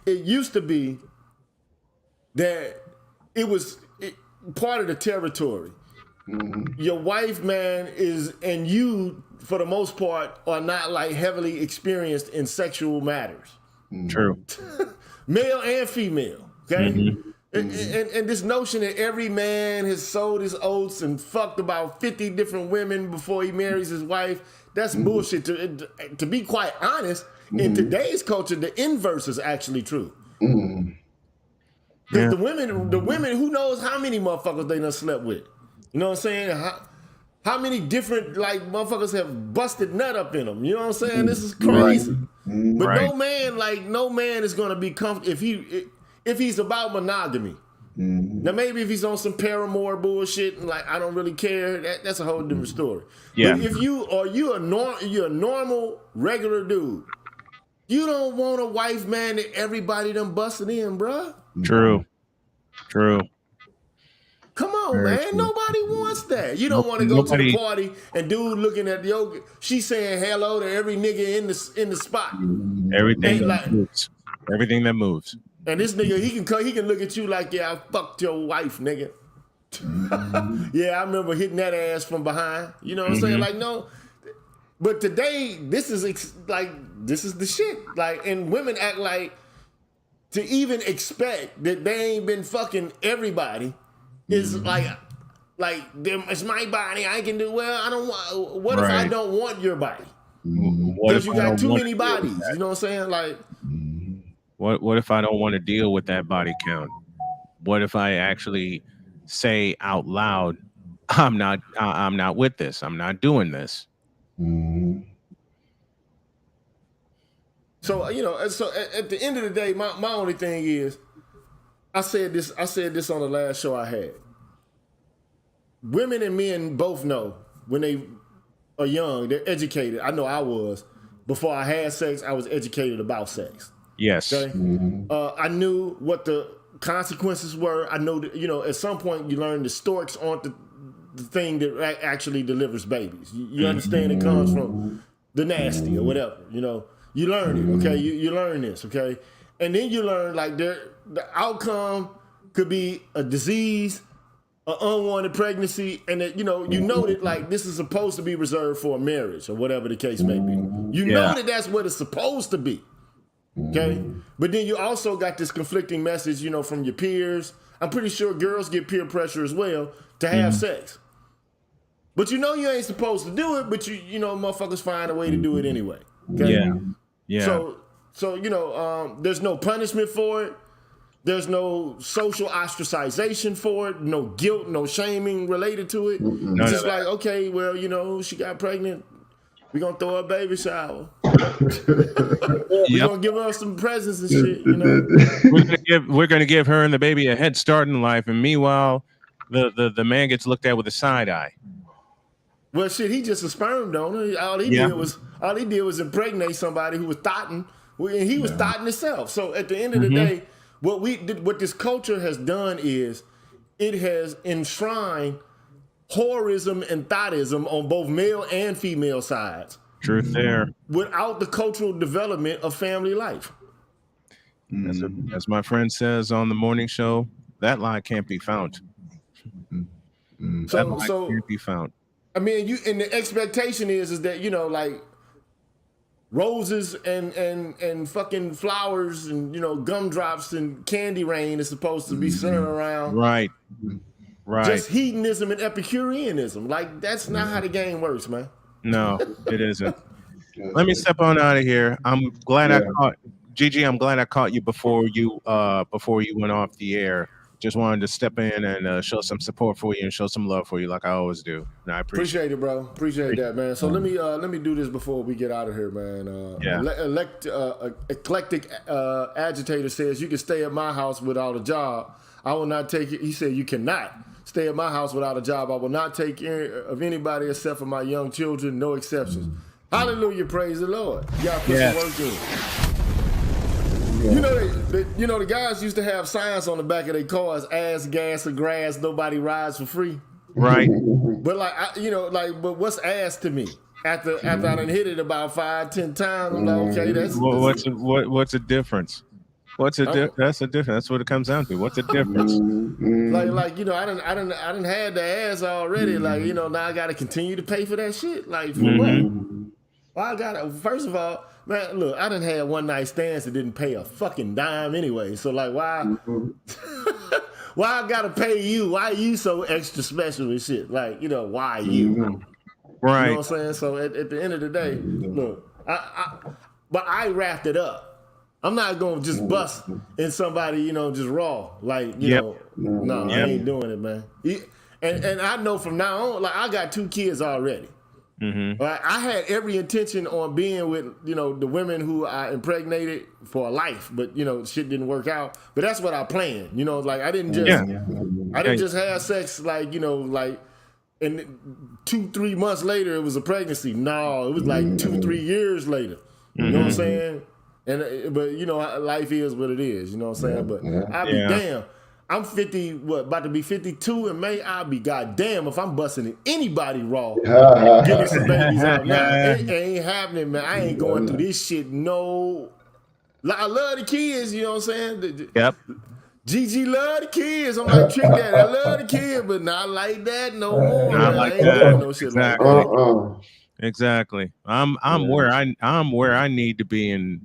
it used to be that it was part of the territory. Mm-hmm. Your wife, man, and you, for the most part, are not like heavily experienced in sexual matters. True. Male and female, okay? Mm-hmm. And this notion that every man has sold his oats and fucked about 50 different women before he marries his wife, that's bullshit. To be quite honest, in today's culture, the inverse is actually true. Yeah. The women, who knows how many motherfuckers they done slept with? You know what I'm saying? How many different motherfuckers have busted nut up in them? You know what I'm saying? This is crazy. Right. But no man is gonna be comfortable if he's about monogamy. Now maybe if he's on some paramour bullshit and I don't really care, that's a whole different story. Yeah. But if you're a normal regular dude, you don't want a wife, man, that everybody done busted in, bruh. True. Come on, man. True. Nobody wants that. You don't want to go to the party and dude looking at she's saying hello to every nigga in the spot. Everything that moves. And this nigga, he can look at you like, yeah, I fucked your wife, nigga. Yeah, I remember hitting that ass from behind. You know what I'm saying? Like, no. But today, this is the shit. Like, and women act like to even expect that they ain't been fucking everybody is like it's my body. I can do well. I don't want. What if I don't want your body? Because you got too many bodies. You know what I'm saying? Like, what if I don't want to deal with that body count? What if I actually say out loud, I'm not with this. I'm not doing this. So so at the end of the day, my only thing is, I said this on the last show I had. Women and men both know when they are young, they're educated. I know I was. Before I had sex, I was educated about sex. Yes. Okay? I knew what the consequences were. I know that, at some point you learn the storks aren't the thing that actually delivers babies. You understand it comes from the nasty or whatever, You learn it, okay? You learn this, okay? And then you learn, like, the outcome could be a disease, an unwanted pregnancy, and that, you know that, like, this is supposed to be reserved for a marriage or whatever the case may be. You know that that's what it's supposed to be, okay? But then you also got this conflicting message, from your peers. I'm pretty sure girls get peer pressure as well to have sex. But you ain't supposed to do it, but motherfuckers find a way to do it anyway. Okay? Yeah. So there's no punishment for it. There's no social ostracization for it. No guilt, no shaming related to it. It's just like, okay, well, she got pregnant. We're going to throw her a baby shower. We're going to give her some presents and shit, We're going to give her and the baby a head start in life. And meanwhile, the man gets looked at with a side eye. Well, shit, he just a sperm donor. All he did was impregnate somebody who was thotting, and he was thotting himself. So at the end of the day, what this culture has done is it has enshrined whorism and thottism on both male and female sides. Truth there. Without the cultural development of family life. As my friend says on the morning show, that lie can't be found. That lie can't be found. I mean, and the expectation is that, like roses and fucking flowers and, gumdrops and candy rain is supposed to be centered around. Right. Just hedonism and Epicureanism. Like, that's not how the game works, man. No, it isn't. Let me step on out of here. I'm glad I caught Gigi. I'm glad I caught you before you went off the air. Just wanted to step in and show some support for you and show some love for you, like I always do. And I appreciate it, bro. Appreciate that, man. So let me do this before we get out of here, man. Eclectic agitator says you can stay at my house without a job. I will not take it. He said you cannot stay at my house without a job. I will not take care of anybody except for my young children. No exceptions. Hallelujah, praise the Lord. You gotta put some work in. The guys used to have signs on the back of their cars: ass, gas, or grass. Nobody rides for free. Right. But but what's ass to me? After I done hit it about 5-10 times, I'm like, okay, that's what's a difference? That's a difference. That's what it comes down to. What's the difference? I done had the ass already. Now I got to continue to pay for that shit. Like, for what? Well, first of all, man, look, I done had one night stands that didn't pay a fucking dime anyway. So, like, why? Why I gotta pay you? Why are you so extra special and shit? Like, why you? Right. You know what I'm saying? So at the end of the day, look, but I wrapped it up. I'm not gonna just bust in somebody, just raw. Like, I ain't doing it, man. And I know from now on, like, I got 2 kids already. Like, I had every intention on being with, the women who I impregnated for life, but shit didn't work out. But that's what I planned. Like, I didn't just have sex, like, and 2-3 months later it was a pregnancy. No, it was like 2-3 years later. You know what I'm saying? But life is what it is. You know what I'm saying? But I'll be damn. I'm 50, about to be 52 in May. I'll be goddamn if I'm busting anybody raw. Getting some babies out now. It ain't happening, man. I ain't going through this shit no I love the kids, you know what I'm saying? Yep. Gigi love the kids. I'm like, Trick Daddy, I love the kids, but not like that no more, Not man. like I ain't that. doing no shit like that. Exactly. I'm where I need to be, and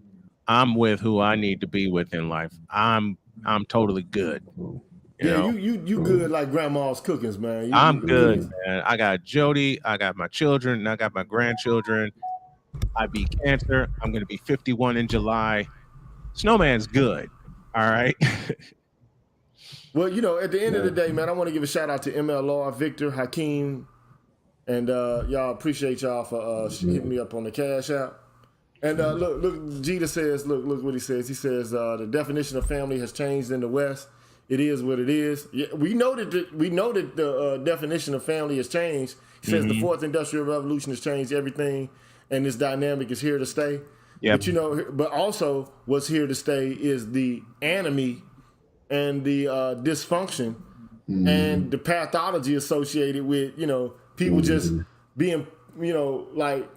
I'm with who I need to be with in life. I'm totally good. You know, you good like grandma's cookings, man. I'm good, please. man. I got Jody, I got my children, and I got my grandchildren. I beat cancer. I'm gonna be 51 in July. Snowman's good. All right. Well, at the end of the day, man, I want to give a shout out to MLR, Victor, Hakeem, and y'all appreciate y'all for hitting me up on the Cash App. And look, Jeter says, look what he says. He says the definition of family has changed in the West. It is what it is. Yeah, we know that the definition of family has changed. He says the fourth industrial revolution has changed everything, and this dynamic is here to stay. Yep. But but also what's here to stay is the enemy and the dysfunction and the pathology associated with people just being like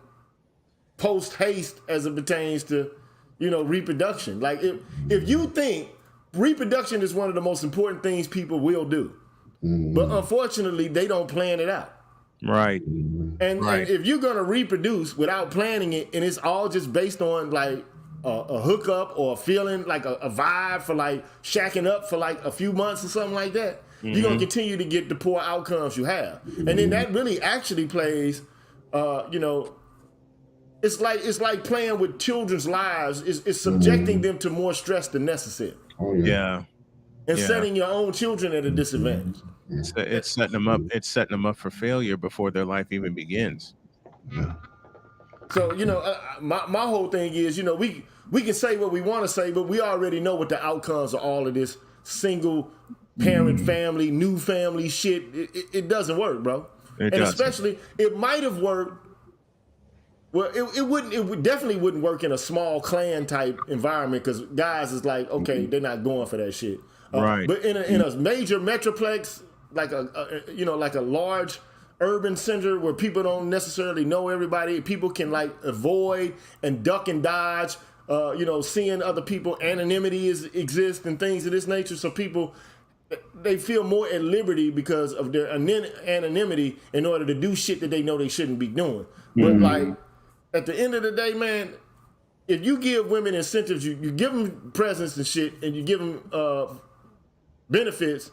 post haste as it pertains to reproduction. Like if you think reproduction is one of the most important things people will do, but unfortunately they don't plan it out. Right. And if you're gonna reproduce without planning it, and it's all just based on like a hookup or a feeling like a vibe for like shacking up for like a few months or something like that, you're gonna continue to get the poor outcomes you have. And then that really actually plays, it's like playing with children's lives. It's subjecting them to more stress than necessary. Yeah. And setting your own children at a disadvantage. It's setting them up. It's setting them up for failure before their life even begins. So my whole thing is we can say what we want to say, but we already know what the outcomes of all of this single parent family, new family shit. It doesn't work, bro. Especially it might have worked. Well, it definitely wouldn't work in a small clan type environment because guys is like, okay, they're not going for that shit. Right. But in a major metroplex, like a large urban center where people don't necessarily know everybody, people can like avoid and duck and dodge, seeing other people, anonymity exists and things of this nature. So people, they feel more at liberty because of their anonymity in order to do shit that they know they shouldn't be doing. But like at the end of the day, man, if you give women incentives, you give them presents and shit, and you give them benefits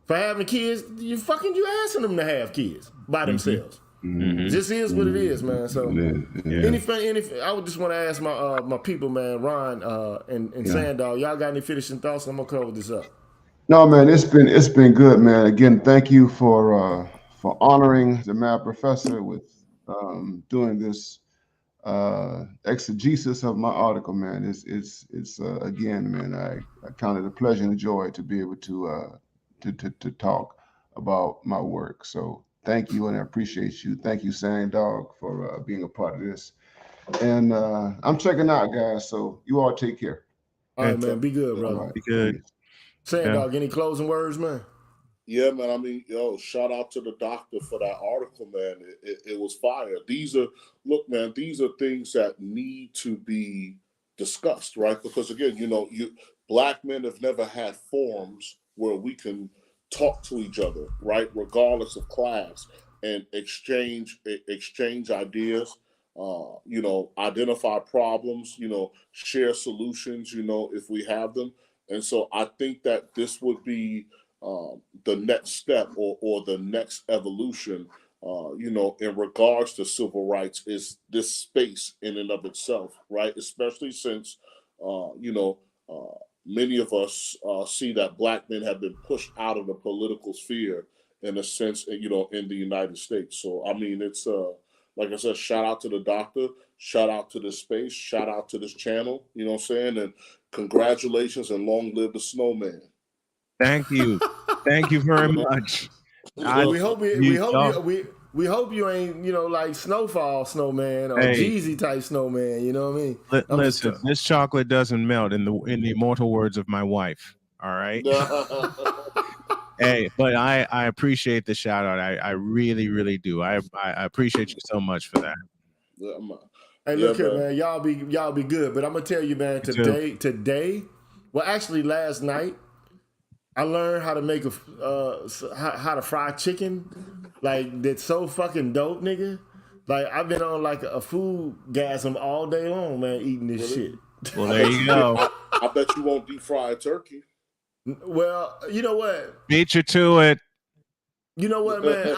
for having kids, you asking them to have kids by themselves. It just is what it is, man. So I would just want to ask my people, man, Ron and Sandog, y'all got any finishing thoughts? I'm gonna cover this up. No, man, it's been good, man. Again, thank you for honoring the mad professor with doing this exegesis of my article, man. It's again, man, I count it a pleasure and a joy to be able to talk about my work. So thank you, and I appreciate you. Thank you, Dogg, for being a part of this. And I'm checking out, guys. So you all take care. All right, man. Be good, brother. Right. Be good. Dogg, any closing words, man? Yeah, man. I mean, shout out to the doctor for that article, man. It was fire. These are things that need to be discussed, right? Because again, black men have never had forums where we can talk to each other, right, regardless of class, and exchange ideas. Identify problems. Share solutions. If we have them. And so I think that this would be the next step or the next evolution, in regards to civil rights, is this space in and of itself, right? Especially since, many of us see that black men have been pushed out of the political sphere in a sense, in the United States. So, I mean, it's like I said, shout out to the doctor, shout out to this space, shout out to this channel, you know what I'm saying? And congratulations and long live the snowman. Thank you. Thank you very much. We hope you ain't, like snowman or Jeezy type snowman, you know what I mean? Listen, this chocolate doesn't melt in the immortal words of my wife. All right. Hey, but I appreciate the shout out. I really, really do. I appreciate you so much for that. Hey, look here, man. Y'all be good. But I'm gonna tell you, man. Today, well, actually, last night, I learned how to make how to fry chicken. Like, that's so fucking dope, nigga. Like, I've been on like a food gasm all day long, man, eating this shit. Well, there you go. I bet you won't deep fry a turkey. Well, you know what? Beat you to it. You know what, man?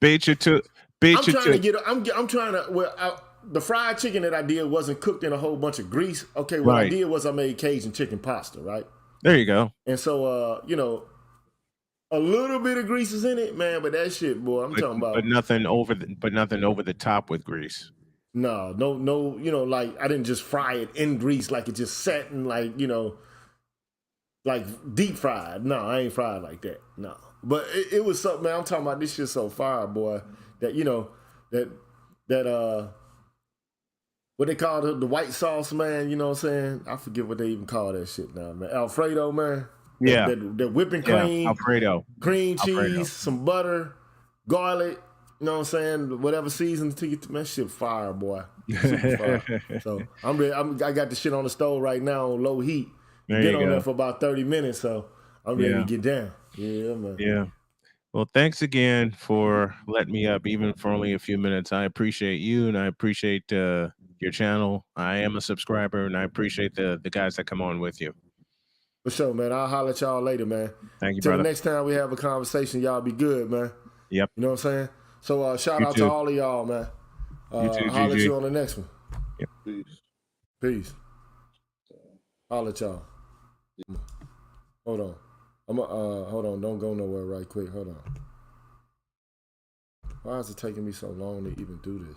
Beat you to. I'm trying to. Well, the fried chicken that I did wasn't cooked in a whole bunch of grease. Okay, what I did was I made Cajun chicken pasta, right? There you go. And so, you know, a little bit of grease is in it, man. But that shit, boy, I'm talking about. But nothing over the top with grease. No. You know, like I didn't just fry it in grease, like it just sat and like, you know, like deep fried. No, I ain't fried like that. No, but it was something, man. I'm talking about this shit so fire, boy. That you know that what they call the white sauce, man. You know what I'm saying? I forget what they even call that shit now, man. Alfredo, man. Yeah. The whipping cream. Alfredo. Cream cheese, some butter, garlic. You know what I'm saying? Whatever season to get that shit fire, boy. Fire. So I'm ready. I got the shit on the stove right now on low heat. Been on there for about 30 minutes, so I'm ready to get down. Yeah, man. Yeah. Well, thanks again for letting me up, even for only a few minutes. I appreciate you, and I appreciate your channel. I am a subscriber, and I appreciate the guys that come on with you. For sure, man. I'll holler at y'all later, man. Thank you, Till brother. the next time we have a conversation, y'all be good, man. Yep. You know what I'm saying? So shout out to all of y'all, man. You too, holler at GG. you on the next one. Yep. Peace. Holler at y'all. Hold on. Hold on. Don't go nowhere right quick. Hold on. Why is it taking me so long to even do this?